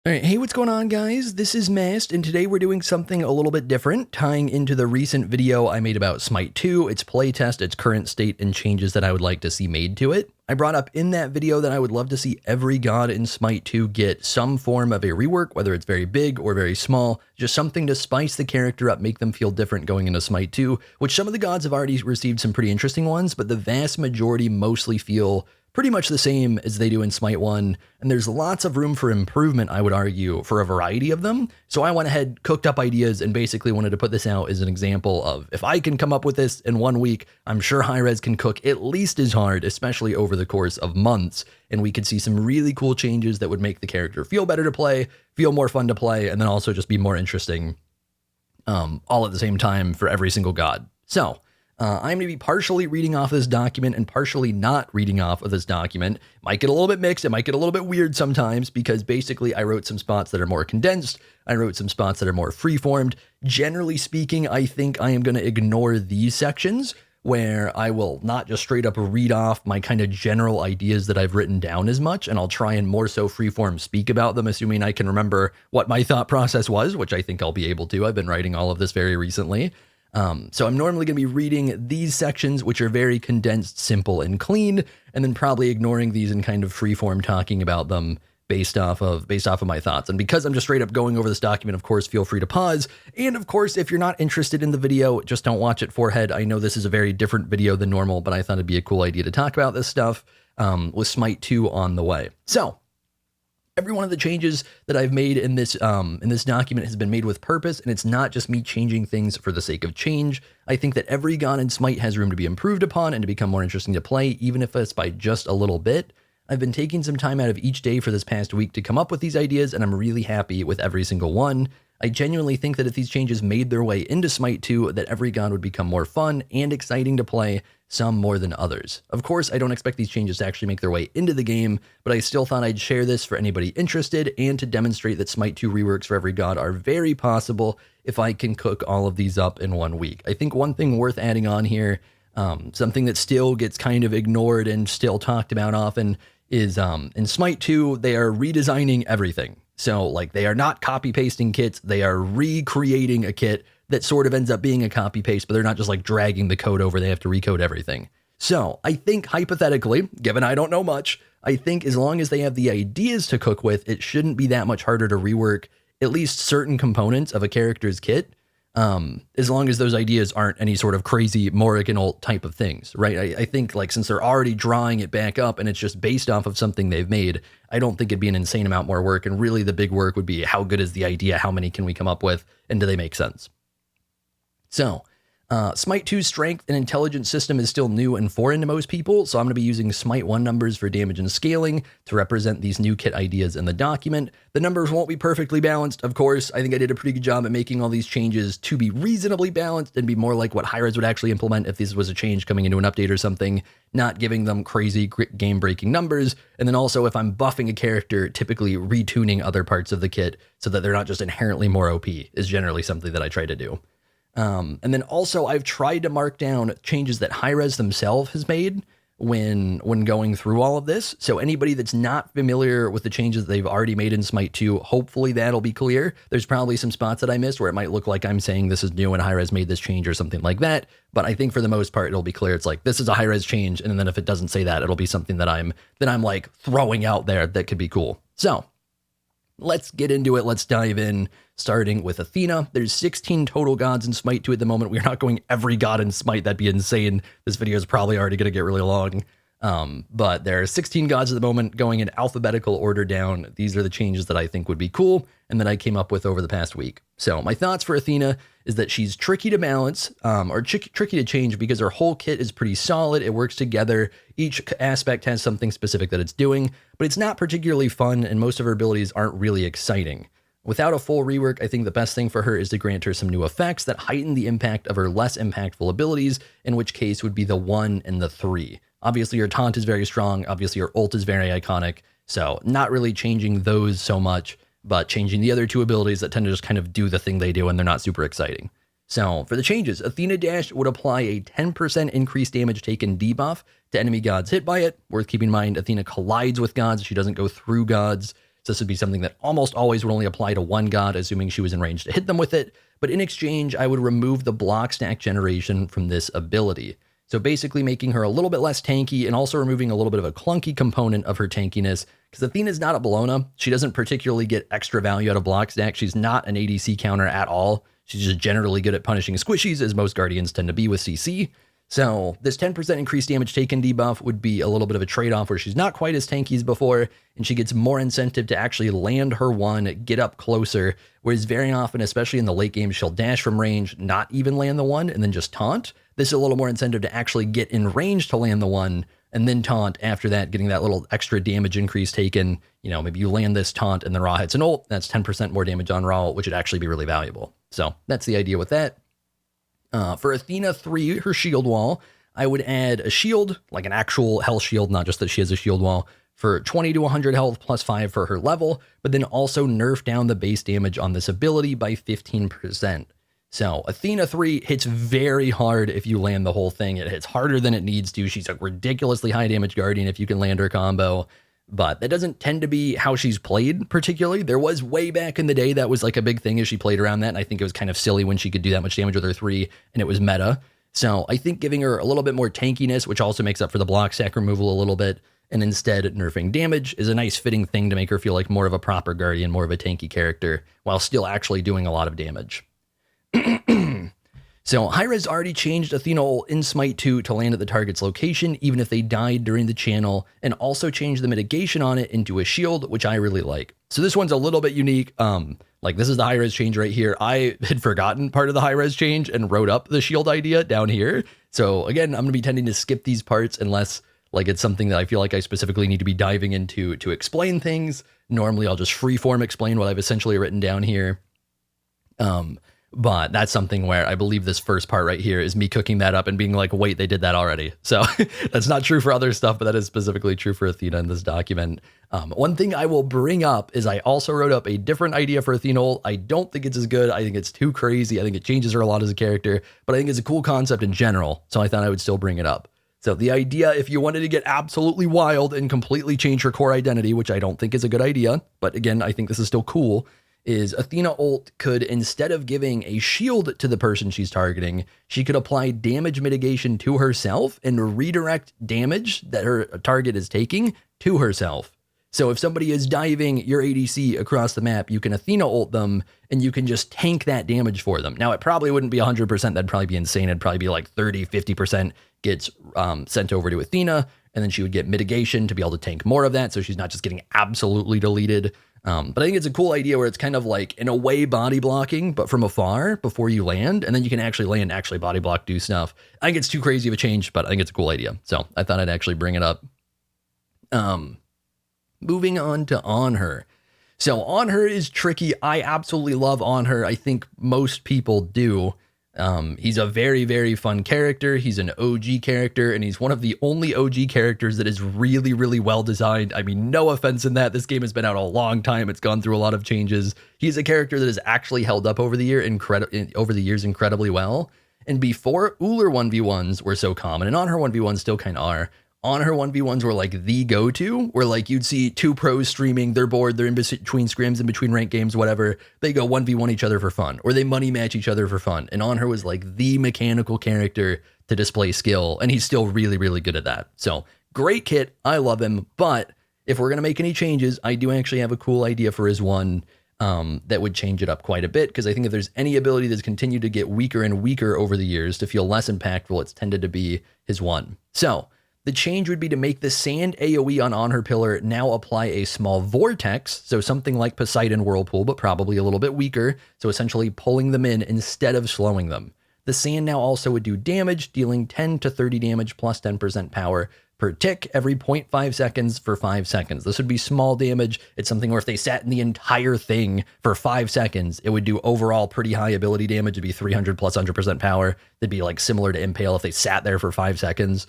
Alright, hey, what's going on, guys? This is Mast, and today we're doing something a little bit different, tying into the recent video I made about Smite 2, its playtest, its current state, and changes that I would like to see made to it. I brought up in that video that I would love to see every god in Smite 2 get some form of a rework, whether it's very big or very small, just something to spice the character up, make them feel different going into Smite 2, which some of the gods have already received some pretty interesting ones, but the vast majority mostly feel pretty much the same as they do in Smite 1, and there's lots of room for improvement, I would argue, for a variety of them. So I went ahead, cooked up ideas, and basically wanted to put this out as an example of, if I can come up with this in 1 week, I'm sure Hi-Rez can cook at least as hard, especially over the course of months, and we could see some really cool changes that would make the character feel better to play, feel more fun to play, and then also just be more interesting all at the same time for every single god. So I'm going to be partially reading off this document and partially not reading off of this document. Might get a little bit mixed. It might get a little bit weird sometimes because basically I wrote some spots that are more condensed. I wrote some spots that are more free-formed. Generally speaking, I think I am going to ignore these sections where I will not just straight up read off my kind of general ideas that I've written down as much, and I'll try and more so freeform speak about them, assuming I can remember what my thought process was, which I think I'll be able to. I've been writing all of this very recently. So I'm normally going to be reading these sections, which are very condensed, simple, and clean, and then probably ignoring these and kind of freeform talking about them based off of my thoughts. And because I'm just straight up going over this document, of course, feel free to pause. And of course, if you're not interested in the video, just don't watch it forehead. I know this is a very different video than normal, but I thought it'd be a cool idea to talk about this stuff with Smite 2 on the way. So every one of the changes that I've made in this document has been made with purpose, and it's not just me changing things for the sake of change. I think that every god in Smite has room to be improved upon and to become more interesting to play, even if it's by just a little bit. I've been taking some time out of each day for this past week to come up with these ideas, and I'm really happy with every single one. I genuinely think that if these changes made their way into Smite 2, that every god would become more fun and exciting to play, some more than others. Of course, I don't expect these changes to actually make their way into the game, but I still thought I'd share this for anybody interested and to demonstrate that Smite 2 reworks for every god are very possible if I can cook all of these up in 1 week. I think one thing worth adding on here, something that still gets kind of ignored and still talked about often, is in Smite 2, they are redesigning everything. So like they are not copy pasting kits, they are recreating a kit that sort of ends up being a copy paste, but they're not just like dragging the code over, they have to recode everything. So I think hypothetically, given I don't know much, I think as long as they have the ideas to cook with, it shouldn't be that much harder to rework at least certain components of a character's kit. As long as those ideas aren't any sort of crazy Morrigan type of things, right? I think like since they're already drawing it back up and it's just based off of something they've made, I don't think it'd be an insane amount more work. And really the big work would be how good is the idea? How many can we come up with? And do they make sense? So Smite 2's strength and intelligence system is still new and foreign to most people, so I'm going to be using Smite 1 numbers for damage and scaling to represent these new kit ideas in the document. The numbers won't be perfectly balanced, of course. I think I did a pretty good job at making all these changes to be reasonably balanced and be more like what Hi-Rez would actually implement if this was a change coming into an update or something, not giving them crazy game-breaking numbers. And then also, if I'm buffing a character, typically retuning other parts of the kit so that they're not just inherently more OP is generally something that I try to do. And then also I've tried to mark down changes that Hi-Rez themselves has made when going through all of this. So anybody that's not familiar with the changes they've already made in Smite 2, hopefully that'll be clear. There's probably some spots that I missed where it might look like I'm saying this is new and Hi-Rez made this change or something like that. But I think for the most part, it'll be clear. It's like, this is a Hi-Rez change. And then if it doesn't say that, it'll be something that I'm like throwing out there that could be cool. So let's get into it. Let's dive in, starting with Athena. There's 16 total gods in Smite 2 at the moment. We're not going every god in Smite. That'd be insane. This video is probably already going to get really long. But there are 16 gods at the moment going in alphabetical order down. These are the changes that I think would be cool and that I came up with over the past week. So my thoughts for Athena is that she's tricky to balance, or tricky to change because her whole kit is pretty solid. It works together. Each aspect has something specific that it's doing, but it's not particularly fun and most of her abilities aren't really exciting. Without a full rework, I think the best thing for her is to grant her some new effects that heighten the impact of her less impactful abilities, in which case would be the 1 and the 3. Obviously, her taunt is very strong. Obviously, her ult is very iconic. So not really changing those so much, but changing the other 2 abilities that tend to just kind of do the thing they do and they're not super exciting. So for the changes, Athena Dash would apply a 10% increased damage taken debuff to enemy gods hit by it. Worth keeping in mind, Athena collides with gods. She doesn't go through gods. So this would be something that almost always would only apply to one god, assuming she was in range to hit them with it. But in exchange, I would remove the block stack generation from this ability. So basically making her a little bit less tanky and also removing a little bit of a clunky component of her tankiness, because Athena's not a Bellona. She doesn't particularly get extra value out of block stack. She's not an ADC counter at all. She's just generally good at punishing squishies, as most Guardians tend to be with CC. So this 10% increased damage taken debuff would be a little bit of a trade-off where she's not quite as tanky as before, and she gets more incentive to actually land her one, get up closer, whereas very often, especially in the late game, she'll dash from range, not even land the one, and then just taunt. This is a little more incentive to actually get in range to land the one, and then taunt after that, getting that little extra damage increase taken. You know, maybe you land this taunt and then Ra hits an ult, that's 10% more damage on Ra, which would actually be really valuable. So that's the idea with that. For Athena 3, her shield wall, I would add a shield, like an actual health shield, not just that she has a shield wall, for 20 to 100 health plus 5 for her level, but then also nerf down the base damage on this ability by 15%. So Athena 3 hits very hard if you land the whole thing. It hits harder than it needs to. She's a ridiculously high damage guardian if you can land her combo, but that doesn't tend to be how she's played particularly. There was way back in the day that was like a big thing as she played around that, and I think it was kind of silly when she could do that much damage with her 3 and it was meta. So I think giving her a little bit more tankiness, which also makes up for the block stack removal a little bit, and instead nerfing damage is a nice fitting thing to make her feel like more of a proper guardian, more of a tanky character, while still actually doing a lot of damage. So Hi-Rez already changed Athena ult in Smite 2 to land at the target's location, even if they died during the channel, and also changed the mitigation on it into a shield, which I really like. So this one's a little bit unique. Like this is the Hi-Rez change right here. I had forgotten part of the Hi-Rez change and wrote up the shield idea down here. So again, I'm going to be tending to skip these parts unless like it's something that I feel like I specifically need to be diving into to explain things. Normally I'll just freeform explain what I've essentially written down here. But that's something where I believe this first part right here is me cooking that up and being like, wait, they did that already. So that's not true for other stuff, but that is specifically true for Athena in this document. One thing I will bring up is I also wrote up a different idea for Athena ult. I don't think it's as good. I think it's too crazy. I think it changes her a lot as a character, but I think it's a cool concept in general. So I thought I would still bring it up. So the idea, if you wanted to get absolutely wild and completely change her core identity, which I don't think is a good idea, but again, I think this is still cool, is Athena ult could, instead of giving a shield to the person she's targeting, she could apply damage mitigation to herself and redirect damage that her target is taking to herself. So if somebody is diving your ADC across the map, you can Athena ult them and you can just tank that damage for them. Now, it probably wouldn't be 100%. That'd probably be insane. It'd probably be like 30, 50% gets sent over to Athena, and then she would get mitigation to be able to tank more of that. So she's not just getting absolutely deleted. But I think it's a cool idea where it's kind of like, in a way, body blocking, but from afar before you land, and then you can actually land, actually body block, do stuff. I think it's too crazy of a change, but I think it's a cool idea. So I thought I'd actually bring it up. Moving on to Anhur. So Anhur is tricky. I absolutely love Anhur. I think most people do. He's a very, very fun character. He's an OG character, and he's one of the only OG characters that is really, really well designed. I mean, no offense in that. This game has been out a long time. It's gone through a lot of changes. He's a character that has actually held up over the years incredibly well. And before Ullr 1v1s were so common, and Anhur 1v1s still kind of are, Anhur 1v1s were like the go-to, where like you'd see two pros streaming, they're bored, they're in between scrims, in between ranked games, whatever. They go 1v1 each other for fun, or they money match each other for fun. And Anhur was like the mechanical character to display skill, and he's still really, really good at that. So great kit, I love him, but if we're going to make any changes, I do actually have a cool idea for his one that would change it up quite a bit, because I think if there's any ability that's continued to get weaker and weaker over the years to feel less impactful, it's tended to be his one. So the change would be to make the sand AoE on Anhur Pillar now apply a small vortex, so something like Poseidon Whirlpool, but probably a little bit weaker, so essentially pulling them in instead of slowing them. The sand now also would do damage, dealing 10 to 30 damage plus 10% power per tick every 0.5 seconds for 5 seconds. This would be small damage. It's something where if they sat in the entire thing for 5 seconds, it would do overall pretty high ability damage. It'd be 300 plus 100% power. That'd be like similar to Impale if they sat there for 5 seconds.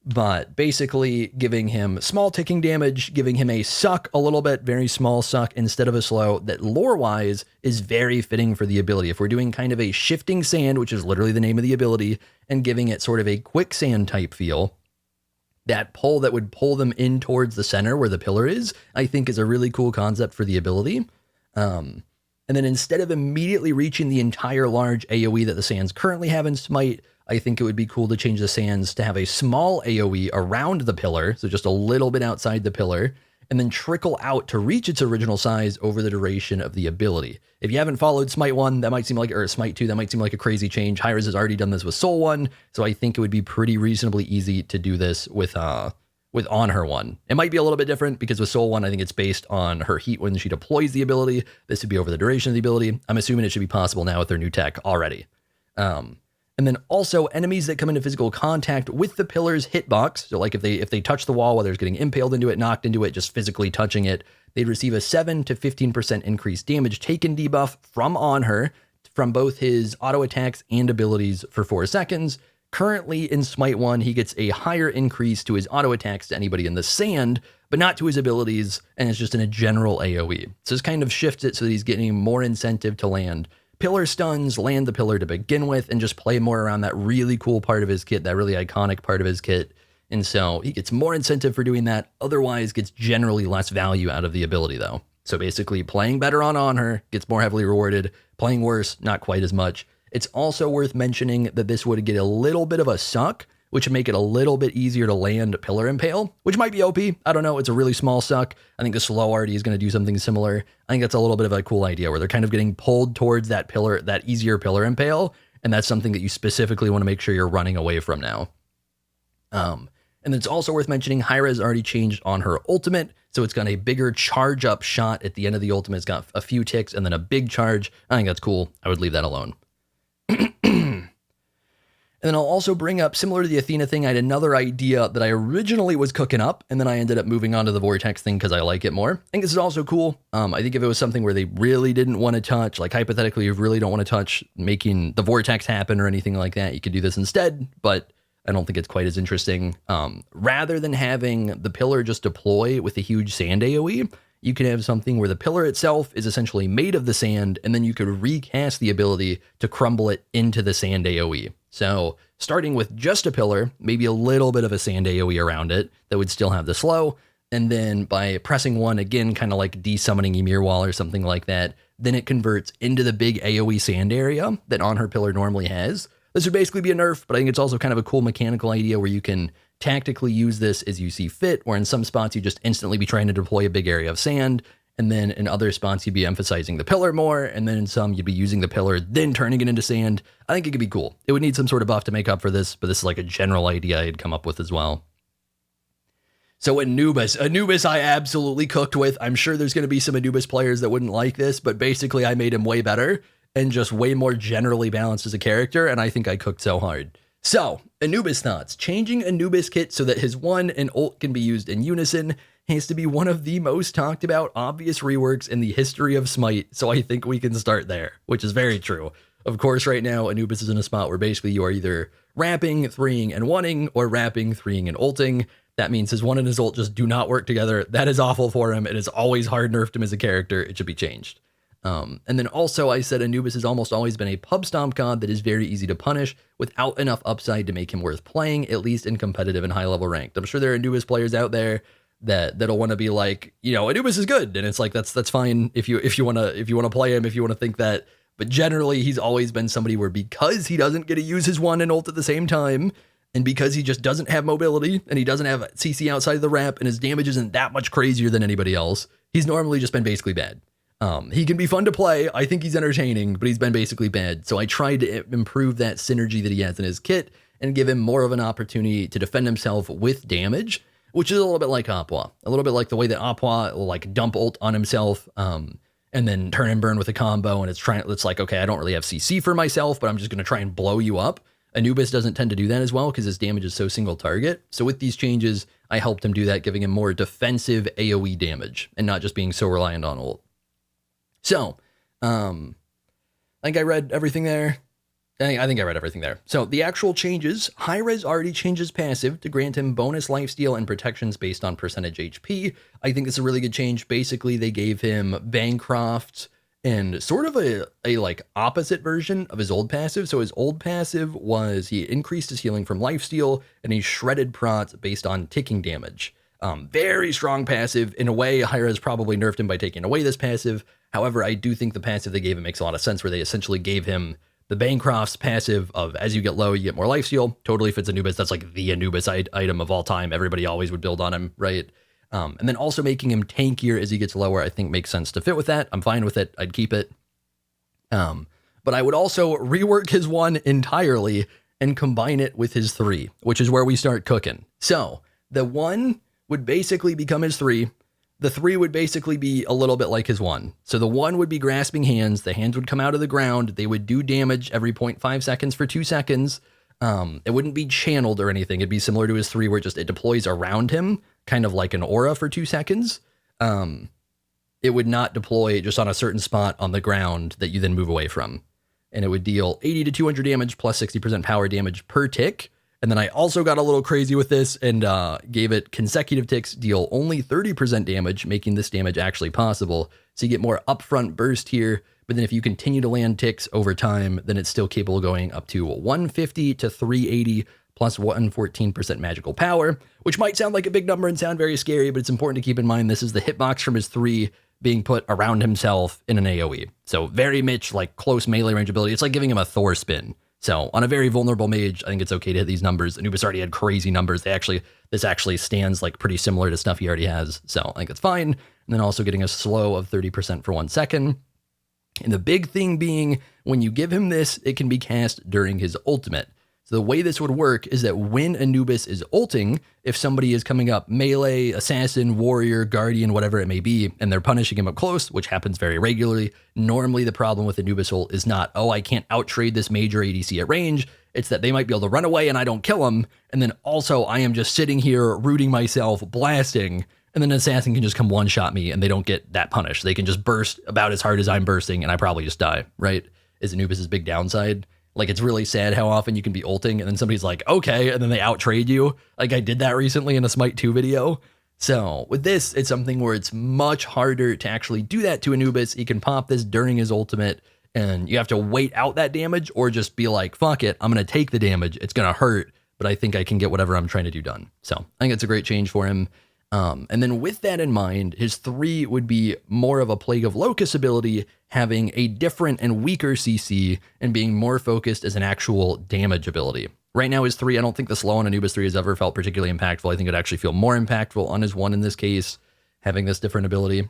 But basically giving him small ticking damage, giving him a suck a little bit, very small suck instead of a slow, that lore-wise is very fitting for the ability. If we're doing kind of a shifting sand, which is literally the name of the ability, and giving it sort of a quicksand type feel, that pull that would pull them in towards the center where the pillar is, I think is a really cool concept for the ability. And then instead of immediately reaching the entire large AoE that the sands currently have in Smite, I think it would be cool to change the sands to have a small AoE around the pillar, so just a little bit outside the pillar, and then trickle out to reach its original size over the duration of the ability. If you haven't followed Smite 1, that might seem like, or Smite 2, that might seem like a crazy change. Hi-Rez has already done this with Soul 1, so I think it would be pretty reasonably easy to do this with Anhur 1. It might be a little bit different because with Soul 1, I think it's based on her heat when she deploys the ability. This would be over the duration of the ability. I'm assuming it should be possible now with their new tech already. And then also enemies that come into physical contact with the pillar's hitbox. So like if they touch the wall while they're getting impaled into it, knocked into it, just physically touching it, they'd receive a 7 to 15% increased damage taken debuff from Anhur from both his auto attacks and abilities for 4 seconds. Currently in Smite 1, he gets a higher increase to his auto attacks to anybody in the sand, but not to his abilities, and it's just in a general AoE. So this kind of shifts it so that he's getting more incentive to land pillar stuns, land the pillar to begin with, and just play more around that really cool part of his kit, that really iconic part of his kit. And so he gets more incentive for doing that, otherwise gets generally less value out of the ability though. So basically playing better on Anhur gets more heavily rewarded, playing worse, not quite as much. It's also worth mentioning that this would get a little bit of a suck, which would make it a little bit easier to land Pillar Impale, which might be OP. I don't know. It's a really small suck. I think the slow arty is going to do something similar. I think that's a little bit of a cool idea where they're kind of getting pulled towards that pillar, that easier Pillar Impale. And that's something that you specifically want to make sure you're running away from now. And it's also worth mentioning Hi-Rez already changed on her ultimate. So it's got a bigger charge up shot at the end of the ultimate. It's got a few ticks and then a big charge. I think that's cool. I would leave that alone. And then I'll also bring up, similar to the Athena thing, I had another idea that I originally was cooking up, and then I ended up moving on to the Vortex thing because I like it more. I think this is also cool. I think if it was something where they really didn't want to touch, like hypothetically, you really don't want to touch making the Vortex happen or anything like that, you could do this instead, but I don't think it's quite as interesting. Rather than having the pillar just deploy with a huge sand AoE, you can have something where the pillar itself is essentially made of the sand, and then you could recast the ability to crumble it into the sand AoE. So starting with just a pillar, maybe a little bit of a sand AoE around it that would still have the slow, and then by pressing one again, kind of like desummoning Ymir wall or something like that, then it converts into the big AoE sand area that Anhur pillar normally has. This would basically be a nerf, but I think it's also kind of a cool mechanical idea where you can tactically use this as you see fit, where in some spots you just instantly be trying to deploy a big area of sand, and then in other spots you'd be emphasizing the pillar more, and then in some you'd be using the pillar, then turning it into sand. I think it could be cool. It would need some sort of buff to make up for this, but this is like a general idea I had come up with as well. So Anubis I absolutely cooked with. I'm sure there's going to be some Anubis players that wouldn't like this, but basically I made him way better and just way more generally balanced as a character, and I think I cooked so hard. So, Anubis thoughts. Changing Anubis kit so that his 1 and ult can be used in unison has to be one of the most talked about obvious reworks in the history of Smite, so I think we can start there, which is very true. Of course, right now, Anubis is in a spot where basically you are either wrapping, 3ing, and 1ing, or wrapping, 3ing, and ulting. That means his 1 and his ult just do not work together. That is awful for him. It has always hard nerfed him as a character. It should be changed. And then also I said Anubis has almost always been a pub stomp god that is very easy to punish without enough upside to make him worth playing, at least in competitive and high level ranked. I'm sure there are Anubis players out there that'll want to be like, you know, Anubis is good, and it's like that's fine if you want to play him, if you want to think that. But generally he's always been somebody where, because he doesn't get to use his 1 and ult at the same time, and because he just doesn't have mobility and he doesn't have CC outside of the wrap, and his damage isn't that much crazier than anybody else, he's normally just been basically bad. He can be fun to play. I think he's entertaining, but he's been basically bad. So I tried to improve that synergy that he has in his kit and give him more of an opportunity to defend himself with damage, which is a little bit like Aqua. A little bit like the way that Aqua will like dump ult on himself, and then turn and burn with a combo. And it's like, okay, I don't really have CC for myself, but I'm just going to try and blow you up. Anubis doesn't tend to do that as well because his damage is so single target. So with these changes, I helped him do that, giving him more defensive AoE damage and not just being so reliant on ult. So, I think I read everything there. I think I read everything there. So the actual changes, Hi-Rez already changes passive to grant him bonus lifesteal and protections based on percentage HP. I think it's a really good change. Basically, they gave him Bancroft and sort of a like opposite version of his old passive. So his old passive was he increased his healing from lifesteal and he shredded prots based on ticking damage. Very strong passive. In a way, Hi-Rez probably nerfed him by taking away this passive. However, I do think the passive they gave him makes a lot of sense, where they essentially gave him the Bancroft's passive of as you get low, you get more lifesteal. Totally fits Anubis. That's like the Anubis item of all time. Everybody always would build on him, right? And then also making him tankier as he gets lower, I think makes sense to fit with that. I'm fine with it. I'd keep it. But I would also rework his 1 entirely and combine it with his 3, which is where we start cooking. So the 1 would basically become his 3. The 3 would basically be a little bit like his 1. So the 1 would be grasping hands. The hands would come out of the ground. They would do damage every 0.5 seconds for 2 seconds. It wouldn't be channeled or anything. It'd be similar to his 3, where it deploys around him, kind of like an aura for 2 seconds. It would not deploy just on a certain spot on the ground that you then move away from. And it would deal 80 to 200 damage plus 60% power damage per tick. And then I also got a little crazy with this and gave it consecutive ticks deal only 30% damage, making this damage actually possible. So you get more upfront burst here. But then if you continue to land ticks over time, then it's still capable of going up to 150 to 380 plus 114% magical power, which might sound like a big number and sound very scary, but it's important to keep in mind this is the hitbox from his 3 being put around himself in an AoE. So very much like close melee range ability. It's like giving him a Thor spin. So on a very vulnerable mage, I think it's okay to hit these numbers. Anubis already had crazy numbers. This actually stands like pretty similar to stuff he already has. So I think it's fine. And then also getting a slow of 30% for 1 second. And the big thing being, when you give him this, it can be cast during his ultimate. So the way this would work is that when Anubis is ulting, if somebody is coming up melee, assassin, warrior, guardian, whatever it may be, and they're punishing him up close, which happens very regularly, normally the problem with Anubis ult is not, oh, I can't outtrade this major ADC at range. It's that they might be able to run away and I don't kill him. And then also I am just sitting here rooting myself, blasting, and then an assassin can just come one-shot me and they don't get that punish. They can just burst about as hard as I'm bursting and I probably just die, right? Is Anubis' big downside. Like, it's really sad how often you can be ulting and then somebody's like, okay, and then they outtrade you. Like, I did that recently in a Smite 2 video. So with this, it's something where it's much harder to actually do that to Anubis. He can pop this during his ultimate and you have to wait out that damage or just be like, fuck it, I'm going to take the damage. It's going to hurt, but I think I can get whatever I'm trying to do done. So I think it's a great change for him. And then with that in mind, his 3 would be more of a Plague of Locust ability, having a different and weaker CC and being more focused as an actual damage ability. Right now his 3, I don't think the slow on Anubis 3 has ever felt particularly impactful. I think it'd actually feel more impactful on his 1 in this case, having this different ability.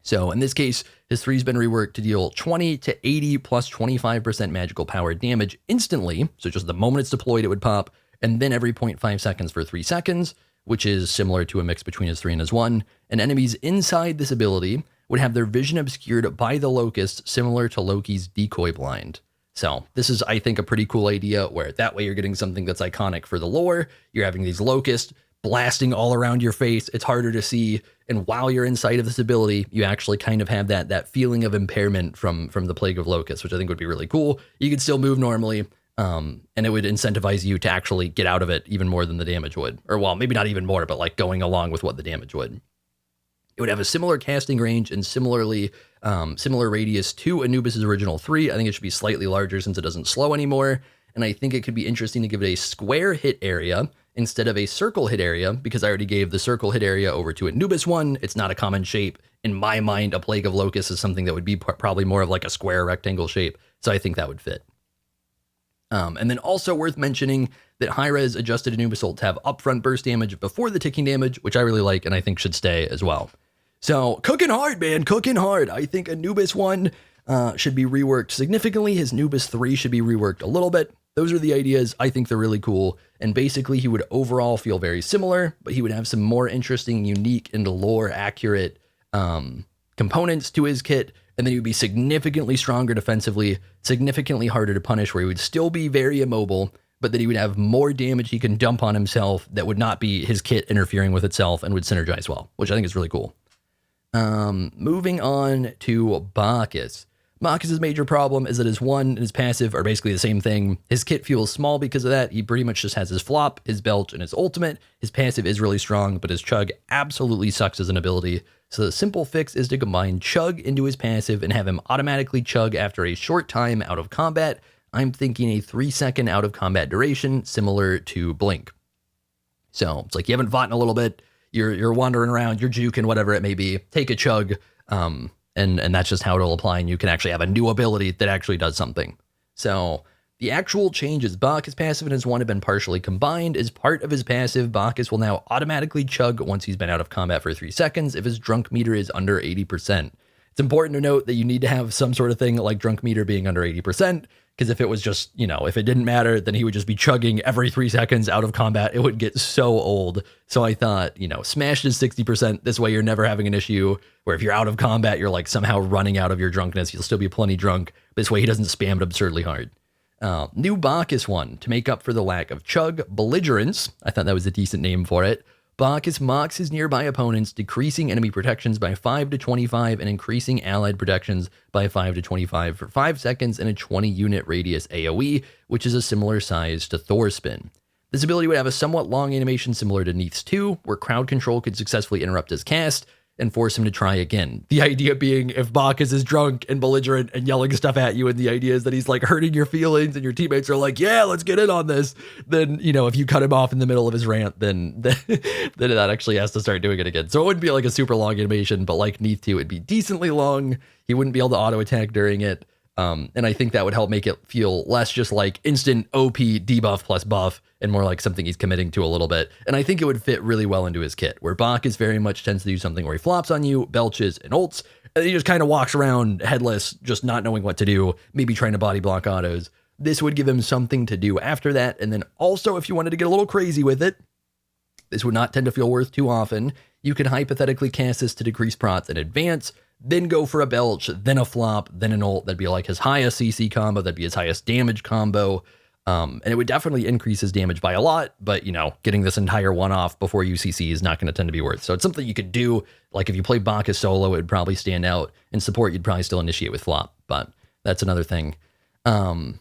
So in this case, his 3's been reworked to deal 20 to 80 plus 25% magical power damage instantly. So just the moment it's deployed, it would pop, and then every 0.5 seconds for 3 seconds. Which is similar to a mix between his 3 and his 1, and enemies inside this ability would have their vision obscured by the locust, similar to Loki's decoy blind. So this is, I think, a pretty cool idea, where that way you're getting something that's iconic for the lore. You're having these locusts blasting all around your face. It's harder to see, and while you're inside of this ability, you actually kind of have that feeling of impairment from the Plague of Locusts, which I think would be really cool. You could still move normally. And it would incentivize you to actually get out of it even more than the damage would. Or, well, maybe not even more, but like going along with what the damage would. It would have a similar casting range and similar radius to Anubis' original 3. I think it should be slightly larger since it doesn't slow anymore. And I think it could be interesting to give it a square hit area instead of a circle hit area, because I already gave the circle hit area over to Anubis 1. It's not a common shape. In my mind, a Plague of Locusts is something that would be probably more of like a square rectangle shape. So I think that would fit. And then also worth mentioning that Hi-Rez adjusted Anubis ult to have upfront burst damage before the ticking damage, which I really like and I think should stay as well. So cooking hard, man, cooking hard. I think Anubis 1 should be reworked significantly. His Anubis 3 should be reworked a little bit. Those are the ideas. I think they're really cool. And basically he would overall feel very similar, but he would have some more interesting, unique, and lore accurate components to his kit. And then he would be significantly stronger defensively, significantly harder to punish, where he would still be very immobile, but that he would have more damage he can dump on himself that would not be his kit interfering with itself and would synergize well, which I think is really cool. Moving on to Bacchus. Bacchus' major problem is that his 1 and his passive are basically the same thing. His kit feels small because of that. He pretty much just has his flop, his belch, and his ultimate. His passive is really strong, but his chug absolutely sucks as an ability. So the simple fix is to combine chug into his passive and have him automatically chug after a short time out of combat. I'm thinking a 3-second out of combat duration, similar to Blink. So it's like you haven't fought in a little bit, you're wandering around, you're juking, whatever it may be, take a chug, and that's just how it'll apply, and you can actually have a new ability that actually does something. So the actual changes, Bacchus' passive and his 1 have been partially combined. As part of his passive, Bacchus will now automatically chug once he's been out of combat for 3 seconds if his drunk meter is under 80%. It's important to note that you need to have some sort of thing like drunk meter being under 80%, because if it was just, if it didn't matter, then he would just be chugging every 3 seconds out of combat. It would get so old. So I thought, smashed is 60%. This way you're never having an issue where if you're out of combat, you're like somehow running out of your drunkenness. You'll still be plenty drunk. This way he doesn't spam it absurdly hard. New Bacchus 1, to make up for the lack of chug, belligerence. I thought that was a decent name for it. Bacchus mocks his nearby opponents, decreasing enemy protections by 5 to 25 and increasing allied protections by 5 to 25 for 5 seconds in a 20-unit radius AoE, which is a similar size to Thorspin. This ability would have a somewhat long animation similar to Neith's 2, where crowd control could successfully interrupt his cast and force him to try again. The idea being, if Bacchus is drunk and belligerent and yelling stuff at you, and the idea is that he's like hurting your feelings and your teammates are like, yeah, let's get in on this, then, if you cut him off in the middle of his rant, then that actually has to start doing it again. So it wouldn't be like a super long animation, but like Neith 2, it'd be decently long. He wouldn't be able to auto attack during it. And I think that would help make it feel less just like instant OP debuff plus buff and more like something he's committing to a little bit. And I think it would fit really well into his kit, where Bacchus very much tends to do something where he flops on you, belches, and ults, and he just kind of walks around headless, just not knowing what to do, maybe trying to body block autos. This would give him something to do after that. And then also, if you wanted to get a little crazy with it, this would not tend to feel worth too often. You could hypothetically cast this to decrease prots in advance, then go for a belch, then a flop, then an ult. That'd be like his highest CC combo. That'd be his highest damage combo. And it would definitely increase his damage by a lot, but getting this entire one off before UCC is not going to tend to be worth. So it's something you could do. Like if you play Bacchus solo, it would probably stand out. In support, you'd probably still initiate with flop, but that's another thing. I'm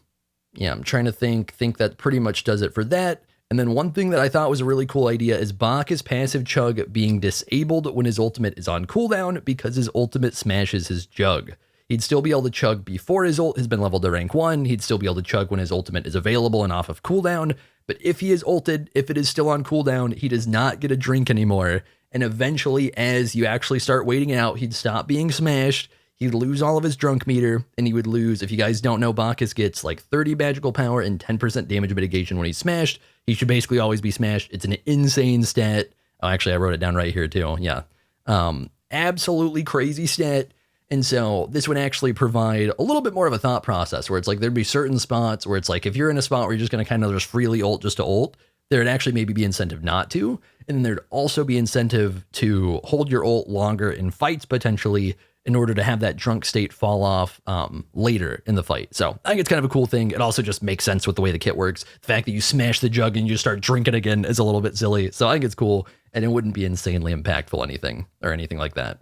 trying to think that pretty much does it for that. And then one thing that I thought was a really cool idea is Bacchus' passive chug being disabled when his ultimate is on cooldown, because his ultimate smashes his jug. He'd still be able to chug before his ult has been leveled to rank 1. He'd still be able to chug when his ultimate is available and off of cooldown. But if he is ulted, if it is still on cooldown, he does not get a drink anymore. And eventually, as you actually start waiting out, he'd stop being smashed. He'd lose all of his drunk meter, and he would lose, if you guys don't know, Bacchus gets like 30 magical power and 10% damage mitigation when he's smashed. He should basically always be smashed. It's an insane stat. Oh, actually, I wrote it down right here too. Yeah. Absolutely crazy stat. And so this would actually provide a little bit more of a thought process, where it's like there'd be certain spots where it's like if you're in a spot where you're just going to kind of just freely ult just to ult, there'd actually maybe be incentive not to. And then there'd also be incentive to hold your ult longer in fights potentially, in order to have that drunk state fall off later in the fight. So I think it's kind of a cool thing. It also just makes sense with the way the kit works. The fact that you smash the jug and you start drinking again is a little bit silly. So I think it's cool, and it wouldn't be insanely impactful anything like that.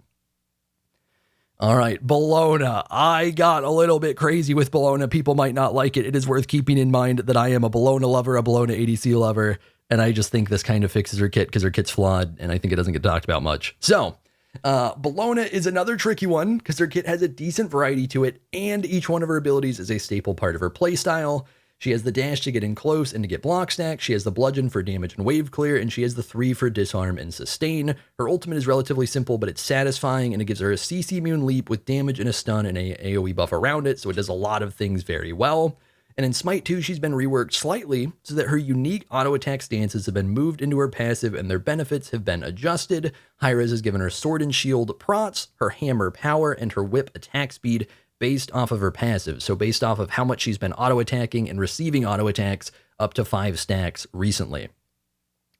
All right, Bellona. I got a little bit crazy with Bellona. People might not like it. It is worth keeping in mind that I am a Bellona lover, a Bellona ADC lover, and I just think this kind of fixes her kit because her kit's flawed, and I think it doesn't get talked about much. So Bellona is another tricky one because her kit has a decent variety to it, and each one of her abilities is a staple part of her playstyle. She has the dash to get in close and to get block stack. She has the bludgeon for damage and wave clear, and she has the 3 for disarm and sustain. Her ultimate is relatively simple, but it's satisfying, and it gives her a CC immune leap with damage and a stun and a AoE buff around it, so it does a lot of things very well. And in Smite 2, she's been reworked slightly so that her unique auto attack stances have been moved into her passive and their benefits have been adjusted. Hi-Rez has given her sword and shield prots, her hammer power, and her whip attack speed based off of her passive. So based off of how much she's been auto attacking and receiving auto attacks up to 5 stacks recently.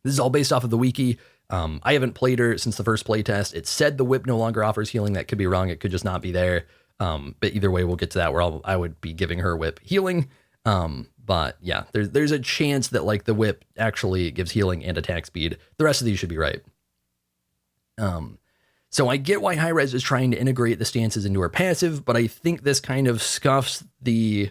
This is all based off of the wiki. I haven't played her since the first playtest. It said the whip no longer offers healing. That could be wrong. It could just not be there. But either way, we'll get to that where I would be giving her whip healing. But yeah, there's a chance that like the whip actually gives healing and attack speed. The rest of these should be right. So I get why Hi-Rez is trying to integrate the stances into her passive, but I think this kind of scuffs the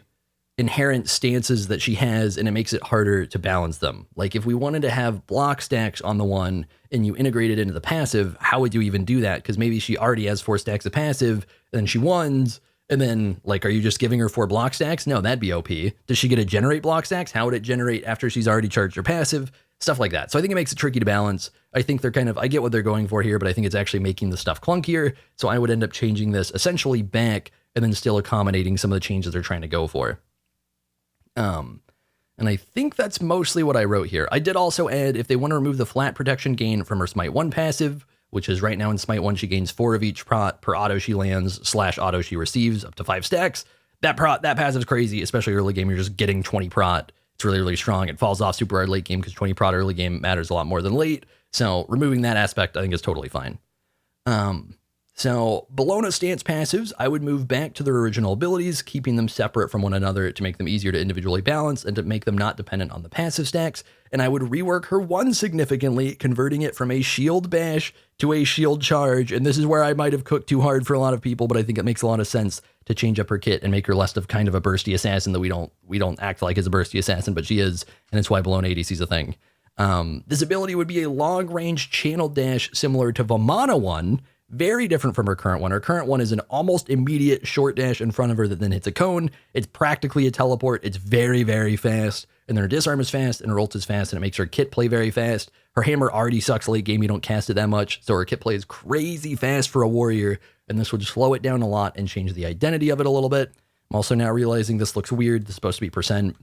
inherent stances that she has, and it makes it harder to balance them. Like if we wanted to have block stacks on the one and you integrate it into the passive, how would you even do that? Because maybe she already has 4 stacks of passive, and then she ones, and then like, are you just giving her 4 block stacks? No, that'd be OP. Does she get to generate block stacks? How would it generate after she's already charged her passive? Stuff like that. So I think it makes it tricky to balance. I think they're kind of, I get what they're going for here, but I think it's actually making the stuff clunkier. So I would end up changing this essentially back and then still accommodating some of the changes they're trying to go for. And I think that's mostly what I wrote here. I did also add, if they want to remove the flat protection gain from her Smite 1 passive, which is right now in Smite 1, she gains 4 of each prot per auto she lands / auto she receives up to 5 stacks. That passive's crazy, especially early game. You're just getting 20 prot. It's really, really strong. It falls off super hard late game because 20 prot early game matters a lot more than late. So removing that aspect, I think is totally fine. So Bellona stance passives, I would move back to their original abilities, keeping them separate from one another to make them easier to individually balance and to make them not dependent on the passive stacks. And I would rework her one significantly, converting it from a shield bash to a shield charge. And this is where I might have cooked too hard for a lot of people, but I think it makes a lot of sense to change up her kit and make her less of kind of a bursty assassin that we don't act like is a bursty assassin, but she is, and it's why Bellona ADC is a thing. This ability would be a long-range channel dash similar to Vamana one, very different from her current one. Her current one is an almost immediate short dash in front of her that then hits a cone. It's practically a teleport. It's very, very fast. And then her disarm is fast and her ult is fast, and it makes her kit play very fast. Her hammer already sucks late game. You don't cast it that much. So her kit play is crazy fast for a warrior, and this would slow it down a lot and change the identity of it a little bit. I'm also now realizing this looks weird. This is supposed to be percent.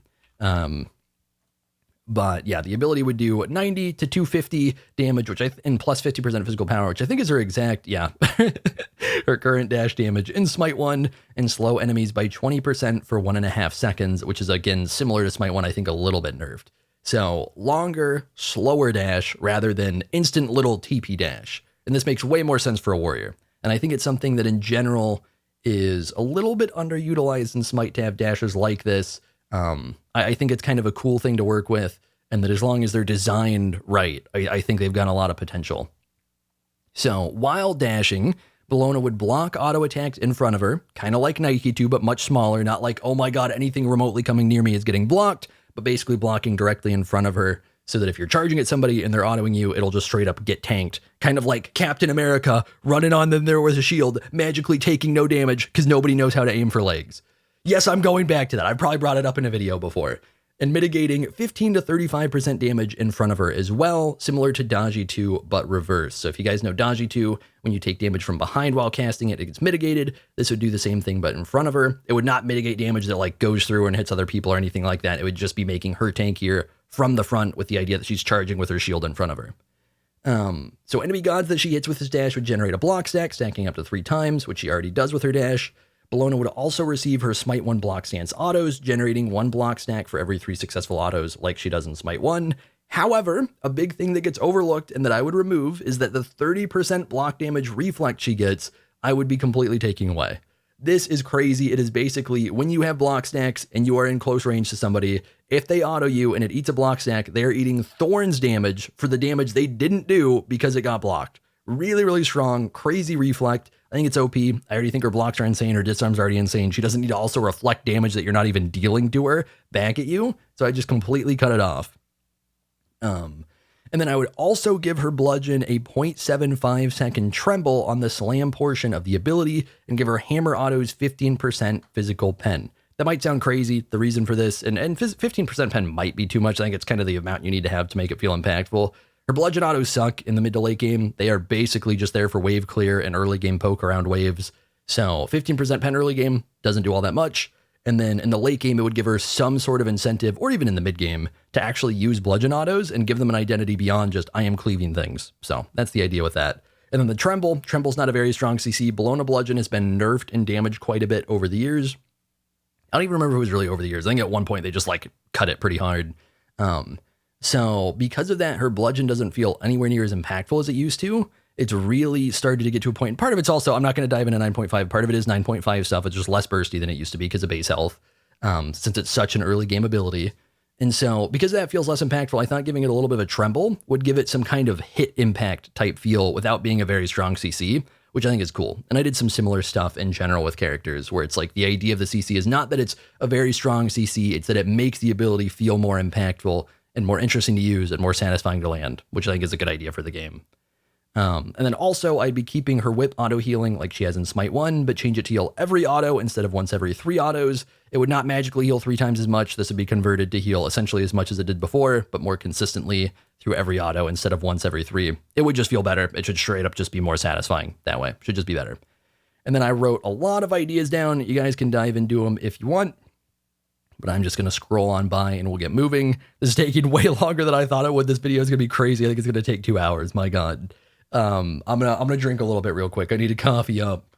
But yeah, the ability would do 90 to 250 damage, and plus 50% physical power, which I think is her exact, her current dash damage in Smite 1, and slow enemies by 20% for 1.5 seconds, which is again similar to Smite 1, I think a little bit nerfed. So longer, slower dash rather than instant little TP dash. And this makes way more sense for a warrior. And I think it's something that in general is a little bit underutilized in Smite to have dashes like this. I think it's kind of a cool thing to work with, and that as long as they're designed right, I think they've got a lot of potential. So while dashing, Bellona would block auto attacks in front of her, kind of like Nike 2, but much smaller, not like, oh my god, anything remotely coming near me is getting blocked, but basically blocking directly in front of her, so that if you're charging at somebody and they're autoing you, it'll just straight up get tanked. Kind of like Captain America running on them there was a shield, magically taking no damage because nobody knows how to aim for legs. Yes, I'm going back to that. I probably brought it up in a video before. And mitigating 15 to 35% damage in front of her as well, similar to Daji 2, but reverse. So if you guys know Daji 2, when you take damage from behind while casting it, it gets mitigated. This would do the same thing, but in front of her. It would not mitigate damage that like goes through and hits other people or anything like that. It would just be making her tankier from the front with the idea that she's charging with her shield in front of her. So enemy gods that she hits with this dash would generate a block stack, stacking up to 3 times, which she already does with her dash. Bellona would also receive her Smite 1 block stance autos, generating 1 block stack for every 3 successful autos like she does in Smite 1. However, a big thing that gets overlooked and that I would remove is that the 30% block damage reflect she gets, I would be completely taking away. This is crazy. It is basically when you have block stacks and you are in close range to somebody, if they auto you and it eats a block stack, they're eating Thorns damage for the damage they didn't do because it got blocked. Really, really strong, crazy reflect. I think it's OP. I already think her blocks are insane. Her disarm's already insane. She doesn't need to also reflect damage that you're not even dealing to her back at you. So I just completely cut it off. And then I would also give her bludgeon a 0.75 second tremble on the slam portion of the ability and give her hammer autos 15% physical pen. That might sound crazy. The reason for this, and 15% pen might be too much. I think it's kind of the amount you need to have to make it feel impactful. Her bludgeon autos suck in the mid to late game. They are basically just there for wave clear and early game poke around waves. So 15% pen early game doesn't do all that much. And then in the late game, it would give her some sort of incentive, or even in the mid game, to actually use bludgeon autos and give them an identity beyond just I am cleaving things. So that's the idea with that. And then the Tremble's not a very strong CC. Bellona bludgeon has been nerfed and damaged quite a bit over the years. I don't even remember who was really over the years. I think at one point they just like cut it pretty hard. So because of that, her bludgeon doesn't feel anywhere near as impactful as it used to. It's really started to get to a point. Part of it's also, I'm not going to dive into 9.5. Part of it is 9.5 stuff. It's just less bursty than it used to be because of base health, since it's such an early game ability. And so because that feels less impactful, I thought giving it a little bit of a tremble would give it some kind of hit impact type feel without being a very strong CC, which I think is cool. And I did some similar stuff in general with characters where it's like the idea of the CC is not that it's a very strong CC, it's that it makes the ability feel more impactful and more interesting to use and more satisfying to land, which I think is a good idea for the game. And then also I'd be keeping her whip auto healing like she has in Smite 1, but change it to heal every auto instead of once every 3 autos. It would not magically heal 3 times as much. This would be converted to heal essentially as much as it did before, but more consistently through every auto instead of once every 3. It would just feel better. It should straight up just be more satisfying that way. It should just be better. And then I wrote a lot of ideas down. You guys can dive into them if you want, but I'm just going to scroll on by and we'll get moving. This is taking way longer than I thought it would. This video is going to be crazy. I think it's going to take 2 hours. My God. I'm gonna drink a little bit real quick. I need to coffee up.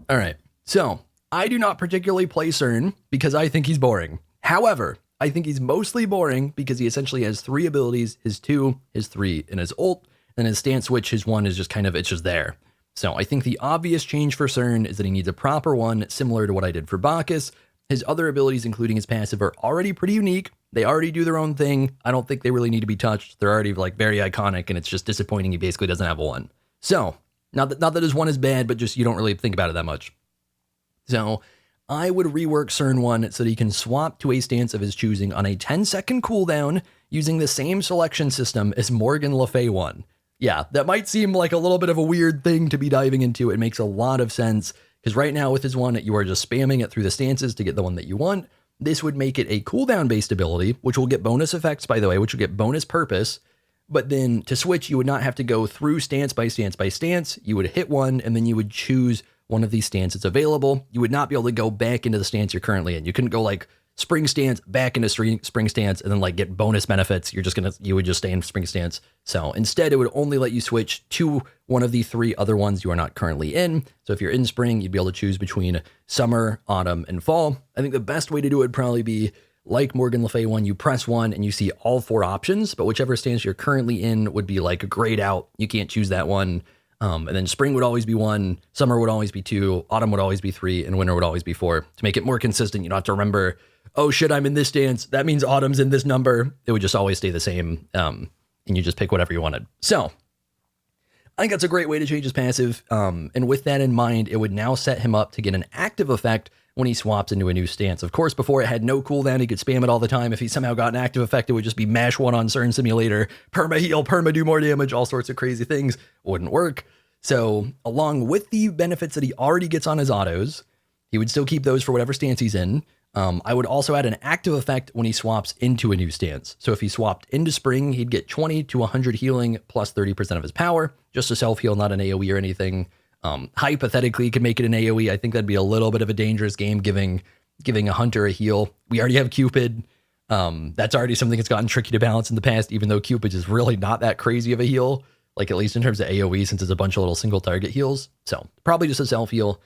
All right. So I do not particularly play Cern because I think he's boring. However, I think he's mostly boring because he essentially has 3 abilities, his 2, his 3, and his ult, and his stance switch, his 1 is just kind of, it's just there. So I think the obvious change for Cern is that he needs a proper one, similar to what I did for Bacchus. His other abilities, including his passive, are already pretty unique. They already do their own thing. I don't think they really need to be touched. They're already like very iconic, and it's just disappointing he basically doesn't have one. So, not that his 1 is bad, but just you don't really think about it that much. So, I would rework Cern 1 so that he can swap to a stance of his choosing on a 10-second cooldown using the same selection system as Morgan Le Fay 1. Yeah, that might seem like a little bit of a weird thing to be diving into. It makes a lot of sense, because right now with his 1, you are just spamming it through the stances to get the one that you want. This would make it a cooldown-based ability, which will get bonus effects, by the way, which will get bonus purpose. But then to switch, you would not have to go through stance by stance by stance. You would hit one, and then you would choose one of these stances available. You would not be able to go back into the stance you're currently in. You couldn't go like spring stance back into spring stance and then like get bonus benefits. You would just stay in spring stance. So instead, it would only let you switch to one of the 3 other ones you are not currently in. So if you're in spring, you'd be able to choose between summer, autumn, and fall. I think the best way to do it would probably be like Morgan Le Fay 1, you press 1 and you see all 4 options, but whichever stance you're currently in would be like grayed out. You can't choose that one. And then spring would always be 1, summer would always be 2, autumn would always be 3, and winter would always be 4. To make it more consistent, you don't have to remember, oh shit, I'm in this stance. That means autumn's in this number. It would just always stay the same. And you just pick whatever you wanted. So I think that's a great way to change his passive. And with that in mind, it would now set him up to get an active effect when he swaps into a new stance. Of course, before it had no cooldown, he could spam it all the time. If he somehow got an active effect, it would just be mash 1 on Cern Simulator, perma heal, perma do more damage, all sorts of crazy things. Wouldn't work. So along with the benefits that he already gets on his autos, he would still keep those for whatever stance he's in. I would also add an active effect when he swaps into a new stance. So if he swapped into spring, he'd get 20 to 100 healing plus 30% of his power, just a self-heal, not an AoE or anything. Hypothetically, could make it an AoE. I think that'd be a little bit of a dangerous game, giving a hunter a heal. We already have Cupid. That's already something that's gotten tricky to balance in the past, even though Cupid is really not that crazy of a heal, like at least in terms of AoE, since it's a bunch of little single target heals. So probably just a self-heal.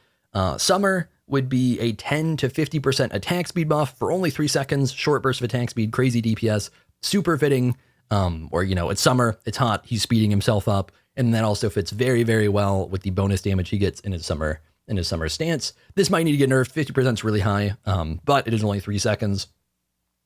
Summer would be a 10 to 50% attack speed buff for only 3 seconds, short burst of attack speed, crazy DPS, super fitting. Or, it's summer, it's hot, he's speeding himself up, and that also fits very, very well with the bonus damage he gets in his summer stance. This might need to get nerfed. 50% is really high, but it is only 3 seconds.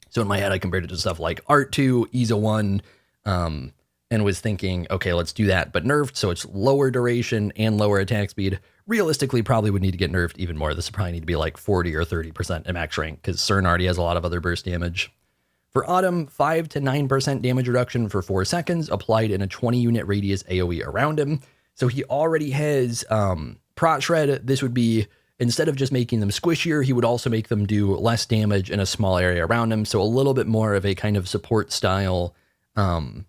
So in my head, I compared it to stuff like Art 2, EZA 1, and was thinking, okay, let's do that, but nerfed, so it's lower duration and lower attack speed. Realistically, probably would need to get nerfed even more. This would probably need to be like 40 or 30% at max rank, because Cern already has a lot of other burst damage. For Autumn, 5 to 9% damage reduction for 4 seconds, applied in a 20-unit radius AoE around him. So he already has Prot Shred. This would be, instead of just making them squishier, he would also make them do less damage in a small area around him. So a little bit more of a kind of support style AoE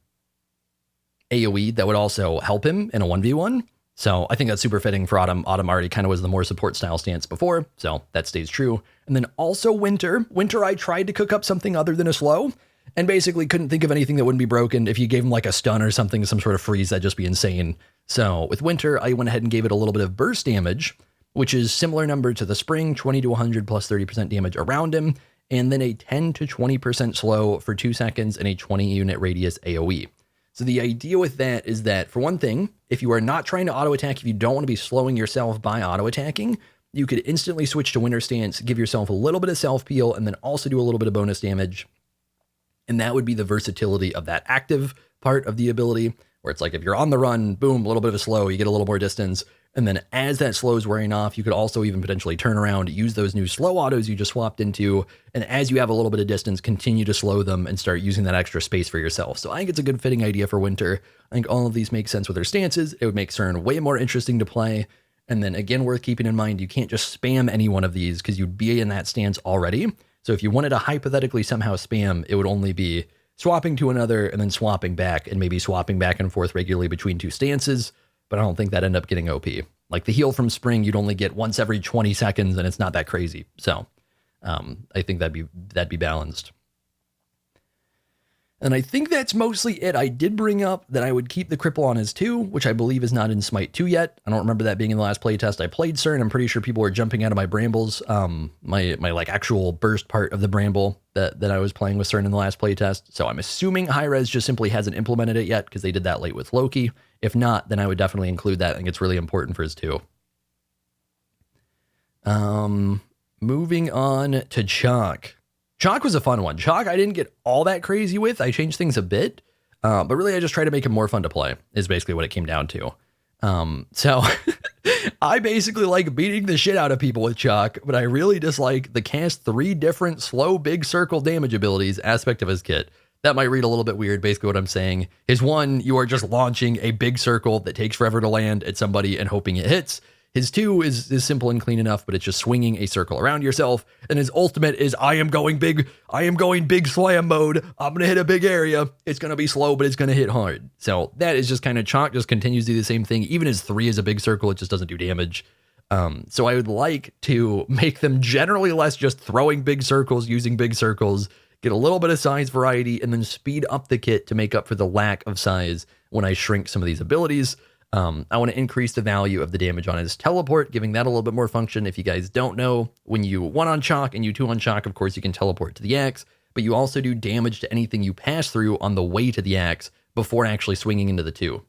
that would also help him in a 1v1. So I think that's super fitting for Autumn. Autumn already kind of was the more support style stance before, so that stays true. And then also Winter. Winter, I tried to cook up something other than a slow, and basically couldn't think of anything that wouldn't be broken. If you gave him like a stun or something, some sort of freeze, that'd just be insane. So with Winter, I went ahead and gave it a little bit of burst damage, which is similar number to the Spring, 20 to 100 plus 30% damage around him, and then a 10 to 20% slow for 2 seconds and a 20-unit radius AoE. So the idea with that is that, for one thing, if you are not trying to auto-attack, if you don't want to be slowing yourself by auto-attacking, you could instantly switch to winter stance, give yourself a little bit of self-peel, and then also do a little bit of bonus damage. And that would be the versatility of that active part of the ability, where it's like if you're on the run, boom, a little bit of a slow, you get a little more distance. And then as that slow is wearing off, you could also even potentially turn around, use those new slow autos you just swapped into, and as you have a little bit of distance, continue to slow them and start using that extra space for yourself. So I think it's a good fitting idea for winter. I think all of these make sense with their stances. It would make Cern way more interesting to play. And then again, worth keeping in mind, you can't just spam any one of these because you'd be in that stance already. So if you wanted to hypothetically somehow spam, it would only be swapping to another and then swapping back and maybe swapping back and forth regularly between two stances. But I don't think that'd end up getting OP. Like the heal from spring, you'd only get once every 20 seconds and it's not that crazy. So I think that'd be balanced. And I think that's mostly it. I did bring up that I would keep the cripple on his 2, which I believe is not in Smite 2 yet. I don't remember that being in the last playtest I played Cern. I'm pretty sure people were jumping out of my brambles, my like actual burst part of the bramble that I was playing with Cern in the last playtest. So I'm assuming Hi-Rez just simply hasn't implemented it yet because they did that late with Loki. If not, then I would definitely include that. I think it's really important for his 2. Moving on to Chaac. Chaac was a fun one. Chaac I didn't get all that crazy with. I changed things a bit, but really I just tried to make him more fun to play is basically what it came down to. So I basically like beating the shit out of people with Chaac, but I really dislike the cast 3 different slow big circle damage abilities aspect of his kit. That might read a little bit weird. Basically what I'm saying is 1, you are just launching a big circle that takes forever to land at somebody and hoping it hits. His 2 is simple and clean enough, but it's just swinging a circle around yourself. And his ultimate is I am going big slam mode. I'm going to hit a big area. It's going to be slow, but it's going to hit hard. So that is just kind of Chaac just continues to do the same thing. Even his 3 is a big circle. It just doesn't do damage. So I would like to make them generally less just throwing big circles, using big circles, get a little bit of size variety, and then speed up the kit to make up for the lack of size when I shrink some of these abilities. I want to increase the value of the damage on his teleport, giving that a little bit more function. If you guys don't know, when you 1 on Chaac and you 2 on Chaac, of course, you can teleport to the axe, but you also do damage to anything you pass through on the way to the axe before actually swinging into the 2.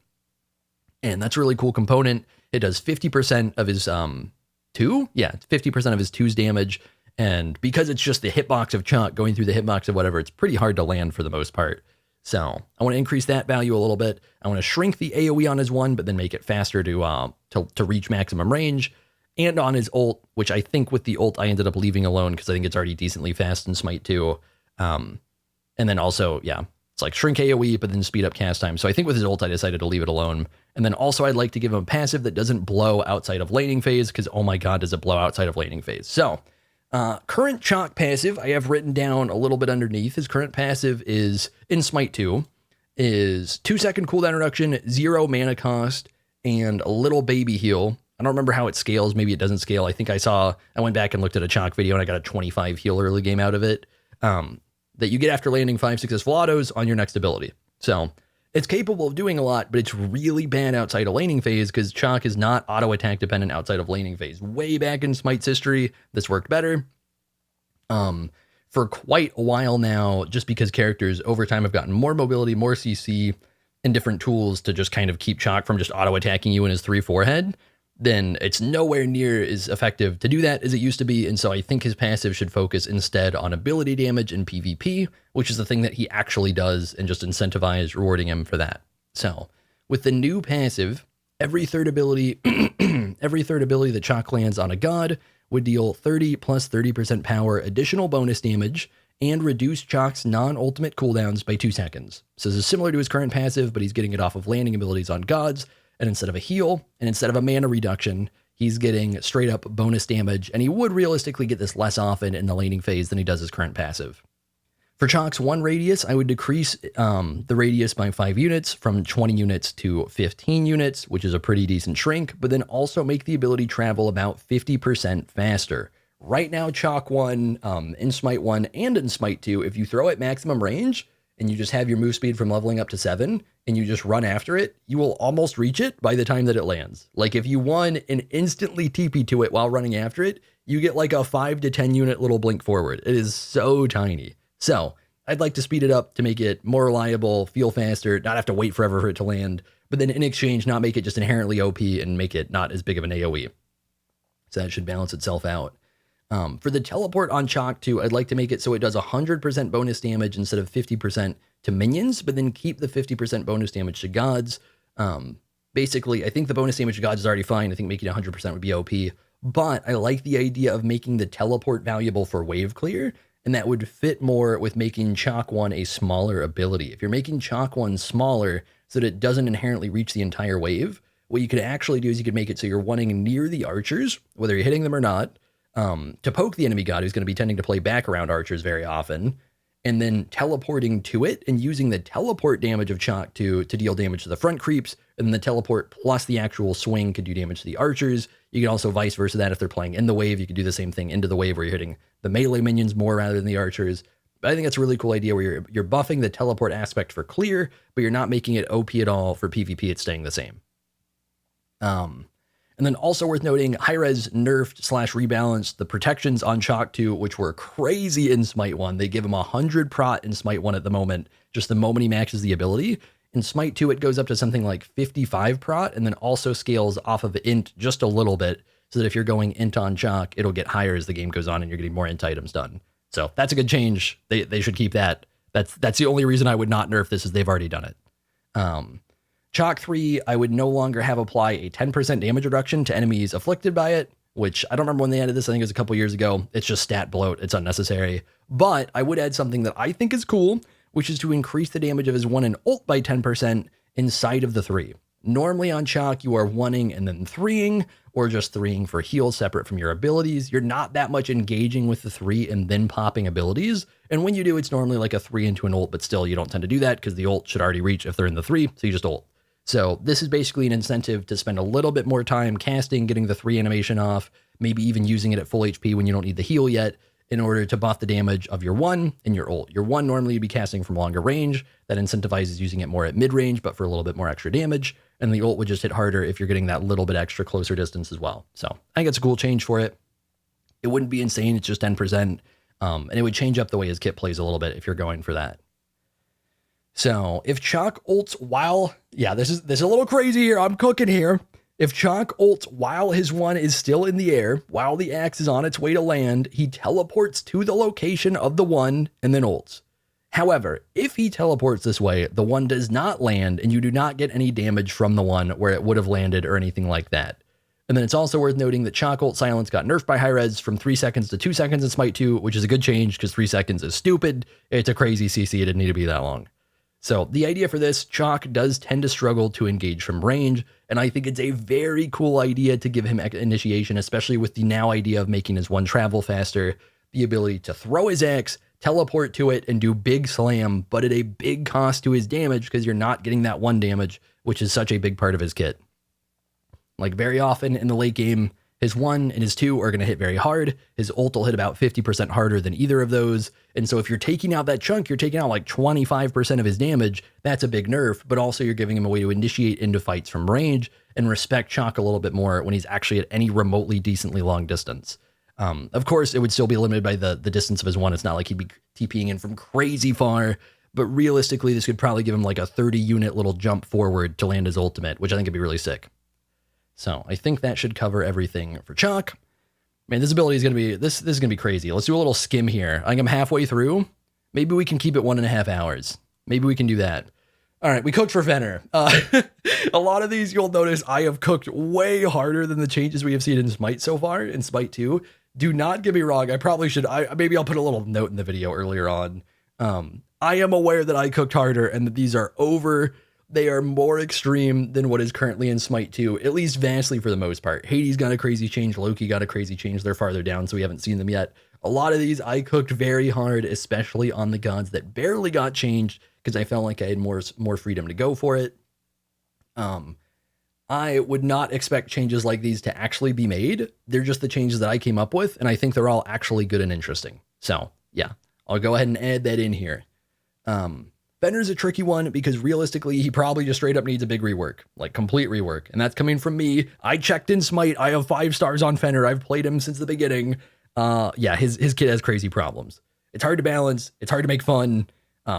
And that's a really cool component. It does 50% of his 2? Yeah, it's 50% of his 2's damage. And because it's just the hitbox of Chaac going through the hitbox of whatever, it's pretty hard to land for the most part. So I want to increase that value a little bit. I want to shrink the AoE on his 1, but then make it faster to reach maximum range. And on his ult, which I think with the ult I ended up leaving alone because I think it's already decently fast in Smite 2. And then also, yeah, it's like shrink AoE, but then speed up cast time. So I think with his ult, I decided to leave it alone. And then also I'd like to give him a passive that doesn't blow outside of laning phase because, oh my God, does it blow outside of laning phase. So current Chaac passive, I have written down a little bit underneath. His current passive is, in Smite 2, is 2-second cooldown reduction, 0 mana cost, and a little baby heal. I don't remember how it scales. Maybe it doesn't scale. I think I went back and looked at a Chaac video and I got a 25 heal early game out of it, that you get after landing 5 successful autos on your next ability. So it's capable of doing a lot, but it's really bad outside of laning phase because Chaac is not auto attack dependent outside of laning phase. Way back in Smite's history, this worked better. For quite a while now, just because characters over time have gotten more mobility, more CC, and different tools to just kind of keep Chaac from just auto attacking you in his 3-4 head, then it's nowhere near as effective to do that as it used to be. And so I think his passive should focus instead on ability damage and PvP, which is the thing that he actually does, and just incentivize rewarding him for that. So with the new passive, every third ability that Chaac lands on a god would deal 30 plus 30% power additional bonus damage and reduce Chaac's non-ultimate cooldowns by 2 seconds. So this is similar to his current passive, but he's getting it off of landing abilities on gods. And instead of a heal, and instead of a mana reduction, he's getting straight up bonus damage, and he would realistically get this less often in the laning phase than he does his current passive. For Chaac's 1 radius, I would decrease the radius by 5 units from 20 units to 15 units, which is a pretty decent shrink, but then also make the ability travel about 50% faster. Right now, Chaac 1, in Smite 1 and in Smite 2, if you throw at maximum range, and you just have your move speed from leveling up to 7, and you just run after it, you will almost reach it by the time that it lands. Like if you won and instantly TP to it while running after it, you get like a 5 to 10 unit little blink forward. It is so tiny. So I'd like to speed it up to make it more reliable, feel faster, not have to wait forever for it to land, but then in exchange, not make it just inherently OP and make it not as big of an AoE. So that should balance itself out. For the teleport on Chaac too, I'd like to make it so it does 100% bonus damage instead of 50% to minions, but then keep the 50% bonus damage to gods. Basically, I think the bonus damage to gods is already fine. I think making it 100% would be OP, but I like the idea of making the teleport valuable for wave clear, and that would fit more with making Chaac 1 a smaller ability. If you're making Chaac 1 smaller so that it doesn't inherently reach the entire wave, what you could actually do is you could make it so you're wanting near the archers, whether you're hitting them or not, to poke the enemy god who's going to be tending to play back around archers very often, and then teleporting to it and using the teleport damage of Chaac to deal damage to the front creeps, and then the teleport plus the actual swing could do damage to the archers. You can also vice versa that if they're playing in the wave, you could do the same thing into the wave where you're hitting the melee minions more rather than the archers. But I think that's a really cool idea where you're buffing the teleport aspect for clear, but you're not making it OP at all for PvP. It's staying the same. And then also worth noting, Hi-Rez nerfed / rebalanced the protections on Chaac 2, which were crazy in Smite 1. They give him 100 prot in Smite 1 at the moment, just the moment he maxes the ability. In Smite 2, it goes up to something like 55 prot, and then also scales off of int just a little bit, so that if you're going int on Chaac, it'll get higher as the game goes on and you're getting more int items done. So that's a good change. They should keep that. That's the only reason I would not nerf this, is they've already done it. Chaac 3, I would no longer have apply a 10% damage reduction to enemies afflicted by it, which I don't remember when they added this. I think it was a couple years ago. It's just stat bloat. It's unnecessary. But I would add something that I think is cool, which is to increase the damage of his 1 and ult by 10% inside of the 3. Normally on Chaac, you are 1ing and then 3ing, or just 3ing for heal separate from your abilities. You're not that much engaging with the 3 and then popping abilities. And when you do, it's normally like a 3 into an ult, but still you don't tend to do that because the ult should already reach if they're in the 3, so you just ult. So this is basically an incentive to spend a little bit more time casting, getting the 3 animation off, maybe even using it at full HP when you don't need the heal yet, in order to buff the damage of your 1 and your ult. Your 1 normally you'd be casting from longer range. That incentivizes using it more at mid-range, but for a little bit more extra damage. And the ult would just hit harder if you're getting that little bit extra closer distance as well. So I think it's a cool change for it. It wouldn't be insane. It's just 10%. And it would change up the way his kit plays a little bit if you're going for that. So if Chaac ults while, this is a little crazy here. I'm cooking here. If Chaac ults while his 1 is still in the air, while the axe is on its way to land, he teleports to the location of the 1 and then ults. However, if he teleports this way, the 1 does not land and you do not get any damage from the 1 where it would have landed or anything like that. And then it's also worth noting that Chaac ult silence got nerfed by Hi-Rez from 3 seconds to 2 seconds in Smite 2, which is a good change because 3 seconds is stupid. It's a crazy CC. It didn't need to be that long. So the idea for this, Chaac does tend to struggle to engage from range, and I think it's a very cool idea to give him initiation, especially with the now idea of making his 1 travel faster, the ability to throw his axe, teleport to it, and do big slam, but at a big cost to his damage because you're not getting that 1 damage, which is such a big part of his kit. Like very often in the late game, his 1 and his 2 are going to hit very hard. His ult will hit about 50% harder than either of those. And so if you're taking out that chunk, you're taking out like 25% of his damage. That's a big nerf, but also you're giving him a way to initiate into fights from range and respect Chaac a little bit more when he's actually at any remotely decently long distance. Of course, it would still be limited by the distance of his 1. It's not like he'd be TPing in from crazy far, but realistically, this could probably give him like a 30 unit little jump forward to land his ultimate, which I think would be really sick. So I think that should cover everything for Chaac. Man, this ability is going to be, this is going to be crazy. Let's do a little skim here. I think I'm halfway through. Maybe we can keep it 1.5 hours. Maybe we can do that. All right, we cooked for Fenrir. A lot of these, you'll notice I have cooked way harder than the changes we have seen in Smite so far, in Smite 2. Do not get me wrong. I probably should, maybe I'll put a little note in the video earlier on. I am aware that I cooked harder and that these are over. They are more extreme than what is currently in Smite 2, at least vastly for the most part. Hades got a crazy change. Loki got a crazy change. They're farther down, so we haven't seen them yet. A lot of these I cooked very hard, especially on the gods that barely got changed because I felt like I had more freedom to go for it. I would not expect changes like these to actually be made. They're just the changes that I came up with, and I think they're all actually good and interesting. So yeah, I'll go ahead and add that in here. Fenrir's a tricky one because realistically, he probably just straight up needs a big rework, like complete rework. And that's coming from me. I checked in Smite. I have 5 stars on Fenrir. I've played him since the beginning. Yeah, his kit has crazy problems. It's hard to balance. It's hard to make fun.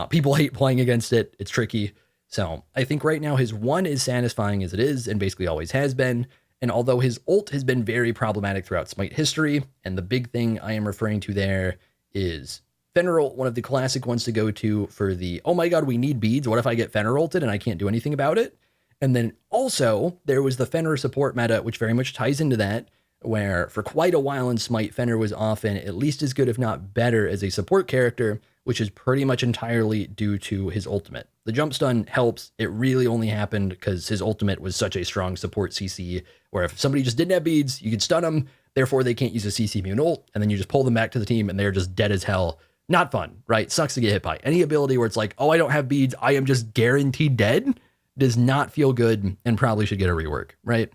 People hate playing against it. It's tricky. So I think right now his 1 is satisfying as it is and basically always has been. And although his ult has been very problematic throughout Smite history, and the big thing I am referring to there is Fenrir ult, one of the classic ones to go to for the, oh my god, we need beads, what if I get Fenrir ulted and I can't do anything about it? And then also, there was the Fenrir support meta, which very much ties into that, where for quite a while in Smite, Fenrir was often at least as good, if not better, as a support character, which is pretty much entirely due to his ultimate. The jump stun helps. It really only happened because his ultimate was such a strong support CC, where if somebody just didn't have beads, you could stun them, therefore they can't use a CC immune ult, and then you just pull them back to the team and they're just dead as hell. Not fun, right? Sucks to get hit by. Any ability where it's like, oh, I don't have beads, I am just guaranteed dead, does not feel good and probably should get a rework, right?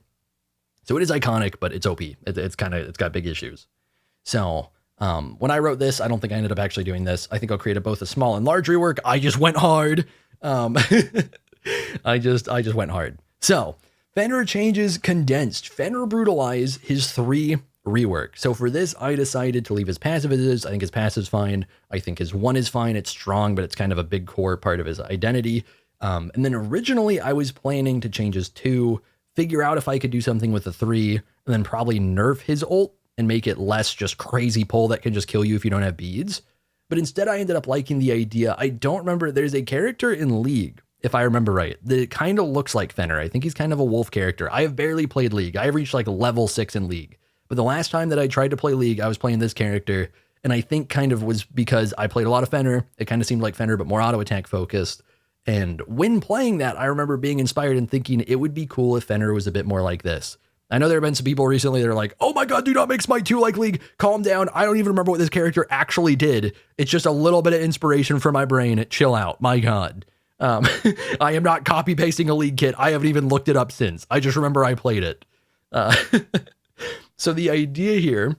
So it is iconic, but it's OP. It's got big issues. So when I wrote this, I don't think I ended up actually doing this. I think I'll create both a small and large rework. I just went hard. I just went hard. So Fenrir changes condensed. Fenrir brutalize his 3 rework. So for this, I decided to leave his passive as is. I think his passive's fine. I think his 1 is fine. It's strong, but it's kind of a big core part of his identity. And then originally I was planning to change his 2, figure out if I could do something with the 3, and then probably nerf his ult and make it less just crazy pull that can just kill you if you don't have beads. But instead I ended up liking the idea. I don't remember, there's a character in League, if I remember right, that kind of looks like Fenrir. I think he's kind of a wolf character. I have barely played League. I have reached like level 6 in League. But the last time that I tried to play League, I was playing this character, and I think kind of was because I played a lot of Fenrir. It kind of seemed like Fenrir, but more auto attack focused. And when playing that, I remember being inspired and thinking it would be cool if Fenrir was a bit more like this. I know there have been some people recently that are like, oh my god, do not make Smite 2 like League. Calm down. I don't even remember what this character actually did. It's just a little bit of inspiration for my brain. Chill out. My god. I am not copy pasting a League kit. I haven't even looked it up since. I just remember I played it. So the idea here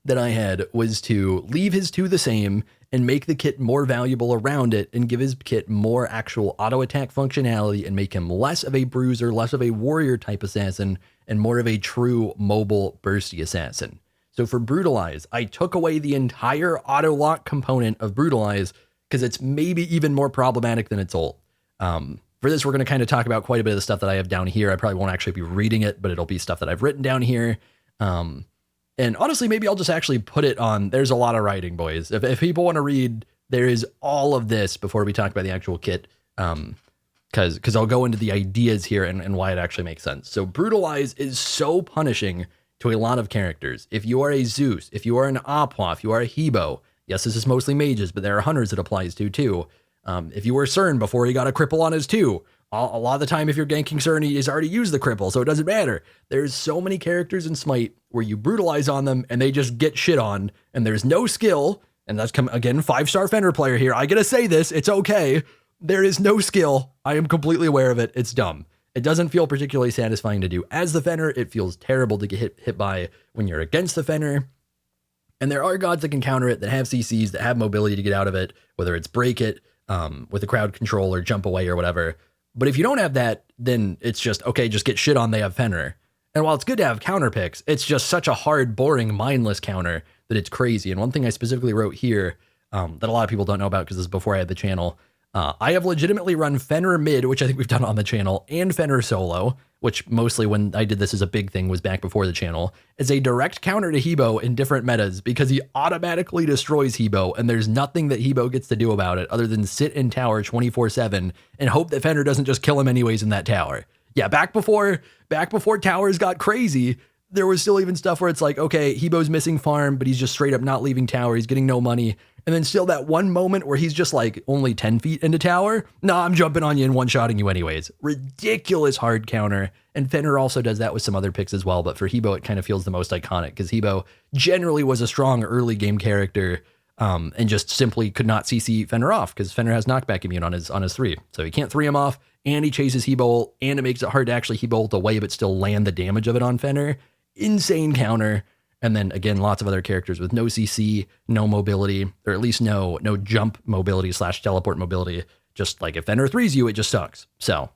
that I had was to leave his 2 the same and make the kit more valuable around it and give his kit more actual auto attack functionality and make him less of a bruiser, less of a warrior type assassin, and more of a true mobile bursty assassin. So for Brutalize, I took away the entire auto lock component of Brutalize because it's maybe even more problematic than its ult. For this, we're going to kind of talk about quite a bit of the stuff that I have down here. I probably won't actually be reading it, but it'll be stuff that I've written down here. And honestly, maybe I'll just actually put it on. There's a lot of writing, boys. If people want to read, there is all of this before we talk about the actual kit. Because I'll go into the ideas here and why it actually makes sense. So Brutalize is so punishing to a lot of characters. If you are a Zeus, if you are an Apua, if you are a Hebo, yes, this is mostly mages, but there are hunters it applies to too. If you were Cern before he got a cripple on his 2, a lot of the time if you're ganking Cern, he's already used the cripple, so it doesn't matter. There's so many characters in Smite where you brutalize on them and they just get shit on, and there's no skill, and that's again, 5-star Fenrir player here. I gotta say this, it's okay. There is no skill. I am completely aware of it. It's dumb. It doesn't feel particularly satisfying to do as the Fenrir. It feels terrible to get hit by when you're against the Fenrir. And there are gods that can counter it, that have CCs, that have mobility to get out of it, whether it's break it with a crowd control or jump away or whatever. But if you don't have that, then it's just, okay, just get shit on, they have Fenrir. And while it's good to have counter picks, it's just such a hard, boring, mindless counter that it's crazy. And one thing I specifically wrote here that a lot of people don't know about because this is before I had the channel, I have legitimately run Fenrir mid, which I think we've done on the channel, and Fenrir solo, which mostly when I did this as a big thing was back before the channel, as a direct counter to Hebo in different metas because he automatically destroys Hebo, and there's nothing that Hebo gets to do about it other than sit in tower 24/7 and hope that Fenrir doesn't just kill him anyways in that tower. Yeah, back before towers got crazy, there was still even stuff where it's like, okay, Hebo's missing farm, but he's just straight up not leaving tower. He's getting no money. And then still that one moment where he's just like only 10 feet into tower. Nah, I'm jumping on you and one-shotting you anyways. Ridiculous hard counter. And Fenrir also does that with some other picks as well. But for Hebo, it kind of feels the most iconic because Hebo generally was a strong early game character and just simply could not CC Fenrir off because Fenrir has knockback immune on his 3. So he can't 3 him off, and he chases Hebo, and it makes it hard to actually Hebo ult away but still land the damage of it on Fenrir. Insane counter. And then again, lots of other characters with no CC, no mobility, or at least no jump mobility / teleport mobility. Just like if Fenrir 3s you, it just sucks. So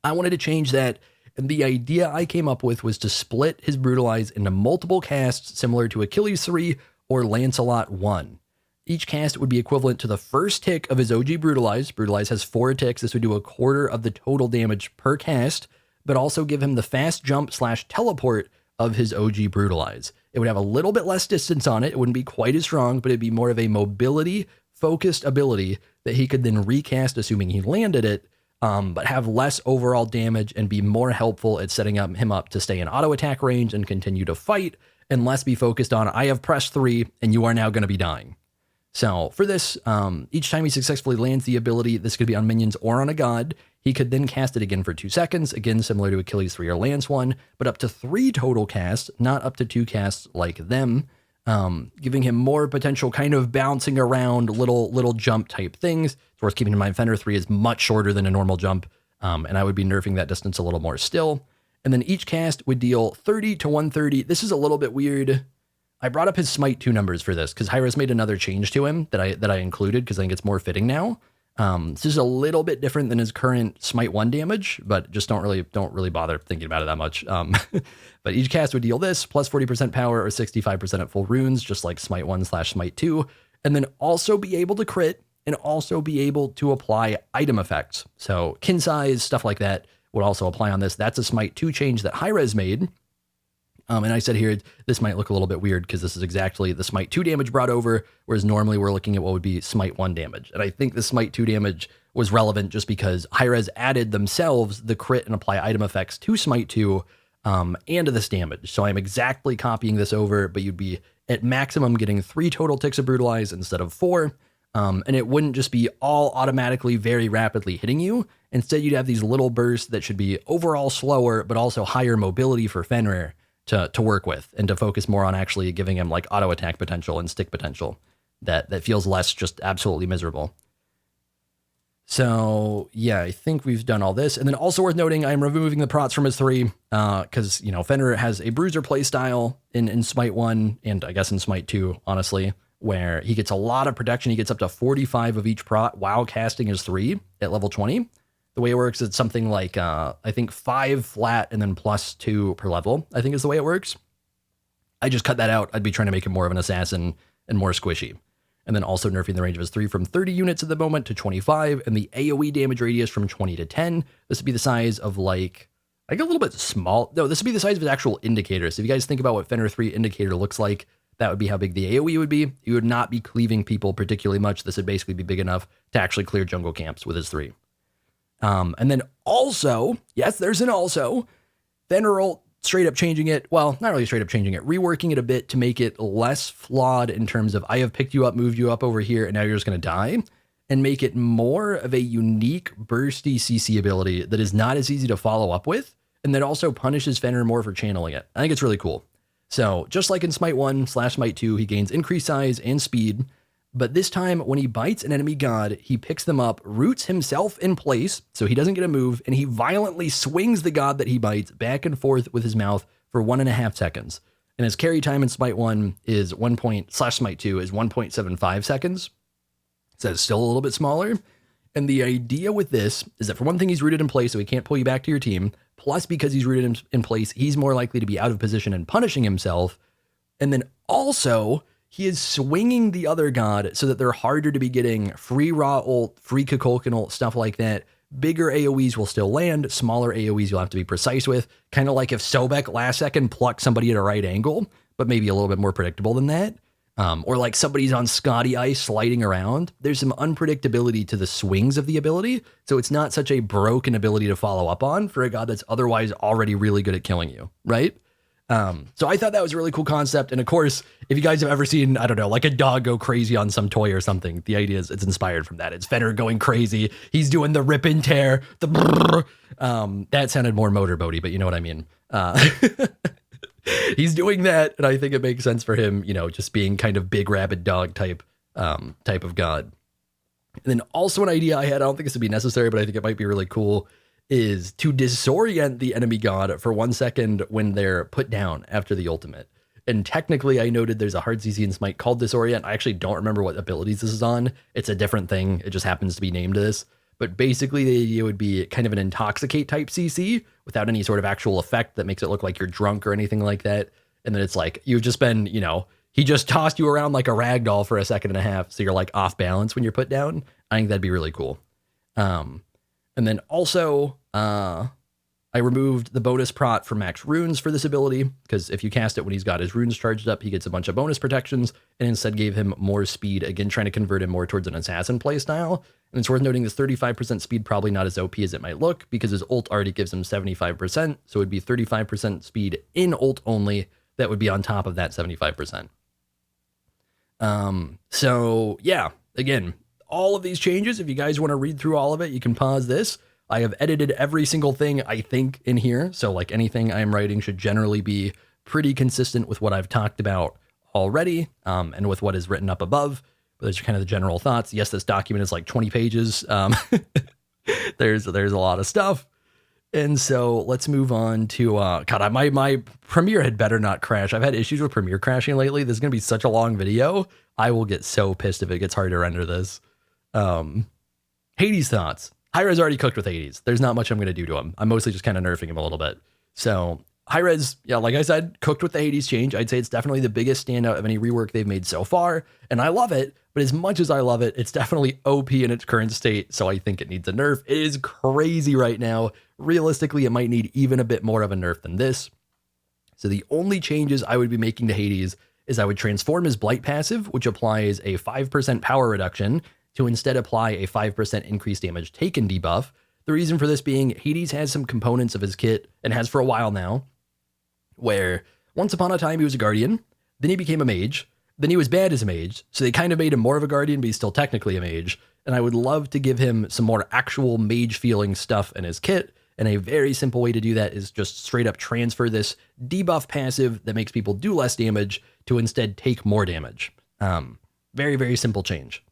I wanted to change that. And the idea I came up with was to split his Brutalize into multiple casts similar to Achilles 3 or Lancelot 1. Each cast would be equivalent to the first tick of his OG Brutalize. Brutalize has 4 ticks. This would do a quarter of the total damage per cast. but also give him the fast jump / teleport of his OG Brutalize. It would have a little bit less distance on it. It wouldn't be quite as strong, but it'd be more of a mobility focused ability that he could then recast, assuming he landed it, but have less overall damage and be more helpful at setting him up to stay in auto attack range and continue to fight, and less be focused on, I have pressed 3 and you are now going to be dying. So for this, each time he successfully lands the ability, this could be on minions or on a god, he could then cast it again for 2 seconds, again similar to Achilles 3 or Lance 1, but up to 3 total casts, not up to 2 casts like them, giving him more potential kind of bouncing around little jump type things. It's worth keeping in mind Fenrir 3 is much shorter than a normal jump, and I would be nerfing that distance a little more still. And then each cast would deal 30 to 130. This is a little bit weird. I brought up his Smite 2 numbers for this because Hi-Rez made another change to him that I included because I think it's more fitting now. This is a little bit different than his current Smite 1 damage, but just don't really bother thinking about it that much. But each cast would deal this plus 40% power or 65% at full runes, just like Smite 1 / Smite 2, and then also be able to crit and also be able to apply item effects. So kin size, stuff like that would also apply on this. That's a Smite 2 change that Hi-Rez made. And I said here, this might look a little bit weird because this is exactly the Smite 2 damage brought over, whereas normally we're looking at what would be Smite 1 damage. And I think the Smite 2 damage was relevant just because Hi-Rez added themselves the crit and apply item effects to Smite 2 and to this damage. So I'm exactly copying this over, but you'd be at maximum getting 3 total ticks of Brutalize instead of 4. And it wouldn't just be all automatically very rapidly hitting you. Instead, you'd have these little bursts that should be overall slower, but also higher mobility for Fenrir to work with and to focus more on actually giving him like auto attack potential and stick potential that feels less just absolutely miserable. So yeah, I think we've done all this. And then also worth noting, I'm removing the prots from his 3 because, you know, Fenrir has a bruiser play style in Smite 1 and I guess in Smite 2, honestly, where he gets a lot of protection. He gets up to 45 of each prot while casting his 3 at level 20. The way it works, it's something like, I think 5 flat and then plus 2 per level, I think is the way it works. I just cut that out. I'd be trying to make him more of an assassin and more squishy. And then also nerfing the range of his 3 from 30 units at the moment to 25, and the AoE damage radius from 20 to 10. This would be the size of like a little bit small. No, this would be the size of his actual indicator. So if you guys think about what Fenrir 3 indicator looks like, that would be how big the AoE would be. You would not be cleaving people particularly much. This would basically be big enough to actually clear jungle camps with his 3. And then also, yes, there's an also, Fenrir straight up changing it. Well, not really straight up changing it, reworking it a bit to make it less flawed in terms of I have picked you up, moved you up over here, and now you're just going to die, and make it more of a unique bursty CC ability that is not as easy to follow up with, and that also punishes Fenrir more for channeling it. I think it's really cool. So just like in Smite 1 / Smite 2, he gains increased size and speed. But this time, when he bites an enemy god, he picks them up, roots himself in place, so he doesn't get a move, and he violently swings the god that he bites back and forth with his mouth for 1.5 seconds. And his carry time in Smite 1 is Smite 2 is 1.75 seconds. So it's still a little bit smaller. And the idea with this is that for one thing, he's rooted in place, so he can't pull you back to your team. Plus, because he's rooted in place, he's more likely to be out of position and punishing himself. And then also, he is swinging the other god so that they're harder to be getting free raw ult, free Kukulkan ult, stuff like that. Bigger AoEs will still land. Smaller AoEs you'll have to be precise with. Kind of like if Sobek last second plucked somebody at a right angle, but maybe a little bit more predictable than that. Or like somebody's on Scotty Ice sliding around. There's some unpredictability to the swings of the ability, so it's not such a broken ability to follow up on for a god that's otherwise already really good at killing you, right? So I thought that was a really cool concept. And of course, if you guys have ever seen, I don't know, like a dog go crazy on some toy or something, the idea is it's inspired from that. It's Fenrir going crazy. He's doing the rip and tear, the brrr. That sounded more motorboaty, but you know what I mean. He's doing that. And I think it makes sense for him, you know, just being kind of big rabid dog type of god. And then also an idea I had, I don't think this would be necessary, but I think it might be really cool, is to disorient the enemy god for 1 second when they're put down after the ultimate. And technically, I noted there's a hard CC in Smite called Disorient. I actually don't remember what abilities this is on. It's a different thing. It just happens to be named this. But basically, the idea would be kind of an Intoxicate type CC without any sort of actual effect that makes it look like you're drunk or anything like that. And then it's like, you've just been, you know, he just tossed you around like a rag doll for 1.5 seconds. So you're like off balance when you're put down. I think that'd be really cool. And then also, I I removed the bonus prot for max runes for this ability, because if you cast it when he's got his runes charged up, he gets a bunch of bonus protections, and instead gave him more speed, again trying to convert him more towards an assassin playstyle. And it's worth noting this 35% speed probably not as OP as it might look, because his ult already gives him 75%, so it would be 35% speed in ult only, that would be on top of that 75%. So yeah, again, all of these changes, if you guys want to read through all of it, you can pause this. I have edited every single thing I think in here. So like anything I am writing should generally be pretty consistent with what I've talked about already, and with what is written up above. But those are kind of the general thoughts. Yes, this document is like 20 pages. There's a lot of stuff. And so let's move on to, God, my Premiere had better not crash. I've had issues with Premiere crashing lately. This is going to be such a long video. I will get so pissed if it gets hard to render this. Hades thoughts. Hi-Rez already cooked with Hades. There's not much I'm going to do to him. I'm mostly just kind of nerfing him a little bit. So Hi-Rez, yeah, like I said, cooked with the Hades change. I'd say it's definitely the biggest standout of any rework they've made so far. And I love it. But as much as I love it, it's definitely OP in its current state. So I think it needs a nerf. It is crazy right now. Realistically, it might need even a bit more of a nerf than this. So the only changes I would be making to Hades is I would transform his Blight passive, which applies a 5% power reduction, to instead apply a 5% increased damage taken debuff. The reason for this being Hades has some components of his kit, and has for a while now, where once upon a time he was a guardian, then he became a mage, then he was bad as a mage, so they kind of made him more of a guardian, but he's still technically a mage, and I would love to give him some more actual mage feeling stuff in his kit, and a very simple way to do that is just straight up transfer this debuff passive that makes people do less damage to instead take more damage. Very, very simple change.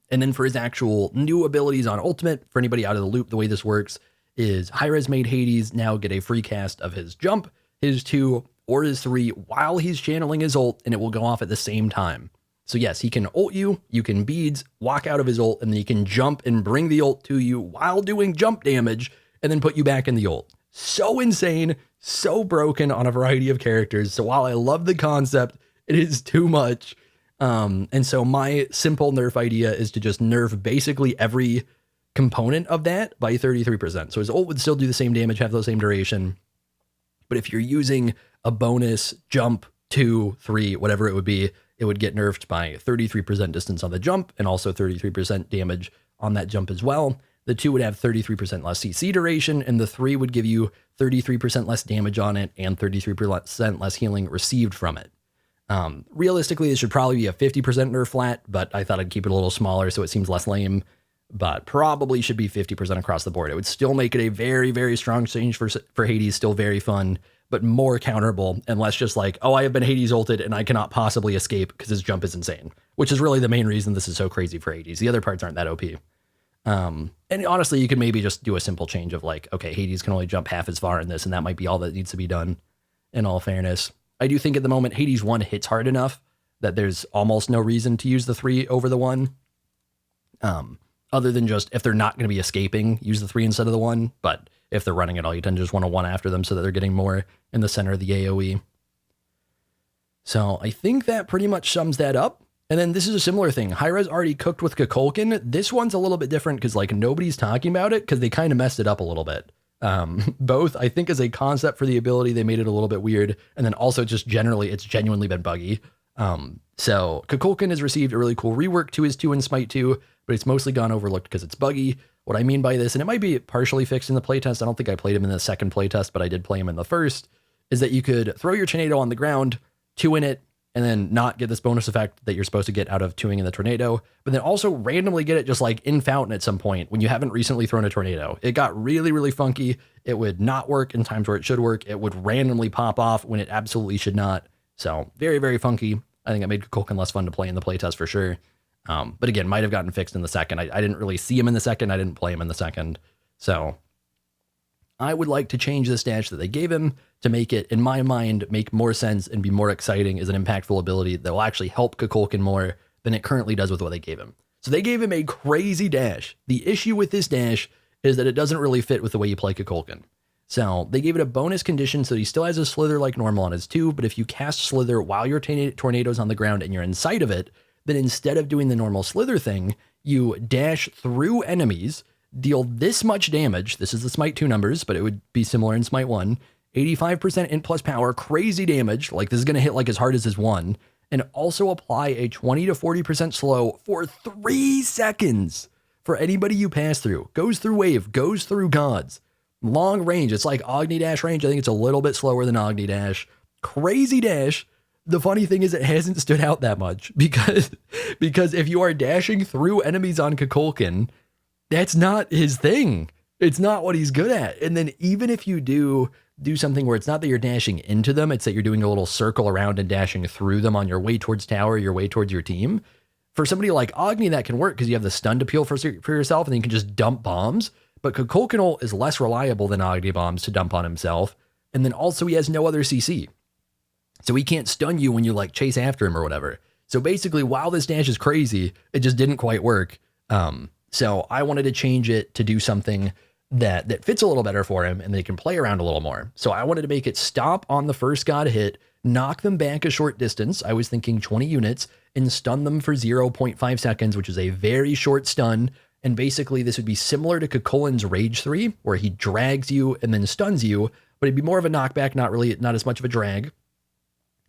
And then for his actual new abilities on Ultimate, for anybody out of the loop, the way this works is Hi-Rez made Hades now get a free cast of his jump, his 2, or his 3 while he's channeling his ult, and it will go off at the same time. So yes, he can ult you, you can beads, walk out of his ult, and then he can jump and bring the ult to you while doing jump damage, and then put you back in the ult. So insane, so broken on a variety of characters. So while I love the concept, it is too much. And so my simple nerf idea is to just nerf basically every component of that by 33%. So his ult would still do the same damage, have the same duration. But if you're using a bonus jump 2, 3, whatever it would be, it would get nerfed by 33% distance on the jump and also 33% damage on that jump as well. The 2 would have 33% less CC duration, and the 3 would give you 33% less damage on it and 33% less healing received from it. Realistically, this should probably be a 50% nerf flat, but I thought I'd keep it a little smaller so it seems less lame, but probably should be 50% across the board. It would still make it a very, very strong change for Hades, still very fun, but more counterable and less just like, oh, I have been Hades ulted and I cannot possibly escape because his jump is insane, which is really the main reason this is so crazy for Hades. The other parts aren't that OP. And honestly, you could maybe just do a simple change of like, okay, Hades can only jump half as far in this, and that might be all that needs to be done, in all fairness. I do think at the moment Hades 1 hits hard enough that there's almost no reason to use the 3 over the 1. Other than just if they're not going to be escaping, use the 3 instead of the 1. But if they're running at all, you tend to just want to 1 after them so that they're getting more in the center of the AoE. So I think that pretty much sums that up. And then this is a similar thing. Hi-Rez already cooked with Kukulkan. This one's a little bit different because like nobody's talking about it because they kind of messed it up a little bit. Both, I think, as a concept for the ability, they made it a little bit weird. And then also just generally, it's genuinely been buggy. So Kukulkan has received a really cool rework to his 2 in Smite 2, but it's mostly gone overlooked because it's buggy. What I mean by this, and it might be partially fixed in the playtest, I don't think I played him in the second playtest, but I did play him in the first, is that you could throw your tornado on the ground, 2 in it, and then not get this bonus effect that you're supposed to get out of 2ing in the tornado, but then also randomly get it just like in fountain at some point when you haven't recently thrown a tornado. It got really, really funky. It would not work in times where it should work. It would randomly pop off when it absolutely should not. So very, very funky. I think it made Kukulkan less fun to play in the playtest for sure. But again, might have gotten fixed in the second. I didn't really see him in the second. I didn't play him in the second. So I would like to change the dash that they gave him to make it, in my mind, make more sense and be more exciting as an impactful ability that will actually help Kukulkan more than it currently does with what they gave him. So they gave him a crazy dash. The issue with this dash is that it doesn't really fit with the way you play Kukulkan. So they gave it a bonus condition so he still has a slither like normal on his 2, but if you cast slither while your tornado's on the ground and you're inside of it, then instead of doing the normal slither thing, you dash through enemies, deal this much damage. This is the Smite 2 numbers, but it would be similar in Smite 1. 85% int plus power, crazy damage. Like this is going to hit like as hard as his 1. And also apply a 20 to 40% slow for 3 seconds for anybody you pass through. Goes through wave, goes through gods. Long range. It's like Agni Dash range. I think it's a little bit slower than Agni Dash. Crazy dash. The funny thing is it hasn't stood out that much because if you are dashing through enemies on Kukulkan, that's not his thing. It's not what he's good at. And then even if you do something where it's not that you're dashing into them, it's that you're doing a little circle around and dashing through them on your way towards tower, your way towards your team. For somebody like Agni, that can work because you have the stun appeal for yourself and then you can just dump bombs. But Kukulkan is less reliable than Agni bombs to dump on himself. And then also he has no other CC. So he can't stun you when you like chase after him or whatever. So basically, while this dash is crazy, it just didn't quite work. So I wanted to change it to do something that fits a little better for him and they can play around a little more. So I wanted to make it stop on the first god hit, knock them back a short distance. I was thinking 20 units and stun them for 0.5 seconds, which is a very short stun. And basically this would be similar to Kukulkan's Rage 3, where he drags you and then stuns you, but it'd be more of a knockback, not as much of a drag.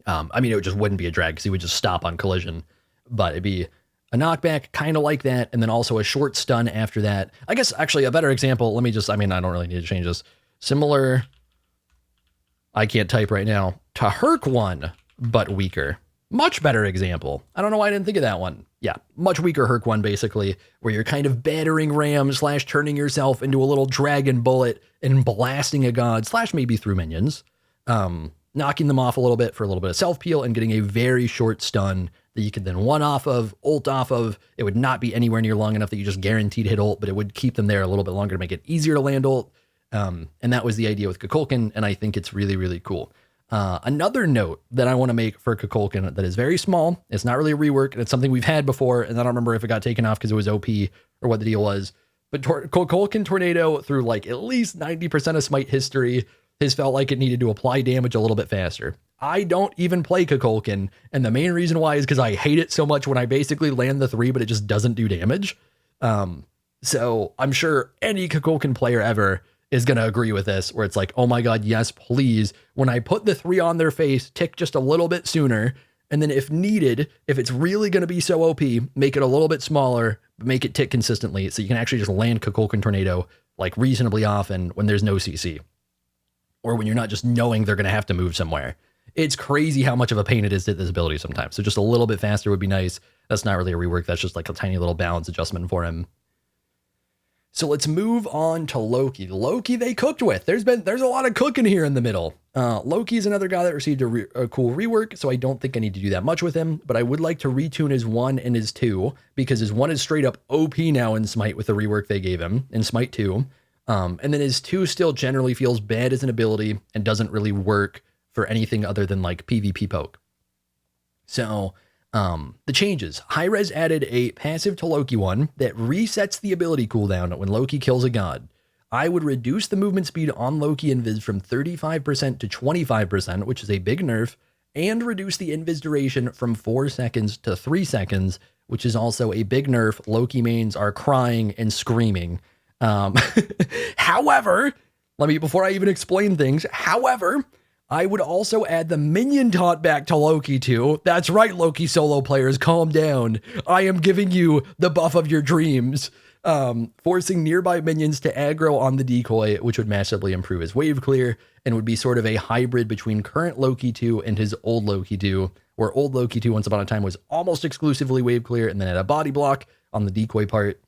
I mean, it just wouldn't be a drag because he would just stop on collision, but it'd be a knockback kind of like that. And then also a short stun after that. I guess actually a better example, I don't really need to change this. Similar, I can't type right now, to Herc 1, but weaker. Much better example. I don't know why I didn't think of that one. Yeah, much weaker Herc 1 basically, where you're kind of battering ram / turning yourself into a little dragon bullet and blasting a god / maybe through minions. Knocking them off a little bit for a little bit of self-peel and getting a very short stun that you could then one off of, ult off of. It would not be anywhere near long enough that you just guaranteed hit ult, but it would keep them there a little bit longer to make it easier to land ult. And that was the idea with Kukulkan, and I think it's really, really cool. Another note that I want to make for Kukulkan that is very small, it's not really a rework, and it's something we've had before, and I don't remember if it got taken off because it was OP or what the deal was, but Kukulkan Tornado, through like at least 90% of Smite history, has felt like it needed to apply damage a little bit faster. I don't even play Kukulkan, and the main reason why is because I hate it so much when I basically land the 3, but it just doesn't do damage. So I'm sure any Kukulkan player ever is going to agree with this, where it's like, oh my god, yes, please, when I put the 3 on their face, tick just a little bit sooner, and then if needed, if it's really going to be so OP, make it a little bit smaller, but make it tick consistently, so you can actually just land Kukulkan Tornado like reasonably often when there's no CC. Or when you're not just knowing they're going to have to move somewhere. It's crazy how much of a pain it is to hit this ability sometimes. So just a little bit faster would be nice. That's not really a rework. That's just like a tiny little balance adjustment for him. So let's move on to Loki. Loki they cooked with. There's a lot of cooking here in the middle. Loki is another guy that received a cool rework, so I don't think I need to do that much with him, but I would like to retune his 1 and his 2, because his 1 is straight up OP now in Smite with the rework they gave him in Smite 2. And then his 2 still generally feels bad as an ability and doesn't really work for anything other than like PvP poke. So the changes. Hi-Rez added a passive to Loki 1 that resets the ability cooldown when Loki kills a god. I would reduce the movement speed on Loki Invis from 35% to 25%, which is a big nerf, and reduce the Invis duration from 4 seconds to 3 seconds, which is also a big nerf. Loki mains are crying and screaming. However, before I even explain things, I would also add the minion taunt back to Loki too. That's right, Loki solo players, calm down. I am giving you the buff of your dreams. Forcing nearby minions to aggro on the decoy, which would massively improve his wave clear and would be sort of a hybrid between current Loki 2 and his old Loki 2, where old Loki 2 once upon a time was almost exclusively wave clear and then had a body block on the decoy part.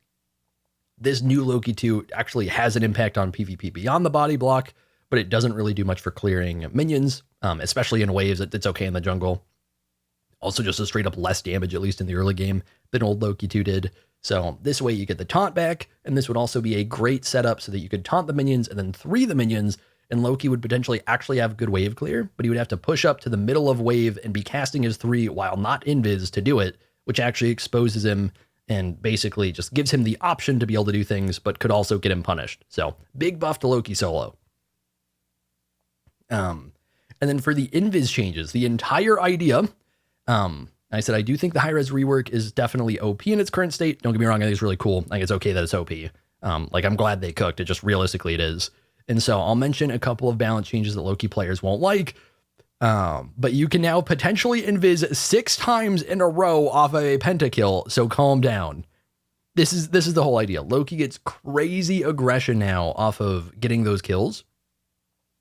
This new Loki 2 actually has an impact on PvP beyond the body block, but it doesn't really do much for clearing minions, especially in waves. It's okay in the jungle. Also just a straight up less damage, at least in the early game, than old Loki 2 did. So this way you get the taunt back, and this would also be a great setup so that you could taunt the minions and then 3 the minions, and Loki would potentially actually have good wave clear, but he would have to push up to the middle of wave and be casting his 3 while not invis to do it, which actually exposes him and basically just gives him the option to be able to do things, but could also get him punished. So big buff to Loki solo. And then for the invis changes, the entire idea, I said I do think the Hi-Rez rework is definitely OP in its current state. Don't get me wrong, I think it's really cool. I think it's okay that it's OP. Like, I'm glad they cooked. It just realistically it is. And so I'll mention a couple of balance changes that Loki players won't like. But you can now potentially invis 6 times in a row off of a pentakill, so calm down. This is the whole idea. Loki gets crazy aggression now off of getting those kills,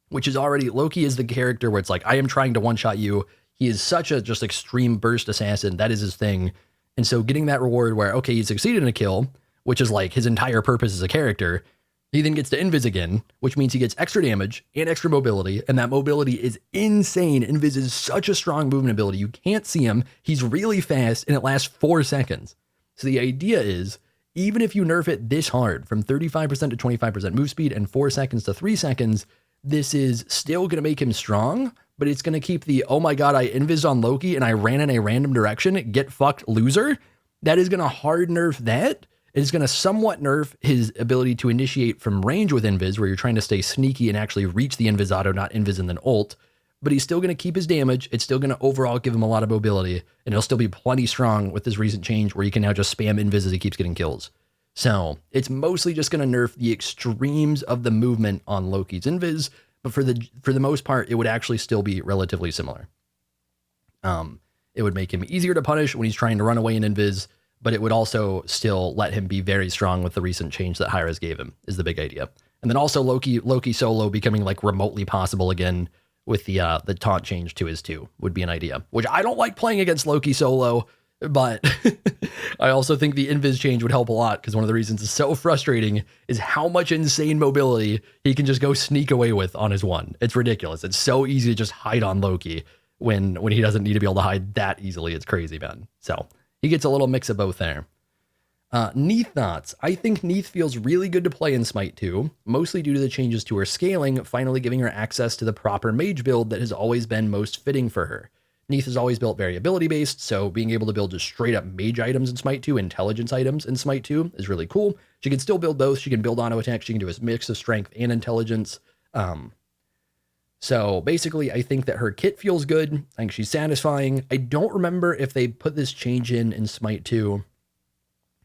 which is already, Loki is the character where it's like, I am trying to one-shot you. He is such a just extreme burst assassin. That is his thing. And so getting that reward where, okay, he succeeded in a kill, which is like his entire purpose as a character, he then gets to invis again, which means he gets extra damage and extra mobility, and that mobility is insane. Invis is such a strong movement ability. You can't see him. He's really fast, and it lasts 4 seconds. So the idea is, even if you nerf it this hard, from 35% to 25% move speed and 4 seconds to 3 seconds, this is still going to make him strong, but it's going to keep the, oh my god, I invis on Loki and I ran in a random direction, get fucked loser. That is going to hard nerf that. It's going to somewhat nerf his ability to initiate from range with invis, where you're trying to stay sneaky and actually reach the invis auto, not invis and then ult. But he's still going to keep his damage. It's still going to overall give him a lot of mobility, and he'll still be plenty strong with this recent change where you can now just spam invis as he keeps getting kills. So it's mostly just going to nerf the extremes of the movement on Loki's invis, but for the most part, it would actually still be relatively similar. It would make him easier to punish when he's trying to run away in invis, but it would also still let him be very strong with the recent change that Hi-Rez gave him, is the big idea. And then also Loki solo becoming like remotely possible again with the taunt change to his 2 would be an idea, which I don't like playing against Loki solo, but I also think the invis change would help a lot, because one of the reasons it's so frustrating is how much insane mobility he can just go sneak away with on his 1. It's ridiculous. It's so easy to just hide on Loki when he doesn't need to be able to hide that easily. It's crazy, man. So he gets a little mix of both there. Neith thoughts. I think Neith feels really good to play in Smite 2, mostly due to the changes to her scaling, finally giving her access to the proper mage build that has always been most fitting for her. Neith is always built very ability-based, so being able to build just straight-up mage items in Smite 2, intelligence items in Smite 2 is really cool. She can still build both. She can build auto attack. She can do a mix of strength and intelligence. So basically, I think that her kit feels good. I think she's satisfying. I don't remember if they put this change in Smite 2.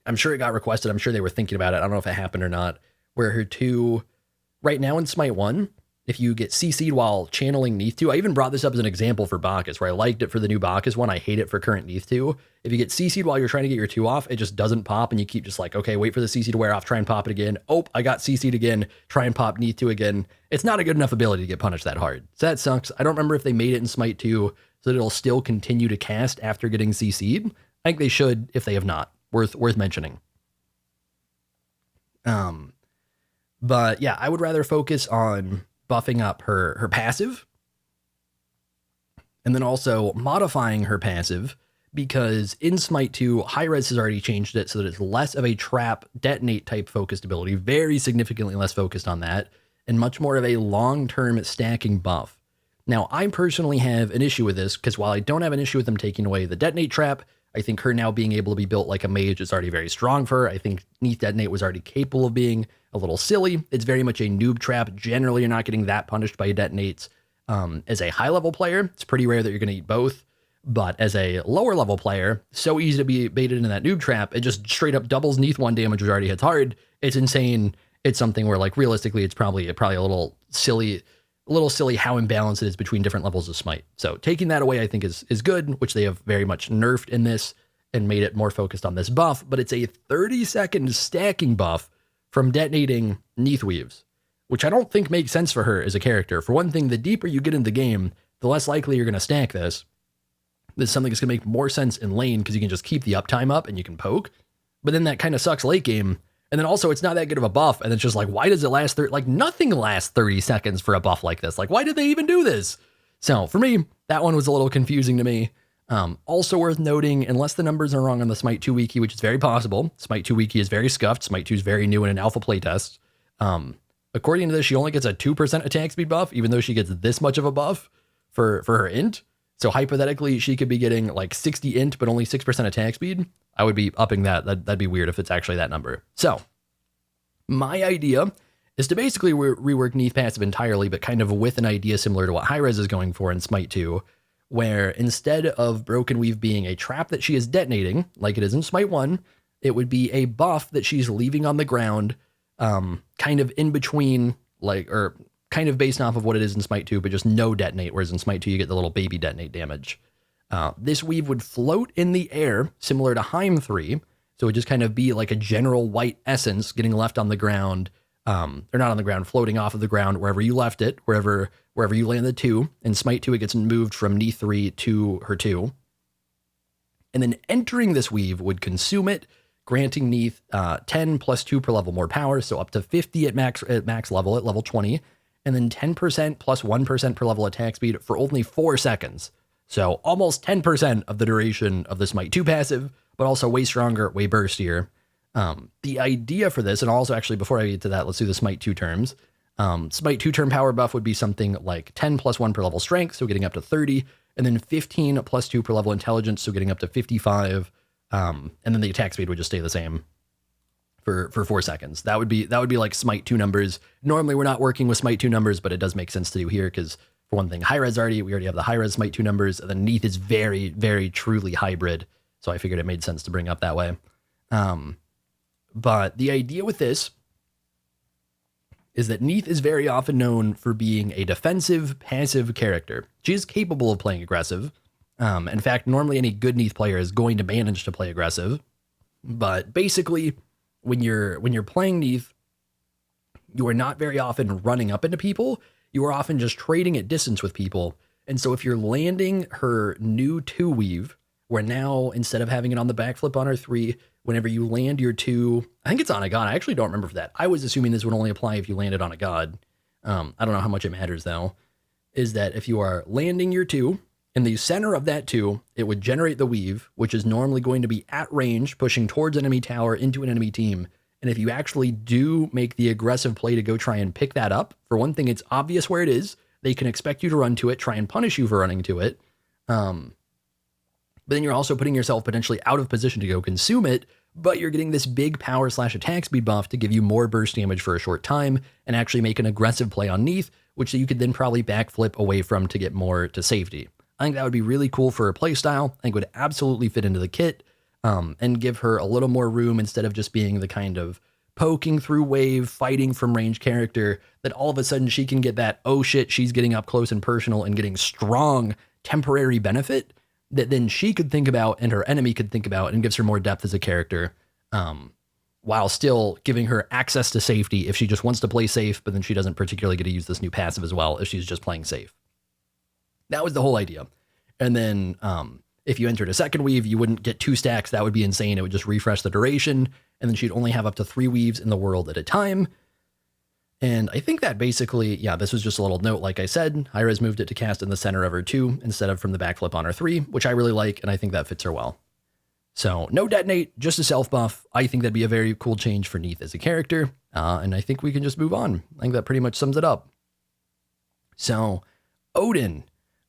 I'm sure it got requested. I'm sure they were thinking about it. I don't know if it happened or not. Where her 2, right now in Smite 1, if you get CC'd while channeling Neith 2, I even brought this up as an example for Bacchus, where I liked it for the new Bacchus one. I hate it for current Neith 2. If you get CC'd while you're trying to get your 2 off, it just doesn't pop, and you keep just like, okay, wait for the CC to wear off, try and pop it again. Oh, I got CC'd again, try and pop Neith 2 again. It's not a good enough ability to get punished that hard. So that sucks. I don't remember if they made it in Smite 2 so that it'll still continue to cast after getting CC'd. I think they should if they have not. Worth mentioning. But yeah, I would rather focus on buffing up her passive, and then also modifying her passive, because in Smite 2, Hi-Rez has already changed it so that it's less of a trap detonate type focused ability, very significantly less focused on that, and much more of a long-term stacking buff. Now, I personally have an issue with this, because while I don't have an issue with them taking away the detonate trap, I think her now being able to be built like a mage is already very strong for her. I think Neith Detonate was already capable of being a little silly. It's very much a noob trap. Generally, you're not getting that punished by detonates. As a high-level player, it's pretty rare that you're going to eat both. But as a lower-level player, so easy to be baited into that noob trap. It just straight up doubles Neith 1 damage, which already hits hard. It's insane. It's something where, like, realistically, it's probably a little silly how imbalanced it is between different levels of Smite. So taking that away, I think, is good, which they have very much nerfed in this and made it more focused on this buff. But it's a 30-second stacking buff from detonating Neith Weaves, which I don't think makes sense for her as a character. For one thing, the deeper you get in the game, the less likely you're going to stack this. This is something that's going to make more sense in lane, because you can just keep the uptime up and you can poke. But then that kind of sucks late game. And then also, it's not that good of a buff. And it's just like, why does it last? Like, nothing lasts 30 seconds for a buff like this. Like, why did they even do this? So for me, that one was a little confusing to me. Also worth noting, unless the numbers are wrong on the Smite 2 wiki, which is very possible, Smite 2 wiki is very scuffed. Smite 2 is very new in an alpha playtest. According to this, she only gets a 2% attack speed buff, even though she gets this much of a buff for her int. So hypothetically, she could be getting like 60 int, but only 6% attack speed. I would be upping that. That'd be weird if it's actually that number. So my idea is to basically rework Neith passive entirely, but kind of with an idea similar to what Hi-Rez is going for in Smite 2, where instead of Broken Weave being a trap that she is detonating, like it is in Smite 1, it would be a buff that she's leaving on the ground kind of in between, like, or kind of based off of what it is in Smite 2, but just no detonate, whereas in Smite 2 you get the little baby detonate damage. This weave would float in the air, similar to Heim 3, so it would just kind of be like a general white essence getting left on the ground, or not on the ground, floating off of the ground wherever you left it, wherever you land the 2. In Smite 2, it gets moved from Neith 3 to her 2. And then entering this weave would consume it, granting Neith 10 plus 2 per level more power, so up to 50 at max level, at level 20, and then 10% plus 1% per level attack speed for only 4 seconds. So almost 10% of the duration of the Smite 2 passive, but also way stronger, way burstier. The idea for this, and also actually before I get to that, let's do the Smite 2 terms. Smite 2 term power buff would be something like 10 plus 1 per level strength, so getting up to 30, and then 15 plus 2 per level intelligence, so getting up to 55. And then the attack speed would just stay the same for 4 seconds. That would be like Smite 2 numbers. Normally we're not working with Smite 2 numbers, but it does make sense to do here because for one thing, Hi-Rez we already have the Hi-Rez Smite 2 numbers, and then Neith is very, very truly hybrid. So I figured it made sense to bring up that way. But the idea with this is that Neith is very often known for being a defensive, passive character. She is capable of playing aggressive. In fact, normally any good Neith player is going to manage to play aggressive. But basically, when you're playing Neith, you are not very often running up into people. You are often just trading at distance with people. And so if you're landing her new 2 weave, where now instead of having it on the backflip on her 3, whenever you land your 2, I think it's on a god. I actually don't remember for that. I was assuming this would only apply if you landed on a god. I don't know how much it matters though. Is that if you are landing your 2, in the center of that 2, it would generate the weave, which is normally going to be at range, pushing towards enemy tower into an enemy team. And if you actually do make the aggressive play to go try and pick that up, for one thing, it's obvious where it is. They can expect you to run to it, try and punish you for running to it. But then you're also putting yourself potentially out of position to go consume it, but you're getting this big power / attack speed buff to give you more burst damage for a short time and actually make an aggressive play on Neith, which you could then probably backflip away from to get more to safety. I think that would be really cool for her playstyle. I think it would absolutely fit into the kit, and give her a little more room instead of just being the kind of poking through wave, fighting from range character that all of a sudden she can get that, oh shit, she's getting up close and personal and getting strong temporary benefit that then she could think about and her enemy could think about and gives her more depth as a character, while still giving her access to safety if she just wants to play safe, but then she doesn't particularly get to use this new passive as well if she's just playing safe. That was the whole idea. And then if you entered a second weave, you wouldn't get 2 stacks. That would be insane. It would just refresh the duration. And then she'd only have up to 3 weaves in the world at a time. And I think that basically, yeah, this was just a little note. Like I said, Hi-Rez moved it to cast in the center of her 2 instead of from the backflip on her 3, which I really like. And I think that fits her well. So no detonate, just a self buff. I think that'd be a very cool change for Neith as a character. And I think we can just move on. I think that pretty much sums it up. So Odin.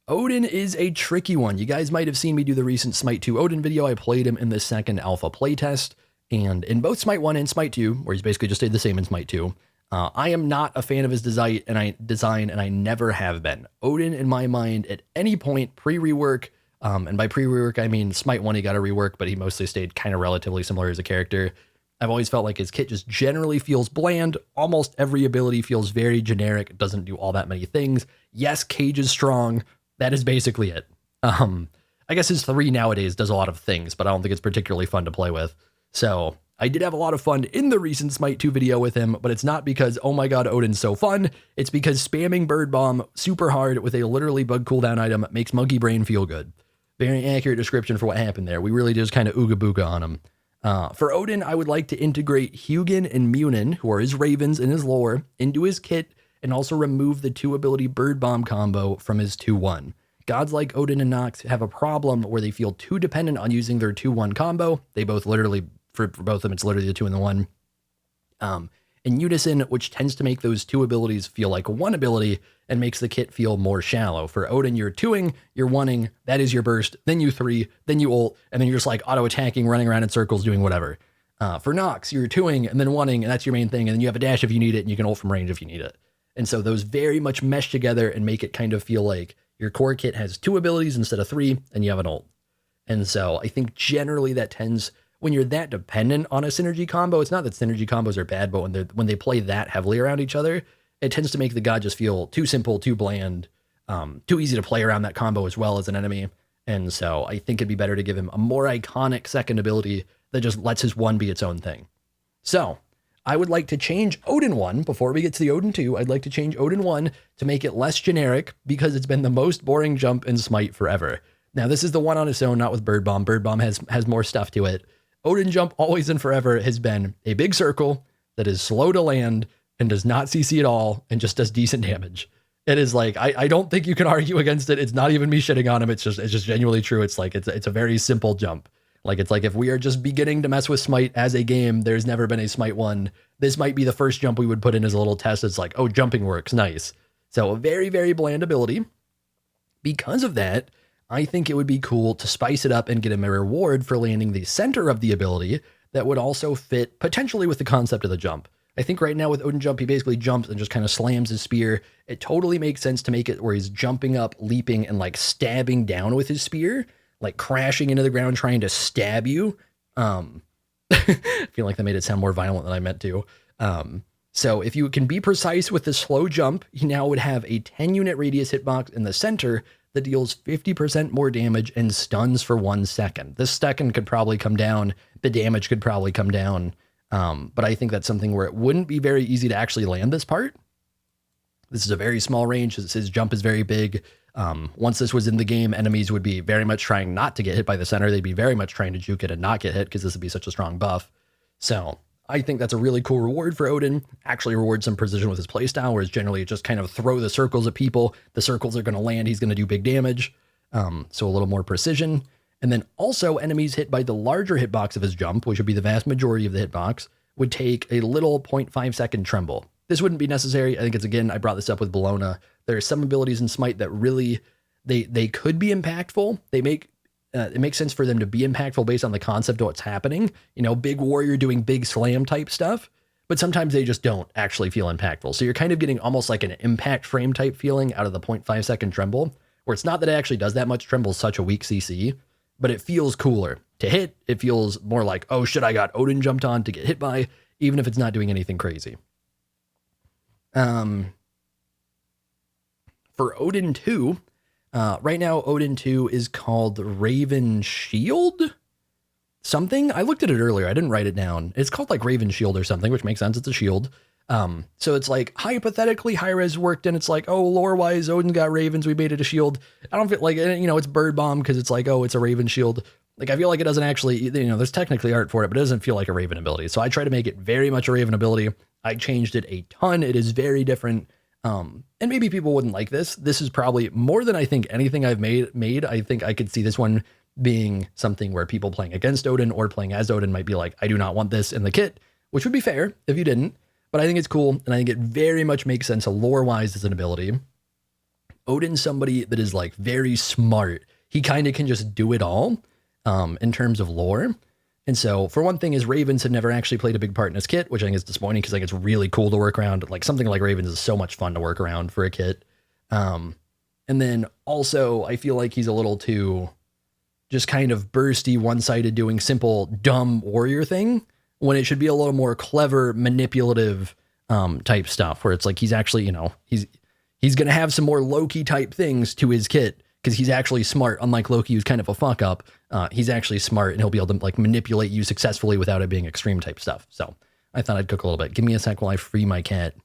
Odin is a tricky one. You guys might have seen me do the recent Smite 2 Odin video. I played him in the second alpha playtest, and in both Smite 1 and Smite 2, where he's basically just stayed the same in Smite 2, I am not a fan of his design, and I never have been. Odin, in my mind, at any point pre-rework, and by pre-rework I mean Smite 1 he got a rework, but he mostly stayed kind of relatively similar as a character. I've always felt like his kit just generally feels bland. Almost every ability feels very generic. It doesn't do all that many things. Yes, Cage is strong. That is basically it. I guess his 3 nowadays does a lot of things, but I don't think it's particularly fun to play with. So I did have a lot of fun in the recent Smite 2 video with him, but it's not because, oh my god, Odin's so fun. It's because spamming Bird Bomb super hard with a literally bug cooldown item makes Monkey Brain feel good. Very accurate description for what happened there. We really just kind of ooga booga on him. For Odin, I would like to integrate Hugin and Munin, who are his ravens in his lore, into his kit, and also remove the 2 ability Bird Bomb combo from his 2-1. Gods like Odin and Nox have a problem where they feel too dependent on using their 2-1 combo. They both literally, for both of them, it's literally the 2 and the 1. In unison, which tends to make those 2 abilities feel like 1 ability and makes the kit feel more shallow. For Odin, you're 2ing, you're 1ing, that is your burst, then you 3, then you ult, and then you're just like auto-attacking, running around in circles, doing whatever. For Nox, you're 2ing and then 1ing, and that's your main thing, and then you have a dash if you need it, and you can ult from range if you need it. And so those very much mesh together and make it kind of feel like your core kit has 2 abilities instead of 3, and you have an ult. And so I think generally that tends when you're that dependent on a synergy combo, it's not that synergy combos are bad, but when they play that heavily around each other, it tends to make the god just feel too simple, too bland, too easy to play around that combo as well as an enemy. And so I think it'd be better to give him a more iconic second ability that just lets his 1 be its own thing. So I would like to change Odin 1, before we get to the Odin 2, I'd like to change Odin 1 to make it less generic, because it's been the most boring jump in Smite forever. Now, this is the one on its own, not with Bird Bomb. Bird Bomb has more stuff to it. Odin jump, always and forever, has been a big circle that is slow to land and does not CC at all and just does decent damage. It is like, I don't think you can argue against it. It's not even me shitting on him. It's just genuinely true. It's like, it's a very simple jump. Like, it's like, if we are just beginning to mess with Smite as a game, there's never been a Smite 1. This might be the first jump we would put in as a little test. It's like, oh, jumping works. Nice. So a very, very bland ability. Because of that, I think it would be cool to spice it up and get him a reward for landing the center of the ability that would also fit potentially with the concept of the jump. I think right now with Odin jump, he basically jumps and just kind of slams his spear. It totally makes sense to make it where he's jumping up, leaping, and like stabbing down with his spear, like crashing into the ground, trying to stab you. I feel like that made it sound more violent than I meant to. So if you can be precise with the slow jump, he now would have a 10-unit radius hitbox in the center that deals 50% more damage and stuns for 1 second. This second could probably come down. The damage could probably come down. But I think that's something where it wouldn't be very easy to actually land this part. This is a very small range. His jump is very big. Once this was in the game, enemies would be very much trying not to get hit by the center. They'd be very much trying to juke it and not get hit because this would be such a strong buff. So I think that's a really cool reward for Odin. Actually rewards some precision with his playstyle, whereas generally it just kind of throw the circles at people. The circles are going to land. He's going to do big damage. So a little more precision. And then also enemies hit by the larger hitbox of his jump, which would be the vast majority of the hitbox, would take a little 0.5 second tremble. This wouldn't be necessary. I think it's, again, I brought this up with Bellona. There are some abilities in Smite that really, they could be impactful. They make, it makes sense for them to be impactful based on the concept of what's happening. You know, big warrior doing big slam type stuff, but sometimes they just don't actually feel impactful. So you're kind of getting almost like an impact frame type feeling out of the 0.5 second tremble, where it's not that it actually does that much. Tremble is such a weak CC, but it feels cooler to hit. It feels more like, oh shit, I got Odin jumped on to get hit by, even if it's not doing anything crazy. For Odin 2, right now Odin 2 is called Raven Shield something. I looked at it earlier. I didn't write it down. It's called like Raven Shield or something, which makes sense. It's a shield. So it's like hypothetically Hi-Rez worked and it's like, oh, lore wise, Odin got ravens. We made it a shield. I don't feel like, you know, it's Bird Bomb because it's like, oh, it's a Raven Shield. Like, I feel like it doesn't actually, you know, there's technically art for it, but it doesn't feel like a Raven ability. So I try to make it very much a Raven ability. I changed it a ton. It is very different. And maybe people wouldn't like this. This is probably more than I think anything I've made. I think I could see this one being something where people playing against Odin or playing as Odin might be like, I do not want this in the kit, which would be fair if you didn't. But I think it's cool, and I think it very much makes sense lore-wise as an ability. Odin's somebody that is like very smart. He kind of can just do it all in terms of lore. And so, for one thing, his Ravens have never actually played a big part in his kit, which I think is disappointing because I think it's really cool to work around. Like, something like Ravens is so much fun to work around for a kit. And then also, I feel like he's a little too just kind of bursty, one-sided, doing simple, dumb warrior thing, when it should be a little more clever, manipulative type stuff, where it's like he's actually, you know, he's going to have some more Loki type things to his kit because he's actually smart, unlike Loki, who's kind of a fuck up. He's actually smart and he'll be able to like manipulate you successfully without it being extreme type stuff. So I thought I'd cook a little bit. Give me a sec while I free my cat.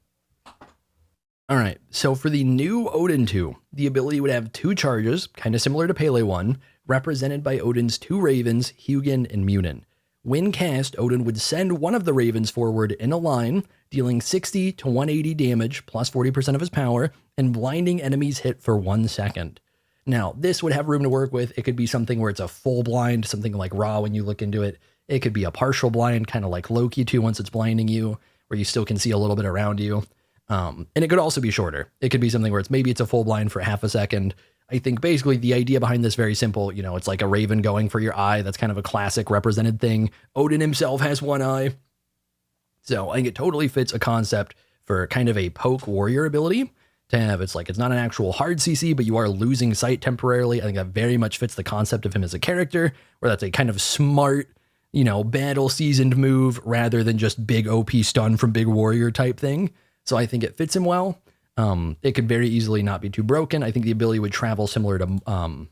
All right, so for the new Odin 2, the ability would have 2 charges, kind of similar to Pele 1, represented by Odin's 2 ravens, Hugin and Munin. When cast, Odin would send one of the ravens forward in a line, dealing 60 to 180 damage, plus 40% of his power, and blinding enemies hit for 1 second. Now, this would have room to work with. It could be something where it's a full blind, something like Ra when you look into it. It could be a partial blind, kind of like Loki too, once it's blinding you, where you still can see a little bit around you. And it could also be shorter. It could be something where it's a full blind for half a second. I think basically the idea behind this very simple. You know, it's like a raven going for your eye. That's kind of a classic represented thing. Odin himself has 1 eye. So I think it totally fits a concept for kind of a poke warrior ability to have. It's like, it's not an actual hard CC, but you are losing sight temporarily. I think that very much fits the concept of him as a character, where that's a kind of smart, you know, battle seasoned move rather than just big OP stun from big warrior type thing. So I think it fits him well. It could very easily not be too broken. I think the ability would travel similar to,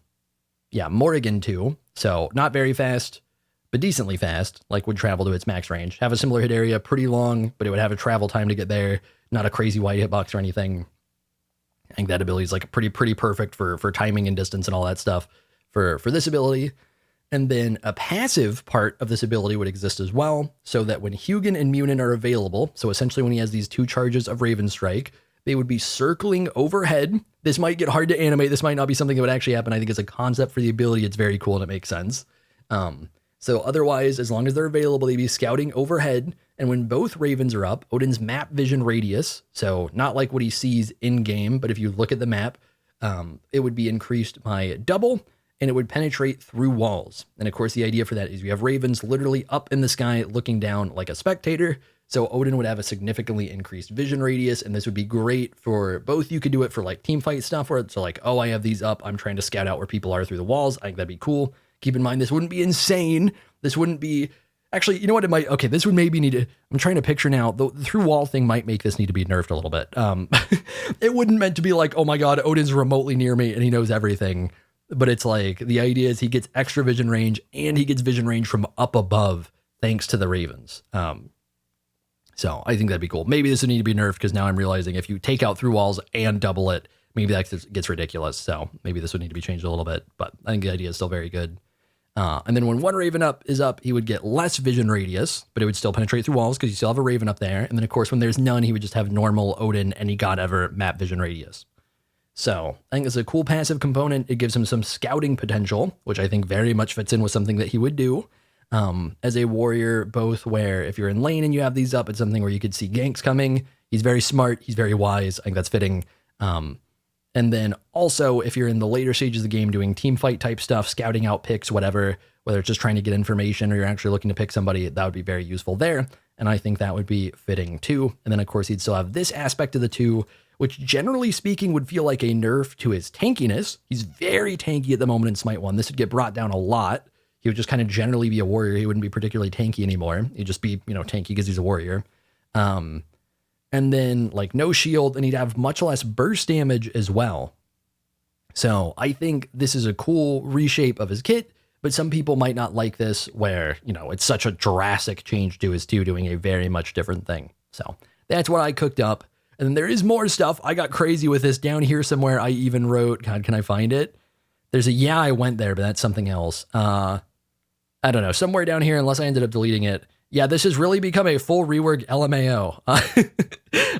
Morrigan too. So not very fast, but decently fast, like would travel to its max range. Have a similar hit area, pretty long, but it would have a travel time to get there. Not a crazy wide hitbox or anything. I think that ability is like pretty perfect for timing and distance and all that stuff for this ability. And then a passive part of this ability would exist as well, so that when Hugin and Munin are available, so essentially when he has these 2 charges of Raven Strike, they would be circling overhead. This might get hard to animate. This might not be something that would actually happen. I think as a concept for the ability, it's very cool and it makes sense. So otherwise, as long as they're available, they'd be scouting overhead. And when both ravens are up, Odin's map vision radius, so not like what he sees in game, but if you look at the map, it would be increased by double, and it would penetrate through walls. And of course, the idea for that is you have ravens literally up in the sky looking down like a spectator. So Odin would have a significantly increased vision radius, and this would be great for both. You could do it for like team fight stuff where it's like, oh, I have these up, I'm trying to scout out where people are through the walls. I think that'd be cool. Keep in mind, this wouldn't be insane. This wouldn't be, actually, you know what, it might, okay, this would maybe need to, I'm trying to picture now, the through wall thing might make this need to be nerfed a little bit. It wouldn't meant to be like, oh my God, Odin's remotely near me and he knows everything. But it's like, the idea is he gets extra vision range and he gets vision range from up above thanks to the ravens. So I think that'd be cool. Maybe this would need to be nerfed because now I'm realizing if you take out through walls and double it, maybe that gets ridiculous. So maybe this would need to be changed a little bit, but I think the idea is still very good. And then when one raven is up, he would get less vision radius, but it would still penetrate through walls because you still have a raven up there. And then of course, when there's none, he would just have normal Odin any god ever map vision radius. So I think it's a cool passive component. It gives him some scouting potential, which I think very much fits in with something that he would do. As a warrior, both where if you're in lane and you have these up, it's something where you could see ganks coming. He's very smart. He's very wise. I think that's fitting. And then also if you're in the later stages of the game doing team fight type stuff, scouting out picks, whatever, whether it's just trying to get information or you're actually looking to pick somebody, that would be very useful there. And I think that would be fitting too. And then of course he'd still have this aspect of the 2, which generally speaking would feel like a nerf to his tankiness. He's very tanky at the moment in Smite 1. This would get brought down a lot. He would just kind of generally be a warrior. He wouldn't be particularly tanky anymore. He'd just be, tanky because he's a warrior. And then like no shield, and he'd have much less burst damage as well. So I think this is a cool reshape of his kit, but some people might not like this where, it's such a drastic change to his 2 doing a very much different thing. So that's what I cooked up. And then there is more stuff. I got crazy with this down here somewhere. I even wrote, God, can I find it? There's I went there, but that's something else. I don't know, somewhere down here, unless I ended up deleting it. Yeah, this has really become a full rework LMAO.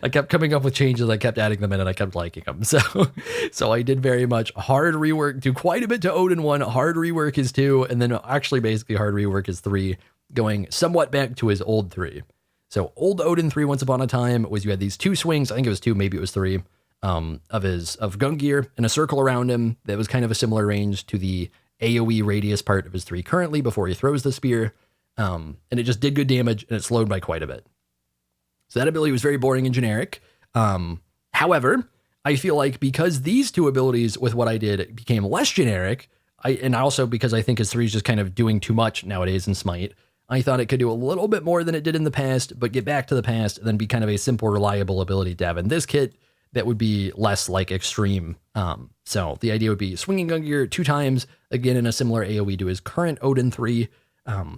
I kept coming up with changes. I kept adding them in and I kept liking them. So I did very much hard rework, do quite a bit to Odin 1, hard rework his 2, and then actually basically hard rework his 3, going somewhat back to his old 3. So old Odin 3 once upon a time was you had these 2 swings, I think it was 2, maybe it was 3, of Gungnir in a circle around him that was kind of a similar range to the AoE radius part of his 3 currently before he throws the spear. And it just did good damage and it slowed by quite a bit. So that ability was very boring and generic. However, I feel like because these 2 abilities with what I did became less generic, and also because I think his 3 is just kind of doing too much nowadays in Smite, I thought it could do a little bit more than it did in the past, but get back to the past and then be kind of a simple, reliable ability to have in this kit that would be less like extreme. So the idea would be swinging Gungnir 2 times, again in a similar AoE to his current Odin 3,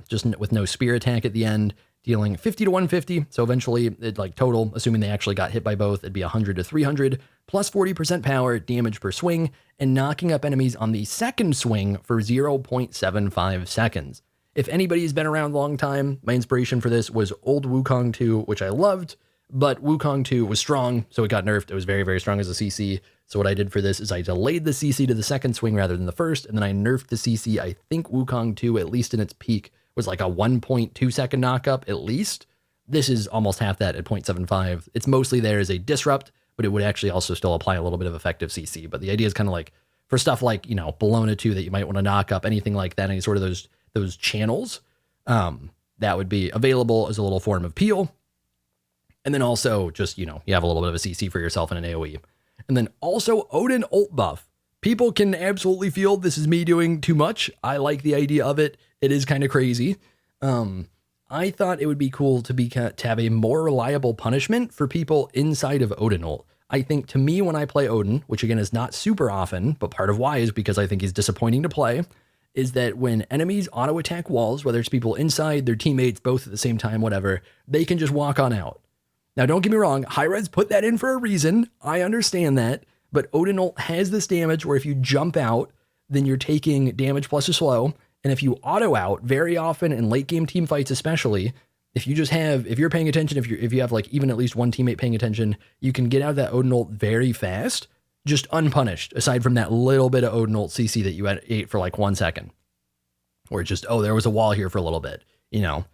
just with no spear attack at the end, dealing 50 to 150. So eventually it like total, assuming they actually got hit by both, it'd be 100 to 300 plus 40% power damage per swing and knocking up enemies on the second swing for 0.75 seconds. If anybody's been around a long time, my inspiration for this was old Wukong 2, which I loved, but Wukong 2 was strong, so it got nerfed. It was very, very strong as a CC. So what I did for this is I delayed the CC to the second swing rather than the first, and then I nerfed the CC. I think Wukong 2, at least in its peak, was like a 1.2 second knockup at least. This is almost half that at 0.75. It's mostly there as a disrupt, but it would actually also still apply a little bit of effective CC. But the idea is kind of like for stuff like, Bellona 2 that you might want to knock up, anything like that, any sort of those channels, that would be available as a little form of peel. And then also just, you have a little bit of a CC for yourself in an AoE. And then also Odin ult buff. People can absolutely feel this is me doing too much. I like the idea of it. It is kind of crazy. I thought it would be cool to have a more reliable punishment for people inside of Odin ult. I think to me, when I play Odin, which again is not super often, but part of why is because I think he's disappointing to play, is that when enemies auto attack walls, whether it's people inside, their teammates, both at the same time, whatever, they can just walk on out. Now, don't get me wrong, Hi-Rez put that in for a reason. I understand that, but Odin ult has this damage where if you jump out, then you're taking damage plus a slow. And if you auto out, very often in late game team fights, especially, if you're paying attention, if you have like even at least one teammate paying attention, you can get out of that Odin ult very fast, just unpunished, aside from that little bit of Odin ult CC that you ate for like 1 second. Or just, oh, there was a wall here for a little bit, you know.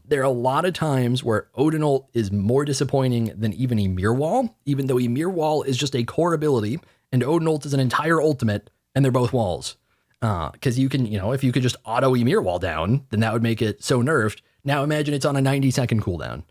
There are a lot of times where Odin ult is more disappointing than even Ymir wall, even though Ymir wall is just a core ability, and Odin ult is an entire ultimate, and they're both walls. Because you can, if you could just auto Ymir wall down, then that would make it so nerfed. Now imagine it's on a 90-second cooldown.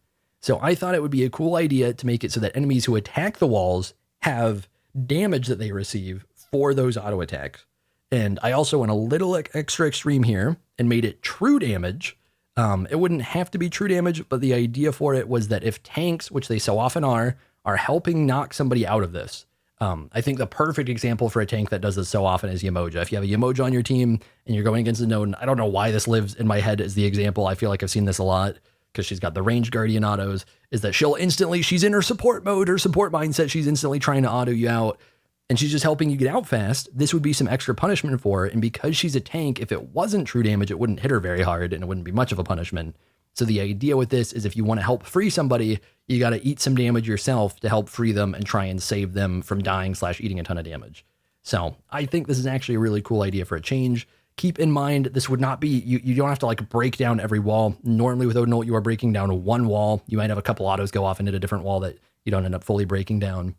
So I thought it would be a cool idea to make it so that enemies who attack the walls have damage that they receive for those auto attacks. And I also went a little extra extreme here and made it true damage. It wouldn't have to be true damage, but the idea for it was that if tanks, which they so often are helping knock somebody out of this. I think the perfect example for a tank that does this so often is Yamoja. If you have a Yamoja on your team and you're going against a node, I don't know why this lives in my head as the example. I feel like I've seen this a lot because she's got the ranged guardian autos, is that she's in her support mode, her support mindset. She's instantly trying to auto you out and she's just helping you get out fast. This would be some extra punishment for her. And because she's a tank, if it wasn't true damage, it wouldn't hit her very hard and it wouldn't be much of a punishment. So the idea with this is if you want to help free somebody, you got to eat some damage yourself to help free them and try and save them from dying / eating a ton of damage. So I think this is actually a really cool idea for a change. Keep in mind, this would not be, you don't have to like break down every wall. Normally with Odin ult, you are breaking down one wall. You might have a couple autos go off and hit a different wall that you don't end up fully breaking down.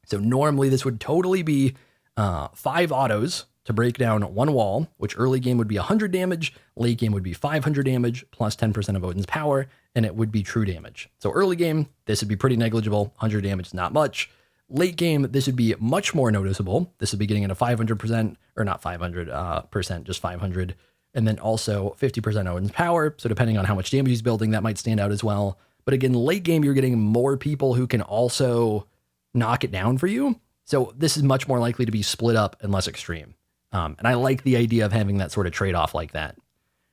So normally this would totally be 5 autos to break down one wall, which early game would be 100 damage, late game would be 500 damage, plus 10% of Odin's power, and it would be true damage. So early game, this would be pretty negligible, 100 damage is not much. Late game, this would be much more noticeable. This would be getting into 500%, or not 500%, just 500, and then also 50% Odin's power, so depending on how much damage he's building, that might stand out as well. But again, late game, you're getting more people who can also knock it down for you, so this is much more likely to be split up and less extreme. And I like the idea of having that sort of trade-off like that.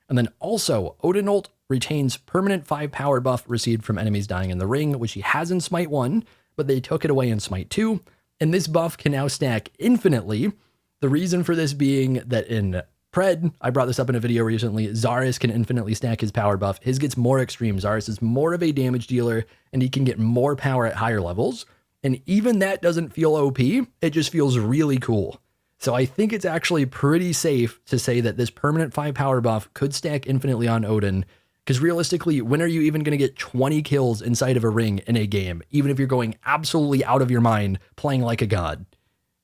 And then also, Odin ult retains permanent 5 power buff received from enemies dying in the ring, which he has in Smite 1, but they took it away in Smite 2. And this buff can now stack infinitely. The reason for this being that in Pred, I brought this up in a video recently, Zarus can infinitely stack his power buff. His gets more extreme. Zarus is more of a damage dealer, and he can get more power at higher levels. And even that doesn't feel OP. It just feels really cool. So I think it's actually pretty safe to say that this permanent 5 power buff could stack infinitely on Odin, because realistically, when are you even going to get 20 kills inside of a ring in a game, even if you're going absolutely out of your mind playing like a god?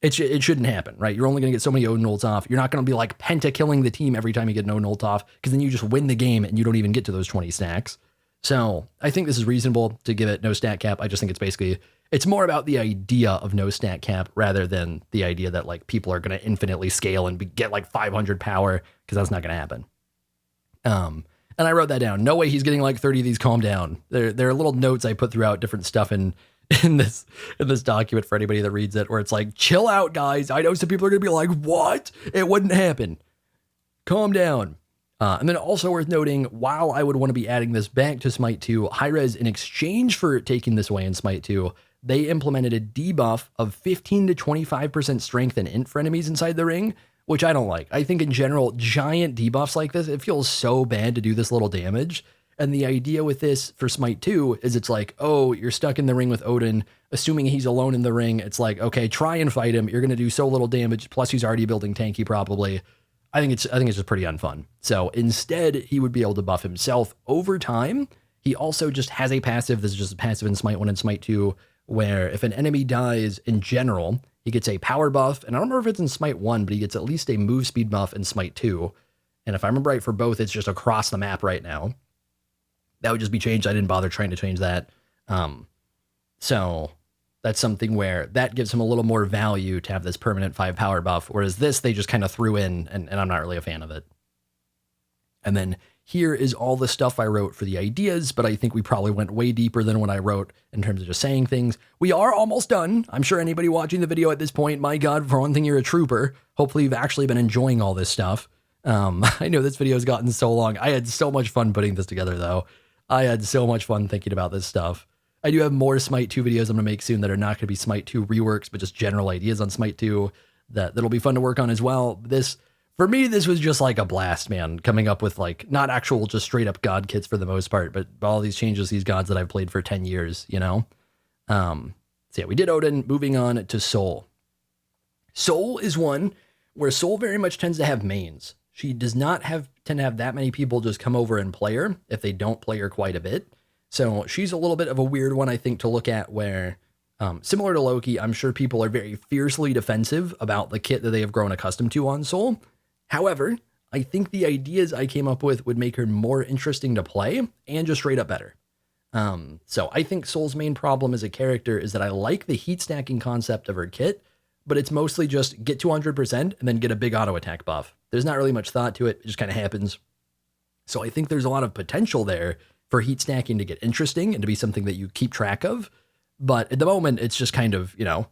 It shouldn't happen, right? You're only going to get so many Odin ults off. You're not going to be like penta killing the team every time you get an Odin ult off, because then you just win the game and you don't even get to those 20 stacks. So I think this is reasonable to give it no stat cap. I just think it's more about the idea of no stat cap rather than the idea that like people are going to infinitely scale and get like 500 power, because that's not going to happen. And I wrote that down. No way he's getting like 30 of these. Calm down. There are little notes I put throughout different stuff in this document for anybody that reads it, where it's like, chill out, guys. I know some people are going to be like, what? It wouldn't happen. Calm down. And then also worth noting, while I would want to be adding this back to Smite 2, Hi-Rez, in exchange for taking this away in Smite 2, they implemented a debuff of 15 to 25% strength and int for enemies inside the ring, which I don't like. I think in general, giant debuffs like this, it feels so bad to do this little damage. And the idea with this for Smite 2 is it's like, oh, you're stuck in the ring with Odin, assuming he's alone in the ring. It's like, okay, try and fight him. You're going to do so little damage. Plus he's already building tanky probably. I think it's just pretty unfun. So instead, he would be able to buff himself over time. He also just has a passive. This is just a passive in Smite 1 and Smite 2, where if an enemy dies in general, he gets a power buff. And I don't remember if it's in Smite 1, but he gets at least a move speed buff in Smite 2. And if I remember right, for both, it's just across the map right now. That would just be changed. I didn't bother trying to change that. So that's something where that gives him a little more value to have this permanent 5 power buff, whereas this they just kind of threw in, and I'm not really a fan of it. And then here is all the stuff I wrote for the ideas, but I think we probably went way deeper than what I wrote in terms of just saying things. We are almost done. I'm sure anybody watching the video at this point, my God, for one thing, you're a trooper. Hopefully you've actually been enjoying all this stuff. I know this video has gotten so long. I had so much fun putting this together, though. I had so much fun thinking about this stuff. I do have more Smite 2 videos I'm going to make soon that are not going to be Smite 2 reworks, but just general ideas on Smite 2 that'll be fun to work on as well. For me, this was just like a blast, man, coming up with like not actual just straight up god kits for the most part, but all these changes, these gods that I've played for 10 years, you know? So yeah, we did Odin. Moving on to Soul. Soul is one where Soul very much tends to have mains. She does not tend to have that many people just come over and play her if they don't play her quite a bit. So she's a little bit of a weird one, I think, to look at where, similar to Loki, I'm sure people are very fiercely defensive about the kit that they have grown accustomed to on Soul. However, I think the ideas I came up with would make her more interesting to play and just straight up better. So I think Soul's main problem as a character is that I like the heat stacking concept of her kit, but it's mostly just get to 100% and then get a big auto attack buff. There's not really much thought to it. It just kind of happens. So I think there's a lot of potential there for heat stacking to get interesting and to be something that you keep track of. But at the moment, it's just kind of, you know,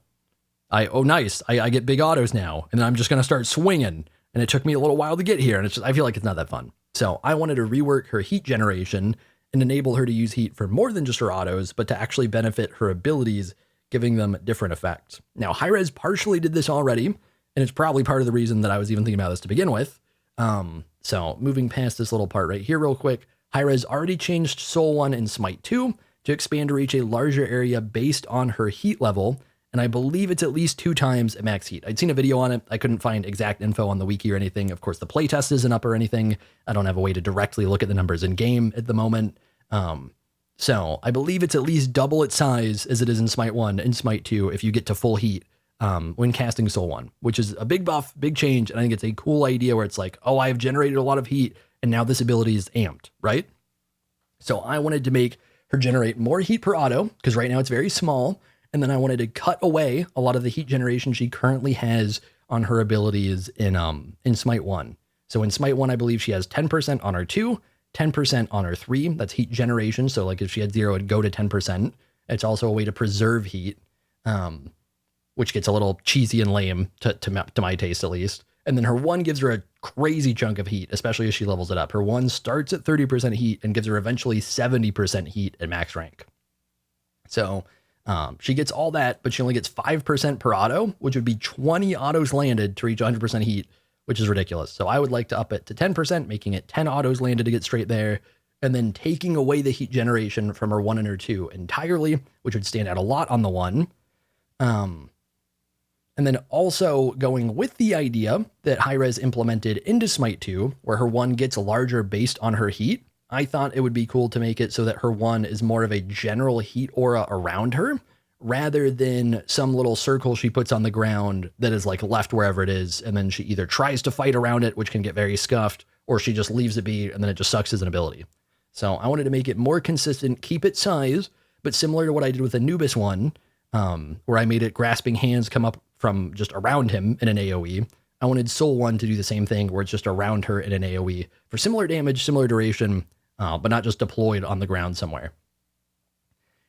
nice. I get big autos now, and then I'm just going to start swinging. And it took me a little while to get here, and I feel like it's not that fun. So I wanted to rework her heat generation and enable her to use heat for more than just her autos, but to actually benefit her abilities, giving them different effects. Now, Hi-Rez partially did this already, and it's probably part of the reason that I was even thinking about this to begin with. So moving past this little part right here real quick, Hi-Rez already changed Soul 1 in Smite 2 to expand to reach a larger area based on her heat level, and I believe it's at least 2 times at max heat. I'd seen a video on it. I couldn't find exact info on the wiki or anything. Of course, the playtest isn't up or anything. I don't have a way to directly look at the numbers in game at the moment. So I believe it's at least double its size as it is in Smite 1 and Smite 2 if you get to full heat when casting Soul 1, which is a big buff, big change. And I think it's a cool idea where it's like, oh, I've generated a lot of heat and now this ability is amped, right? So I wanted to make her generate more heat per auto because right now it's very small. And then I wanted to cut away a lot of the heat generation she currently has on her abilities in Smite 1. So in Smite 1, I believe she has 10% on her 2, 10% on her 3. That's heat generation. So like if she had 0, it'd go to 10%. It's also a way to preserve heat, which gets a little cheesy and lame to my taste at least. And then her 1 gives her a crazy chunk of heat, especially as she levels it up. Her 1 starts at 30% heat and gives her eventually 70% heat at max rank. So she gets all that, but she only gets 5% per auto, which would be 20 autos landed to reach 100% heat, which is ridiculous. So I would like to up it to 10%, making it 10 autos landed to get straight there, and then taking away the heat generation from her 1 and her 2 entirely, which would stand out a lot on the 1. And then also going with the idea that Hi-Rez implemented into Smite 2, where her 1 gets larger based on her heat, I thought it would be cool to make it so that her 1 is more of a general heat aura around her, rather than some little circle she puts on the ground that is like left wherever it is, and then she either tries to fight around it, which can get very scuffed, or she just leaves it be, and then it just sucks as an ability. So I wanted to make it more consistent, keep its size, but similar to what I did with Anubis 1, where I made it grasping hands come up from just around him in an AoE. I wanted Soul 1 to do the same thing, where it's just around her in an AoE for similar damage, similar duration, but not just deployed on the ground somewhere.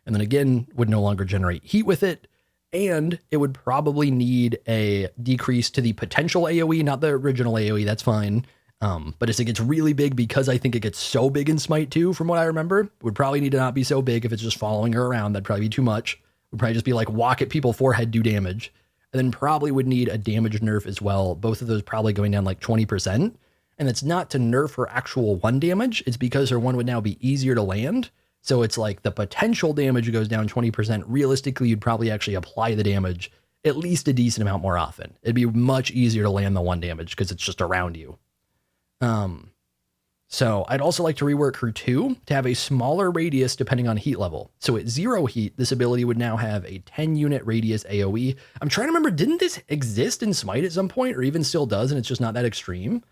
And then again, would no longer generate heat with it, and it would probably need a decrease to the potential AoE, not the original AoE, that's fine. But as it gets really big, because I think it gets so big in Smite 2, from what I remember, would probably need to not be so big if it's just following her around. That'd probably be too much. Would probably just be like walk at people, forehead, do damage. And then probably would need a damage nerf as well. Both of those probably going down like 20%. And it's not to nerf her actual 1 damage. It's because her 1 would now be easier to land. So it's like the potential damage goes down 20%. Realistically, you'd probably actually apply the damage at least a decent amount more often. It'd be much easier to land the 1 damage because it's just around you. So I'd also like to rework her 2 to have a smaller radius depending on heat level. So at 0 heat, this ability would now have a 10 unit radius AoE. I'm trying to remember, didn't this exist in Smite at some point, or even still does, and it's just not that extreme?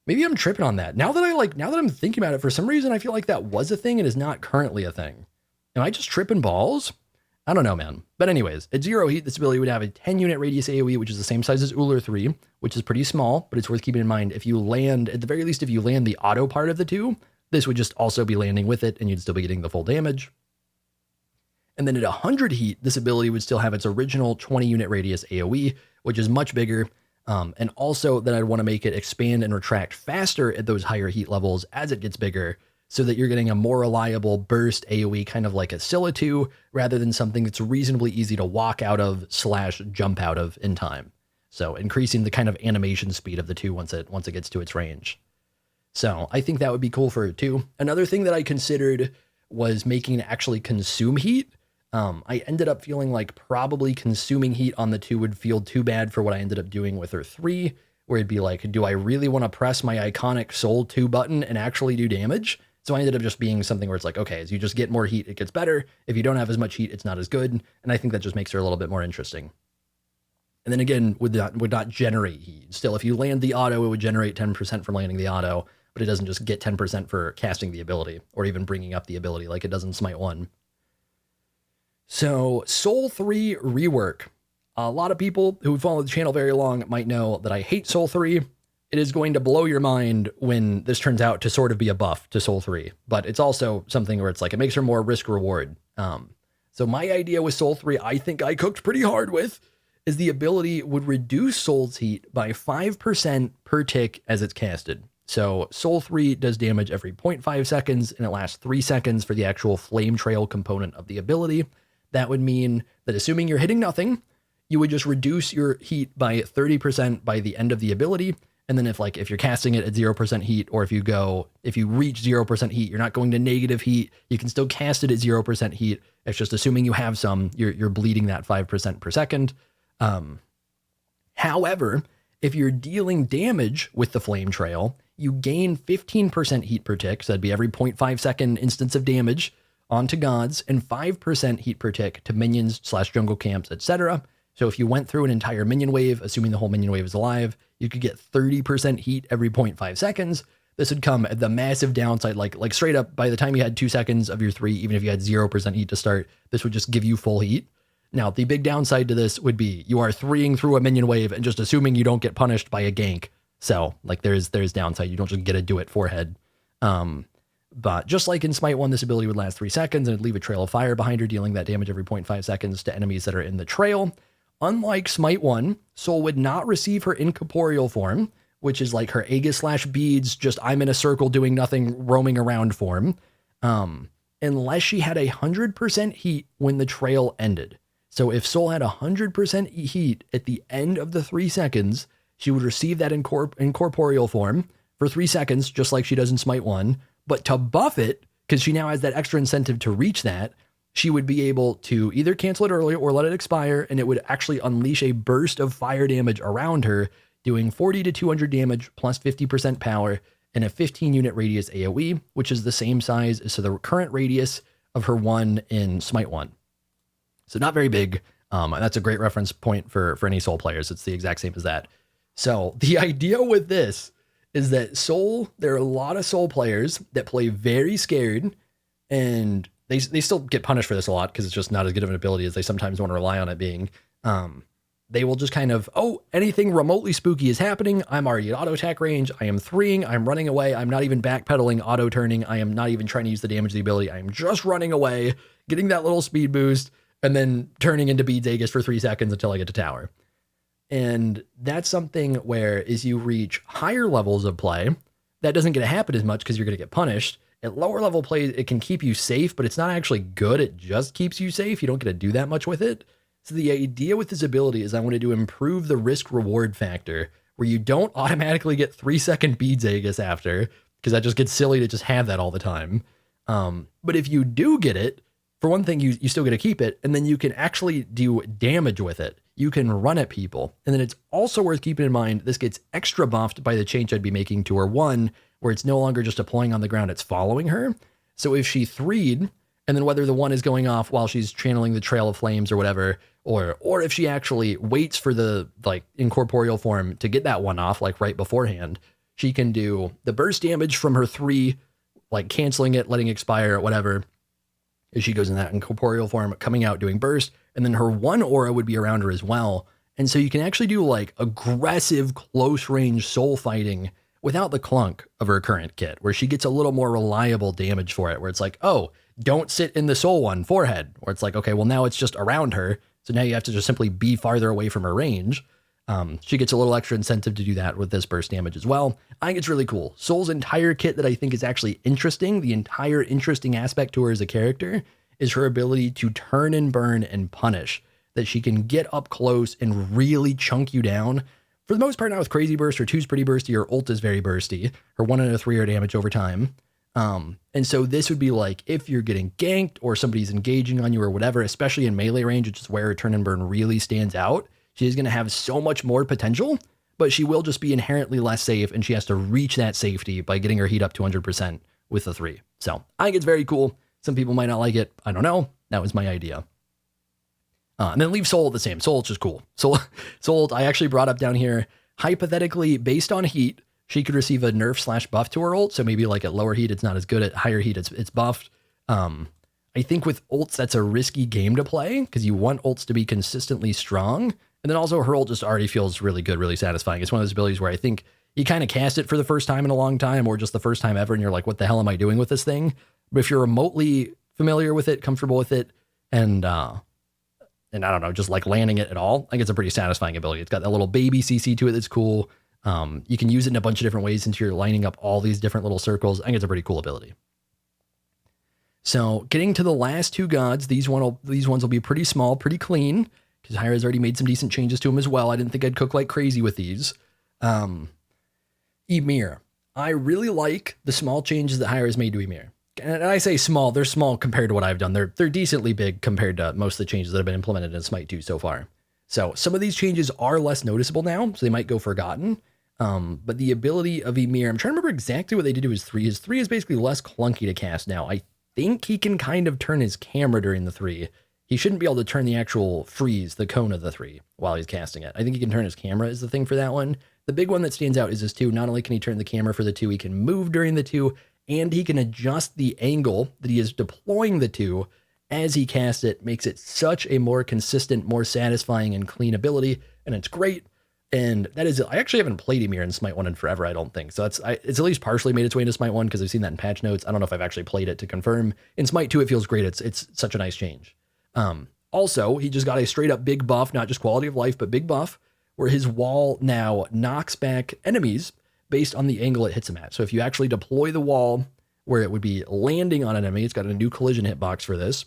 Maybe I'm tripping on that. Now that I'm thinking about it, for some reason, I feel like that was a thing and is not currently a thing. Am I just tripping balls? I don't know, man. But anyways, at 0 heat, this ability would have a 10 unit radius AoE, which is the same size as Uller 3, which is pretty small, but it's worth keeping in mind. If you land, at the very least, if you land the auto part of the two, this would just also be landing with it, and you'd still be getting the full damage. And then at 100 heat, this ability would still have its original 20 unit radius AoE, which is much bigger. And also that I'd want to make it expand and retract faster at those higher heat levels as it gets bigger, so that you're getting a more reliable burst AoE, kind of like a Scylla 2, rather than something that's reasonably easy to walk out of / jump out of in time. So increasing the kind of animation speed of the two once it gets to its range. So I think that would be cool for it too. Another thing that I considered was making it actually consume heat. I ended up feeling like probably consuming heat on the 2 would feel too bad for what I ended up doing with her 3, where it'd be like, do I really want to press my iconic Soul 2 button and actually do damage? So I ended up just being something where it's like, okay, as you just get more heat, it gets better. If you don't have as much heat, it's not as good. And I think that just makes her a little bit more interesting. And then again, would not generate heat. Still, if you land the auto, it would generate 10% from landing the auto, but it doesn't just get 10% for casting the ability or even bringing up the ability like it does in Smite 1. So Soul 3 rework. A lot of people who follow the channel very long might know that I hate Soul 3. It is going to blow your mind when this turns out to sort of be a buff to Soul 3, but it's also something where it's like, it makes her more risk reward. So my idea with Soul 3, I think I cooked pretty hard with, is the ability would reduce Soul's heat by 5% per tick as it's casted. So Soul 3 does damage every 0.5 seconds, and it lasts 3 seconds for the actual flame trail component of the ability. That would mean that assuming you're hitting nothing, you would just reduce your heat by 30% by the end of the ability. And then if you're casting it at 0% heat, or if you reach 0% heat, you're not going to negative heat, you can still cast it at 0% heat. It's just assuming you have some, you're bleeding that 5% per second. However, if you're dealing damage with the flame trail, you gain 15% heat per tick. So that'd be every 0.5 second instance of damage onto gods, and 5% heat per tick to minions / jungle camps, etc. So if you went through an entire minion wave, assuming the whole minion wave is alive, you could get 30% heat every 0.5 seconds. This would come at the massive downside, like straight up, by the time you had 2 seconds of your 3, even if you had 0% heat to start, this would just give you full heat. Now, the big downside to this would be you are 3ing through a minion wave and just assuming you don't get punished by a gank. So there's downside. You don't just get a do it forehead. But just like in Smite 1, this ability would last 3 seconds and it'd leave a trail of fire behind her, dealing that damage every 0.5 seconds to enemies that are in the trail. Unlike Smite 1, Soul would not receive her incorporeal form, which is like her Aegis / beads, just I'm in a circle doing nothing, roaming around form, unless she had 100% heat when the trail ended. So if Soul had 100% heat at the end of the 3 seconds, she would receive that incorporeal form for 3 seconds, just like she does in Smite 1. But to buff it, because she now has that extra incentive to reach that, she would be able to either cancel it early or let it expire, and it would actually unleash a burst of fire damage around her, doing 40 to 200 damage plus 50% power and a 15 unit radius AoE, which is the same size as the current radius of her 1 in Smite 1. So not very big. That's a great reference point for any Soul players. It's the exact same as that. So the idea with this is that Soul, there are a lot of Soul players that play very scared, and they still get punished for this a lot because it's just not as good of an ability as they sometimes want to rely on it being. They will just kind of, anything remotely spooky is happening. I'm already at auto attack range. I am 3ing. I'm running away. I'm not even backpedaling, auto turning. I am not even trying to use the damage of the ability. I am just running away, getting that little speed boost, and then turning into beads Aegis for 3 seconds until I get to tower. And that's something where as you reach higher levels of play, that doesn't get to happen as much because you're going to get punished. At lower level play, it can keep you safe, but it's not actually good. It just keeps you safe. You don't get to do that much with it. So the idea with this ability is I wanted to improve the risk reward factor where you don't automatically get 3-second beads Aegis after, because that just gets silly to just have that all the time. But if you do get it, for one thing, you still get to keep it, and then you can actually do damage with it. You can run at people. And then it's also worth keeping in mind, this gets extra buffed by the change I'd be making to her 1, where it's no longer just deploying on the ground, it's following her. So if she 3'd, and then whether the 1 is going off while she's channeling the Trail of Flames or whatever, or if she actually waits for the incorporeal form to get that 1 off, like right beforehand, she can do the burst damage from her 3, like canceling it, letting it expire, whatever. as she goes in that incorporeal form, coming out doing burst, and then her one aura would be around her as well. And so you can actually do like aggressive close range soul fighting without the clunk of her current kit, where she gets a little more reliable damage for it, where it's like, oh, don't sit in the soul one forehead, where it's like, okay, well now it's just around her. So now you have to just simply be farther away from her range. She gets a little extra incentive to do that with this burst damage as well. I think it's really cool. Soul's entire kit that I think is actually interesting, the entire interesting aspect to her as a character, is her ability to turn and burn and punish, that she can get up close and really chunk you down. For the most part now with Crazy Burst, her 2's pretty bursty, her ult is very bursty, her 1 and a 3 are damage over time. And so this would be like, if you're getting ganked or somebody's engaging on you or whatever, especially in melee range, which is where her turn and burn really stands out, she is going to have so much more potential, but she will just be inherently less safe, and she has to reach that safety by getting her heat up to 100% with the 3. So I think it's very cool. Some people might not like it. I don't know. That was my idea. And then leave Soul the same. Soul's just cool. Soul, I actually brought up down here, hypothetically, based on heat, she could receive a nerf / buff to her ult. So maybe like at lower heat, it's not as good. At higher heat, it's buffed. I think with ults, that's a risky game to play because you want ults to be consistently strong. And then also her ult just already feels really good, really satisfying. It's one of those abilities where I think you kind of cast it for the first time in a long time, or just the first time ever, and you're like, what the hell am I doing with this thing? But if you're remotely familiar with it, comfortable with it, and I don't know, just like landing it at all, I think it's a pretty satisfying ability. It's got that little baby CC to it that's cool. You can use it in a bunch of different ways since you're lining up all these different little circles. I think it's a pretty cool ability. So getting to the last 2 gods, these ones will be pretty small, pretty clean, because Hi-Rez already made some decent changes to them as well. I didn't think I'd cook like crazy with these. Ymir. I really like the small changes that Hi-Rez made to Ymir. And I say small, they're small compared to what I've done. They're decently big compared to most of the changes that have been implemented in Smite 2 so far. So some of these changes are less noticeable now, so they might go forgotten. But the ability of Ymir, I'm trying to remember exactly what they did to his 3. His 3 is basically less clunky to cast now. I think he can kind of turn his camera during the 3. He shouldn't be able to turn the actual freeze, the cone of the 3, while he's casting it. I think he can turn his camera is the thing for that one. The big one that stands out is his 2. Not only can he turn the camera for the 2, he can move during the 2, and he can adjust the angle that he is deploying the 2 as he casts it. Makes it such a more consistent, more satisfying and clean ability, and it's great. And that is, I actually haven't played Ymir in Smite 1 in forever, I don't think. So it's at least partially made its way into Smite 1 because I've seen that in patch notes. I don't know if I've actually played it to confirm. In Smite 2, it feels great. It's such a nice change. Also, he just got a straight up big buff, not just quality of life, but big buff, where his wall now knocks back enemies based on the angle it hits them at. So if you actually deploy the wall where it would be landing on an enemy, it's got a new collision hitbox for this.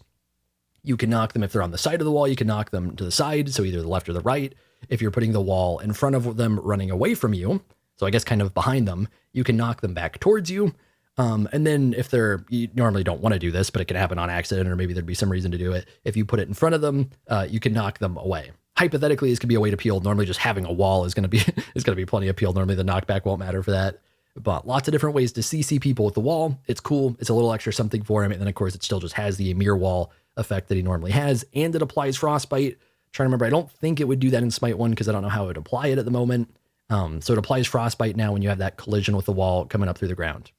You can knock them if they're on the side of the wall, you can knock them to the side, so either the left or the right. If you're putting the wall in front of them running away from you, so I guess kind of behind them, you can knock them back towards you. And then if you normally don't want to do this, but it can happen on accident, or maybe there'd be some reason to do it. If you put it in front of them, you can knock them away. Hypothetically, this could be a way to peel. Normally just having a wall is going to be plenty of peel. Normally the knockback won't matter for that, but lots of different ways to CC people with the wall. It's cool. It's a little extra something for him. And then of course it still just has the Ymir wall effect that he normally has. And it applies frostbite. I'm trying to remember, I don't think it would do that in Smite 1 because I don't know how it would apply it at the moment. So it applies frostbite now when you have that collision with the wall coming up through the ground.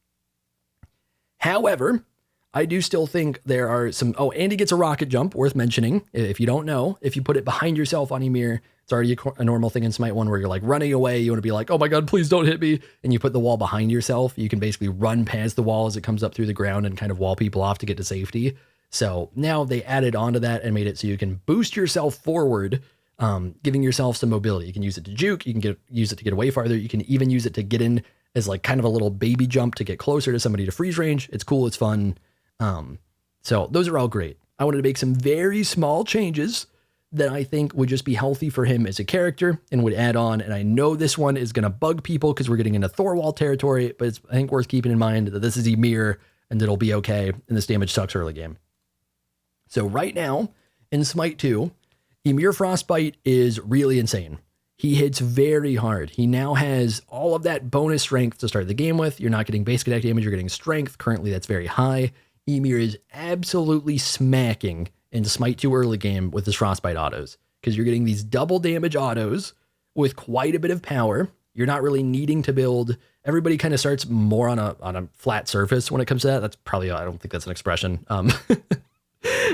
However, I do still think there are some, and he gets a rocket jump, worth mentioning. If you don't know, if you put it behind yourself on Ymir, it's already a normal thing in Smite 1 where you're like running away, you want to be like, oh my god, please don't hit me, and you put the wall behind yourself. You can basically run past the wall as it comes up through the ground and kind of wall people off to get to safety. So now they added onto that and made it so you can boost yourself forward, giving yourself some mobility. You can use it to juke, you can use it to get away farther, you can even use it to get in as like kind of a little baby jump to get closer to somebody to freeze range. It's cool, it's fun. So those are all great. I wanted to make some very small changes that I think would just be healthy for him as a character and would add on. And I know this one is going to bug people because we're getting into Thorwall territory, but it's, I think, worth keeping in mind that this is Ymir and it'll be okay. And this damage sucks early game. So right now in Smite 2, Ymir Frostbite is really insane. He hits very hard. He now has all of that bonus strength to start the game with. You're not getting basic attack damage, you're getting strength. Currently, that's very high. Ymir is absolutely smacking into Smite 2 early game with his Frostbite autos, because you're getting these double damage autos with quite a bit of power. You're not really needing to build. Everybody kind of starts more on a flat surface when it comes to that. That's probably, I don't think that's an expression.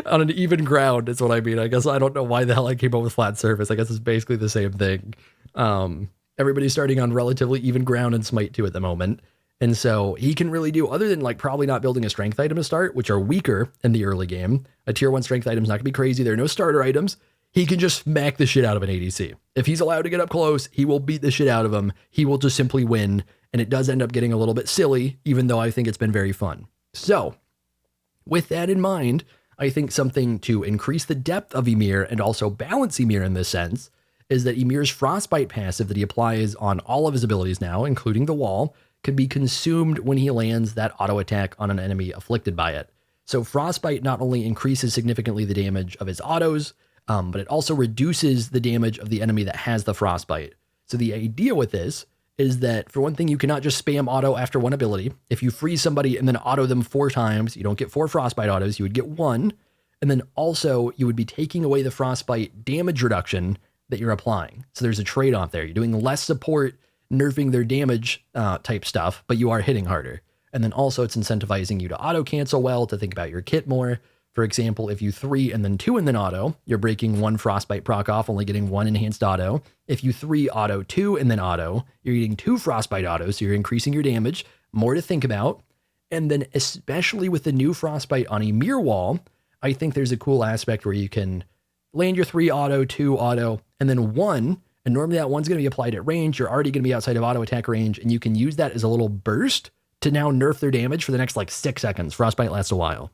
On an even ground is what I mean. I guess I don't know why the hell I came up with flat surface. I guess it's basically the same thing. Everybody's starting on relatively even ground in Smite 2 at the moment. And so he can really do, other than like probably not building a strength item to start, which are weaker in the early game. A tier 1 strength item is not gonna be crazy. There are no starter items. He can just smack the shit out of an ADC. If he's allowed to get up close, he will beat the shit out of him. He will just simply win. And it does end up getting a little bit silly, even though I think it's been very fun. So with that in mind, I think something to increase the depth of Ymir and also balance Ymir in this sense is that Ymir's Frostbite passive that he applies on all of his abilities now, including the wall, could be consumed when he lands that auto attack on an enemy afflicted by it. So Frostbite not only increases significantly the damage of his autos, but it also reduces the damage of the enemy that has the Frostbite. So the idea with this is that, for one thing, you cannot just spam auto after one ability. If you freeze somebody and then auto them 4 times, you don't get 4 Frostbite autos, you would get 1. And then also you would be taking away the Frostbite damage reduction that you're applying. So there's a trade-off there. You're doing less support, nerfing their damage type stuff, but you are hitting harder. And then also it's incentivizing you to auto cancel well, to think about your kit more. For example, if you 3 and then 2 and then auto, you're breaking 1 Frostbite proc off, only getting 1 enhanced auto. If you 3 auto 2 and then auto, you're getting 2 Frostbite autos, so you're increasing your damage, more to think about. And then especially with the new Frostbite on Ymir wall, I think there's a cool aspect where you can land your 3 auto, 2 auto, and then 1, and normally that 1's going to be applied at range. You're already going to be outside of auto attack range, and you can use that as a little burst to now nerf their damage for the next like 6 seconds. Frostbite lasts a while.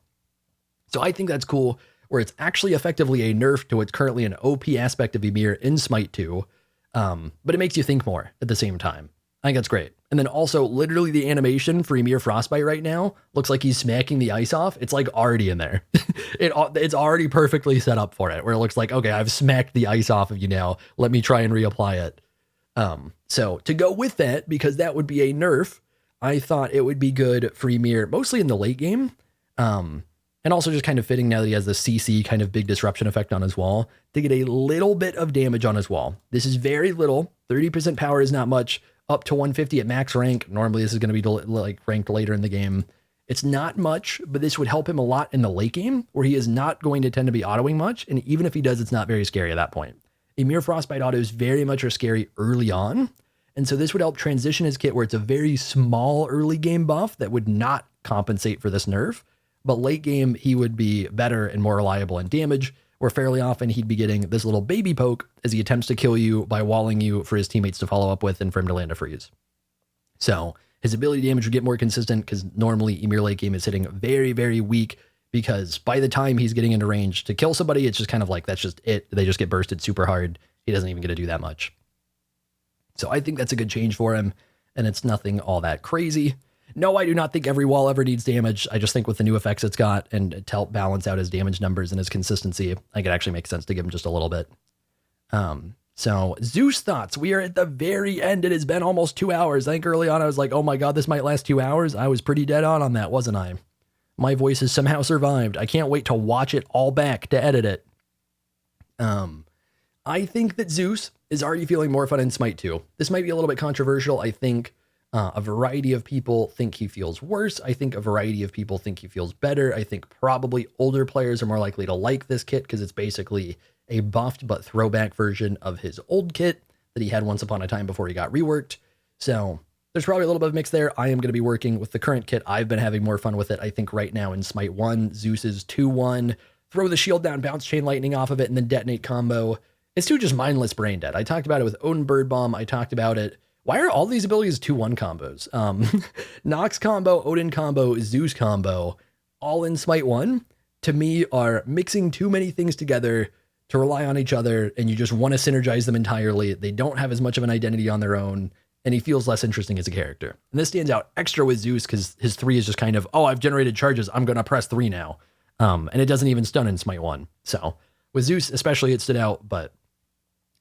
So I think that's cool, where it's actually effectively a nerf to what's currently an OP aspect of Ymir in Smite 2, but it makes you think more at the same time. I think that's great. And then also, literally the animation for Ymir Frostbite right now looks like he's smacking the ice off. It's like already in there. It's already perfectly set up for it, where it looks like, okay, I've smacked the ice off of you now. Let me try and reapply it. So to go with that, because that would be a nerf, I thought it would be good for Ymir, mostly in the late game. And also just kind of fitting now that he has the CC kind of big disruption effect on his wall, to get a little bit of damage on his wall. This is very little. 30% power is not much. Up to 150 at max rank. Normally this is going to be like ranked later in the game. It's not much, but this would help him a lot in the late game, where he is not going to tend to be autoing much. And even if he does, it's not very scary at that point. Ymir Frostbite autos very much are scary early on. And so this would help transition his kit, where it's a very small early game buff that would not compensate for this nerf. But late game, he would be better and more reliable in damage, where fairly often he'd be getting this little baby poke as he attempts to kill you by walling you for his teammates to follow up with and for him to land a freeze. So his ability damage would get more consistent, because normally Ymir late game is hitting very, very weak, because by the time he's getting into range to kill somebody, it's just kind of like, that's just it. They just get bursted super hard. He doesn't even get to do that much. So I think that's a good change for him, and it's nothing all that crazy. No, I do not think every wall ever needs damage. I just think with the new effects it's got, and to help balance out his damage numbers and his consistency, I think it actually makes sense to give him just a little bit. So Zeus thoughts. We are at the very end. It has been almost 2 hours. I think early on I was like, oh my God, this might last 2 hours. I was pretty dead on that, wasn't I? My voice has somehow survived. I can't wait to watch it all back to edit it. I think that Zeus is already feeling more fun in Smite 2. This might be a little bit controversial. I think a variety of people think he feels worse. I think a variety of people think he feels better. I think probably older players are more likely to like this kit, because it's basically a buffed but throwback version of his old kit that he had once upon a time before he got reworked. So there's probably a little bit of mix there. I am going to be working with the current kit. I've been having more fun with it. I think right now in Smite 1, Zeus's 2-1, throw the shield down, bounce chain lightning off of it, and then detonate combo. It's too just mindless brain dead. I talked about it with Odin Bird Bomb. I talked about it. Why are all these abilities 2-1 combos? Nox combo, Odin combo, Zeus combo, all in Smite 1, to me are mixing too many things together to rely on each other, and you just want to synergize them entirely. They don't have as much of an identity on their own, and he feels less interesting as a character. And this stands out extra with Zeus, because his 3 is just kind of, oh, I've generated charges, I'm going to press 3 now. And it doesn't even stun in Smite 1. So with Zeus especially, it stood out, but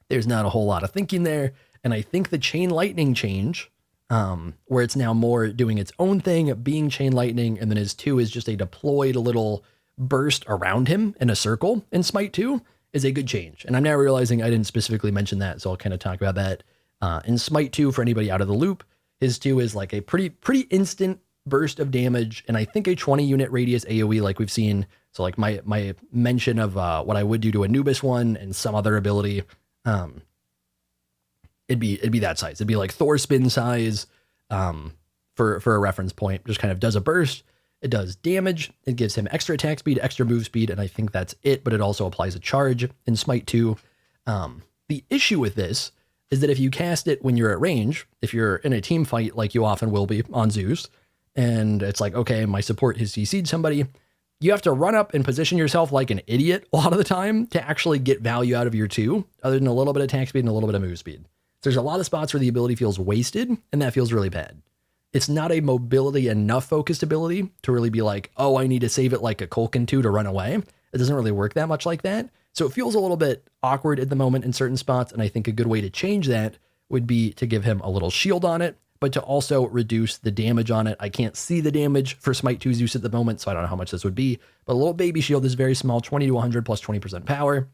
there's not a whole lot of thinking there. And I think the chain lightning change, where it's now more doing its own thing, being chain lightning, and then his 2 is just a deployed little burst around him in a circle in Smite 2, is a good change. And I'm now realizing I didn't specifically mention that, so I'll kind of talk about that. In Smite 2, for anybody out of the loop, his 2 is like a pretty instant burst of damage, and I think a 20 unit radius AoE like we've seen. So like my mention of what I would do to Anubis one and some other ability, it'd be that size. It'd be like Thor spin size, for a reference point. Just kind of does a burst. It does damage. It gives him extra attack speed, extra move speed, and I think that's it. But it also applies a charge in Smite 2. The issue with this is that if you cast it when you're at range, if you're in a team fight like you often will be on Zeus, and it's like, okay, my support has CC'd somebody, you have to run up and position yourself like an idiot a lot of the time to actually get value out of your 2, other than a little bit of attack speed and a little bit of move speed. So there's a lot of spots where the ability feels wasted, and that feels really bad. It's not a mobility enough focused ability to really be like, oh, I need to save it like a Kukulkan 2 to run away. It doesn't really work that much like that. So it feels a little bit awkward at the moment in certain spots, and I think a good way to change that would be to give him a little shield on it, but to also reduce the damage on it. I can't see the damage for Smite 2 Zeus at the moment, so I don't know how much this would be, but a little baby shield is very small, 20 to 100 plus 20% power.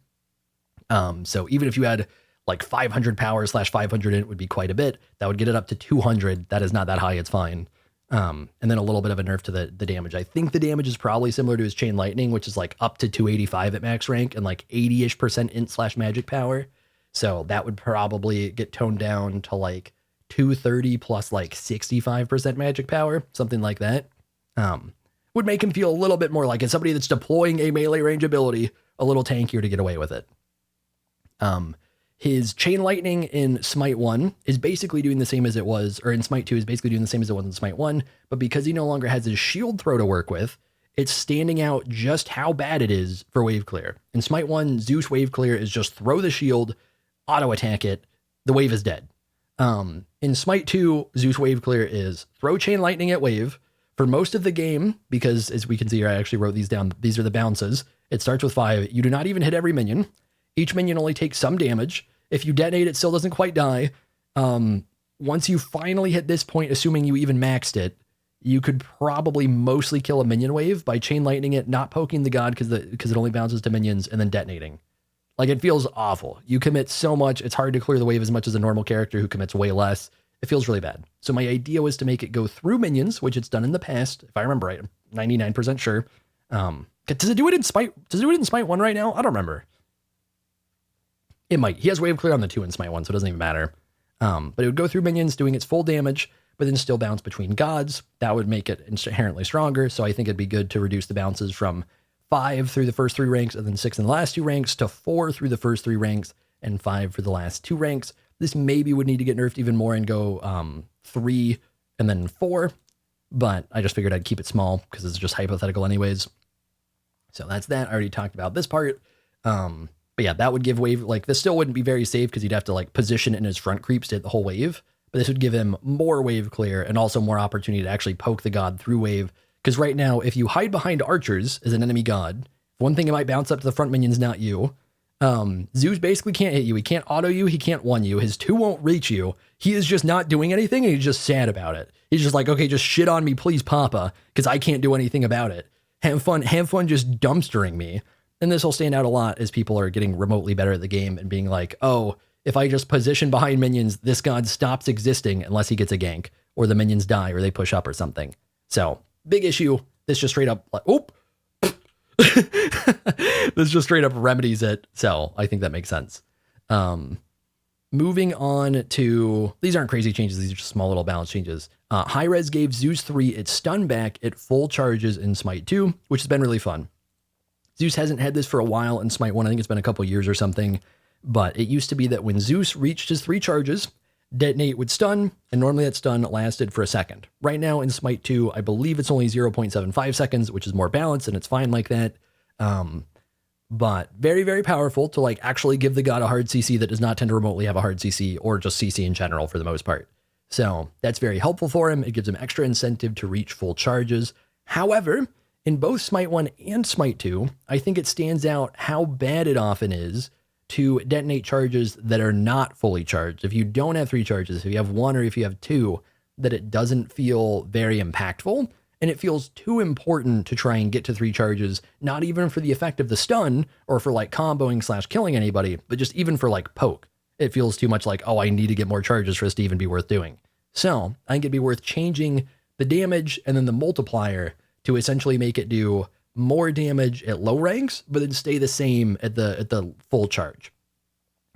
So even if you had like 500 power / 500 in it, would be quite a bit. That would get it up to 200. That is not that high, it's fine. And then a little bit of a nerf to the damage. I think the damage is probably similar to his Chain Lightning, which is like up to 285 at max rank and like 80-ish% int / magic power. So that would probably get toned down to like 230 plus like 65% magic power, something like that. Would make him feel a little bit more like it's somebody that's deploying a melee range ability, a little tankier to get away with it. His Chain Lightning in Smite 1 is basically doing the same as it was, or in Smite 2 is basically doing the same as it was in Smite 1, but because he no longer has his shield throw to work with, it's standing out just how bad it is for wave clear. In Smite 1, Zeus wave clear is just throw the shield, auto attack it, the wave is dead. In Smite 2, Zeus wave clear is throw Chain Lightning at wave for most of the game, because as we can see here, I actually wrote these down. These are the bounces. It starts with 5. You do not even hit every minion. Each minion only takes some damage. If you detonate, it still doesn't quite die. Once you finally hit this point, assuming you even maxed it, you could probably mostly kill a minion wave by Chain Lightning it, not poking the god because it only bounces to minions, and then detonating. Like, it feels awful. You commit so much, it's hard to clear the wave as much as a normal character who commits way less. It feels really bad. So my idea was to make it go through minions, which it's done in the past, if I remember right. I'm 99% sure. Does it do it in Smite? Does it do it in Smite 1 right now? I don't remember. It might. He has wave clear on the 2 in Smite 1, so it doesn't even matter. But it would go through minions doing its full damage, but then still bounce between gods. That would make it inherently stronger, so I think it'd be good to reduce the bounces from 5 through the first 3 ranks, and then 6 in the last 2 ranks, to 4 through the first 3 ranks, and 5 for the last 2 ranks. This maybe would need to get nerfed even more and go 3 and then 4, but I just figured I'd keep it small because it's just hypothetical anyways. So that's that. I already talked about this part. But yeah, that would give wave, like, this still wouldn't be very safe because he'd have to like position in his front creeps to hit the whole wave, but this would give him more wave clear and also more opportunity to actually poke the god through wave. Because right now, if you hide behind archers as an enemy god, one thing, it might bounce up to the front minions, not you. Zeus basically can't hit you. He can't auto you. He can't one you. His 2 won't reach you. He is just not doing anything, and he's just sad about it. He's just like, okay, just shit on me, please, Papa, because I can't do anything about it. Have fun just dumpstering me. And this will stand out a lot as people are getting remotely better at the game and being like, oh, if I just position behind minions, this god stops existing unless he gets a gank, or the minions die, or they push up or something. So, big issue. This just straight up, like, oop. This just straight up remedies it. So, I think that makes sense. Moving on to, these aren't crazy changes. These are just small little balance changes. Hi-Rez gave Zeus 3 its stun back at full charges in Smite 2, which has been really fun. Zeus hasn't had this for a while in Smite 1. I think it's been a couple years or something, but it used to be that when Zeus reached his 3 charges, detonate would stun, and normally that stun lasted for a second. Right now in Smite 2, I believe it's only 0.75 seconds, which is more balanced, and it's fine like that. But very, very powerful to like actually give the god a hard CC that does not tend to remotely have a hard CC, or just CC in general for the most part. So that's very helpful for him. It gives him extra incentive to reach full charges. However, in both Smite 1 and Smite 2, I think it stands out how bad it often is to detonate charges that are not fully charged. If you don't have 3 charges, if you have 1 or if you have 2, that it doesn't feel very impactful, and it feels too important to try and get to 3 charges, not even for the effect of the stun or for like comboing / killing anybody, but just even for like poke. It feels too much like, oh, I need to get more charges for this to even be worth doing. So I think it'd be worth changing the damage and then the multiplier to essentially make it do more damage at low ranks, but then stay the same at the full charge.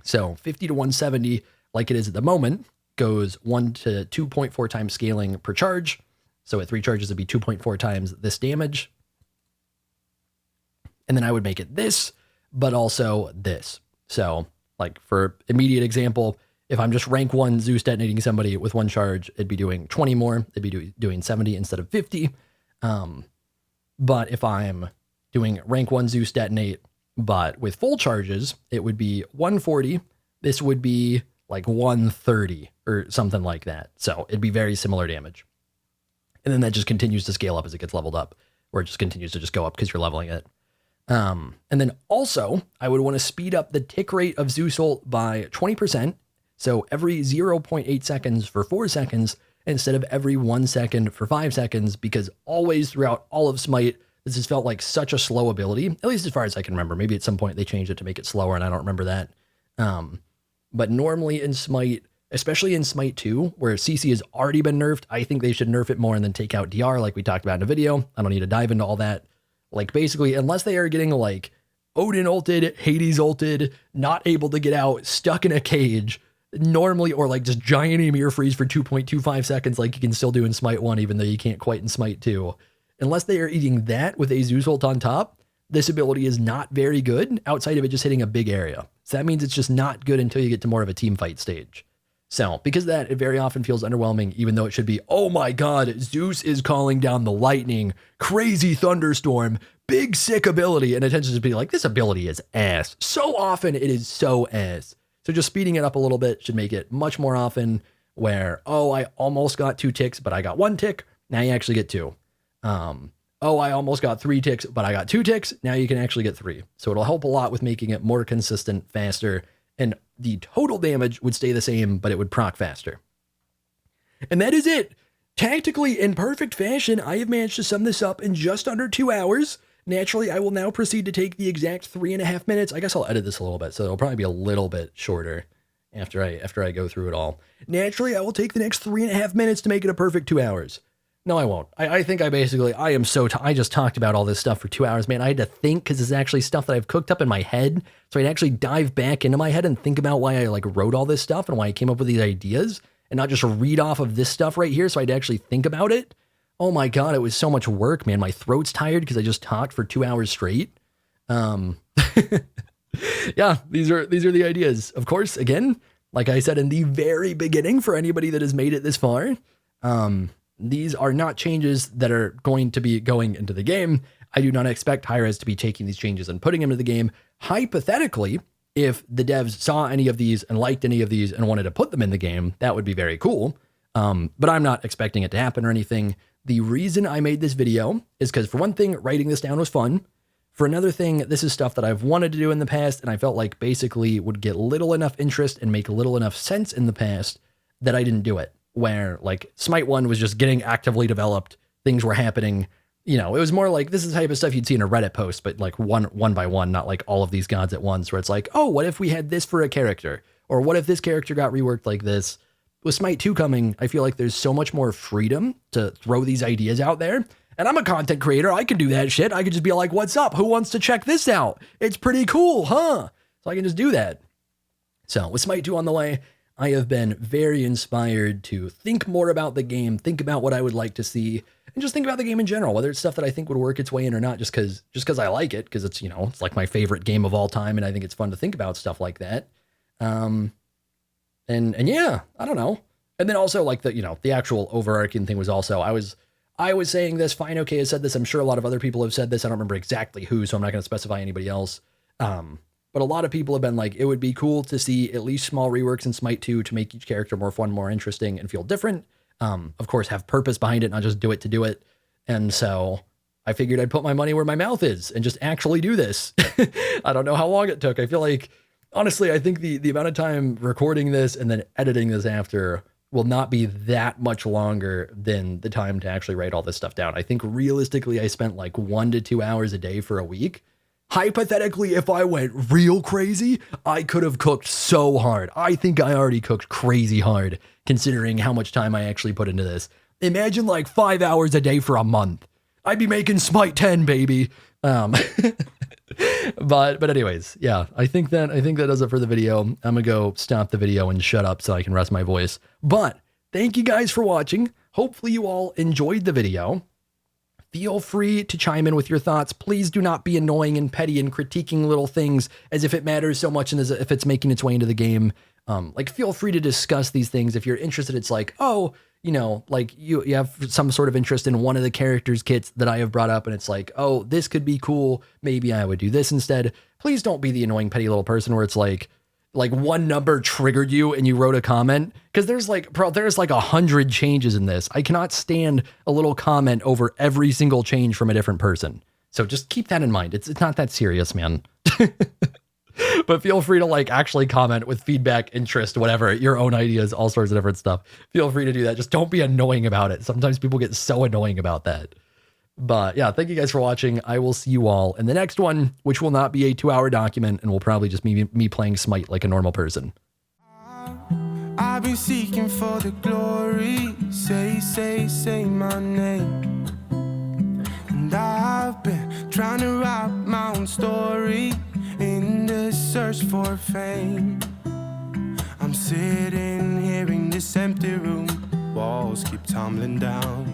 So 50 to 170, like it is at the moment, goes 1 to 2.4 times scaling per charge. So at 3 charges, it'd be 2.4 times this damage. And then I would make it this, but also this. So like for immediate example, if I'm just rank 1 Zeus detonating somebody with 1 charge, it'd be doing 20 more. It'd be doing 70 instead of 50. But if I'm doing rank 1 Zeus detonate, but with full charges, it would be 140. This would be like 130 or something like that. So it'd be very similar damage. And then that just continues to scale up as it gets leveled up, or it just continues to just go up because you're leveling it. And then also, I would want to speed up the tick rate of Zeus ult by 20%. So every 0.8 seconds for 4 seconds, instead of every 1 second for 5 seconds, because always throughout all of Smite, this has felt like such a slow ability, at least as far as I can remember. Maybe at some point they changed it to make it slower and I don't remember that. But normally in Smite, especially in Smite 2, where CC has already been nerfed, I think they should nerf it more and then take out DR like we talked about in a video. I don't need to dive into all that. Like basically, unless they are getting like Odin ulted, Hades ulted, not able to get out, stuck in a cage, normally, or like just giant Ymir freeze for 2.25 seconds like you can still do in Smite 1, even though you can't quite in Smite 2. Unless they are eating that with a Zeus ult on top, this ability is not very good outside of it just hitting a big area. So that means it's just not good until you get to more of a team fight stage. So because of that, it very often feels underwhelming, even though it should be, oh my God, Zeus is calling down the lightning, crazy thunderstorm, big sick ability. And it tends to just be like, this ability is ass. So often it is so ass. So just speeding it up a little bit should make it much more often where, oh, I almost got 2 ticks, but I got 1 tick. Now you actually get 2. Oh, I almost got 3 ticks, but I got 2 ticks. Now you can actually get 3. So it'll help a lot with making it more consistent, faster, and the total damage would stay the same, but it would proc faster. And that is it. Tactically, in perfect fashion, I have managed to sum this up in just under 2 hours. Naturally, I will now proceed to take the exact 3.5 minutes. I guess I'll edit this a little bit, so it'll probably be a little bit shorter after I go through it all. Naturally, I will take the next 3.5 minutes to make it a perfect 2 hours. No, I won't. I think I just talked about all this stuff for 2 hours, man. I had to think because it's actually stuff that I've cooked up in my head. So I'd actually dive back into my head and think about why I like wrote all this stuff and why I came up with these ideas and not just read off of this stuff right here. So I'd actually think about it. Oh my God, it was so much work, man. My throat's tired because I just talked for 2 hours straight. Yeah, these are the ideas. Of course, again, like I said in the very beginning, for anybody that has made it this far, these are not changes that are going to be going into the game. I do not expect Hi-Rez to be taking these changes and putting them into the game. Hypothetically, if the devs saw any of these and liked any of these and wanted to put them in the game, that would be very cool. But I'm not expecting it to happen or anything. The reason I made this video is because, for one thing, writing this down was fun. For another thing, this is stuff that I've wanted to do in the past, and I felt like basically would get little enough interest and make little enough sense in the past that I didn't do it. Where like Smite 1 was just getting actively developed, things were happening, you know, it was more like this is the type of stuff you'd see in a Reddit post, but like one by one, not like all of these gods at once, where it's like, oh, what if we had this for a character? Or what if this character got reworked like this? With Smite 2 coming, I feel like there's so much more freedom to throw these ideas out there. And I'm a content creator. I can do that shit. I could just be like, what's up? Who wants to check this out? It's pretty cool, huh? So I can just do that. So with Smite 2 on the way, I have been very inspired to think more about the game, think about what I would like to see, and just think about the game in general, whether it's stuff that I think would work its way in or not, just because I like it, because it's, you know, it's like my favorite game of all time, and I think it's fun to think about stuff like that. And yeah, I don't know. And then also like the, you know, the actual overarching thing was also, I was saying this, Fine OK has said this, I'm sure a lot of other people have said this, I don't remember exactly who, so I'm not going to specify anybody else. But a lot of people have been like, it would be cool to see at least small reworks in Smite 2 to make each character more fun, more interesting, and feel different. Of course, have purpose behind it, not just do it to do it. And so I figured I'd put my money where my mouth is and just actually do this. I don't know how long it took. I feel like, honestly, I think the amount of time recording this and then editing this after will not be that much longer than the time to actually write all this stuff down. I think realistically, I spent like 1 to 2 hours a day for a week. Hypothetically, if I went real crazy, I could have cooked so hard. I think I already cooked crazy hard, considering how much time I actually put into this. Imagine like 5 hours a day for a month. I'd be making Smite 10, baby. But anyways, yeah, I think that does it for the video. I'm gonna go stop the video and shut up so I can rest my voice. But thank you guys for watching. Hopefully you all enjoyed the video. Feel free to chime in with your thoughts. Please do not be annoying and petty and critiquing little things as if it matters so much and as if it's making its way into the game. Like, feel free to discuss these things. If you're interested, it's like, oh, you know, like you have some sort of interest in one of the characters kits that I have brought up, and it's like, oh, this could be cool. Maybe I would do this instead. Please don't be the annoying, petty little person where it's like one number triggered you and you wrote a comment, because there's like 100 changes in this. I cannot stand a little comment over every single change from a different person. So just keep that in mind. It's not that serious, man. But feel free to like actually comment with feedback, interest, whatever, your own ideas, all sorts of different stuff. Feel free to do that. Just don't be annoying about it. Sometimes people get so annoying about that. But yeah, thank you guys for watching. I will see you all in the next one, which will not be a 2-hour document and will probably just be me playing Smite like a normal person. I've been seeking for the glory. Say my name. And I've been trying to write my own story in the search for fame. I'm sitting here in this empty room. Walls keep tumbling down.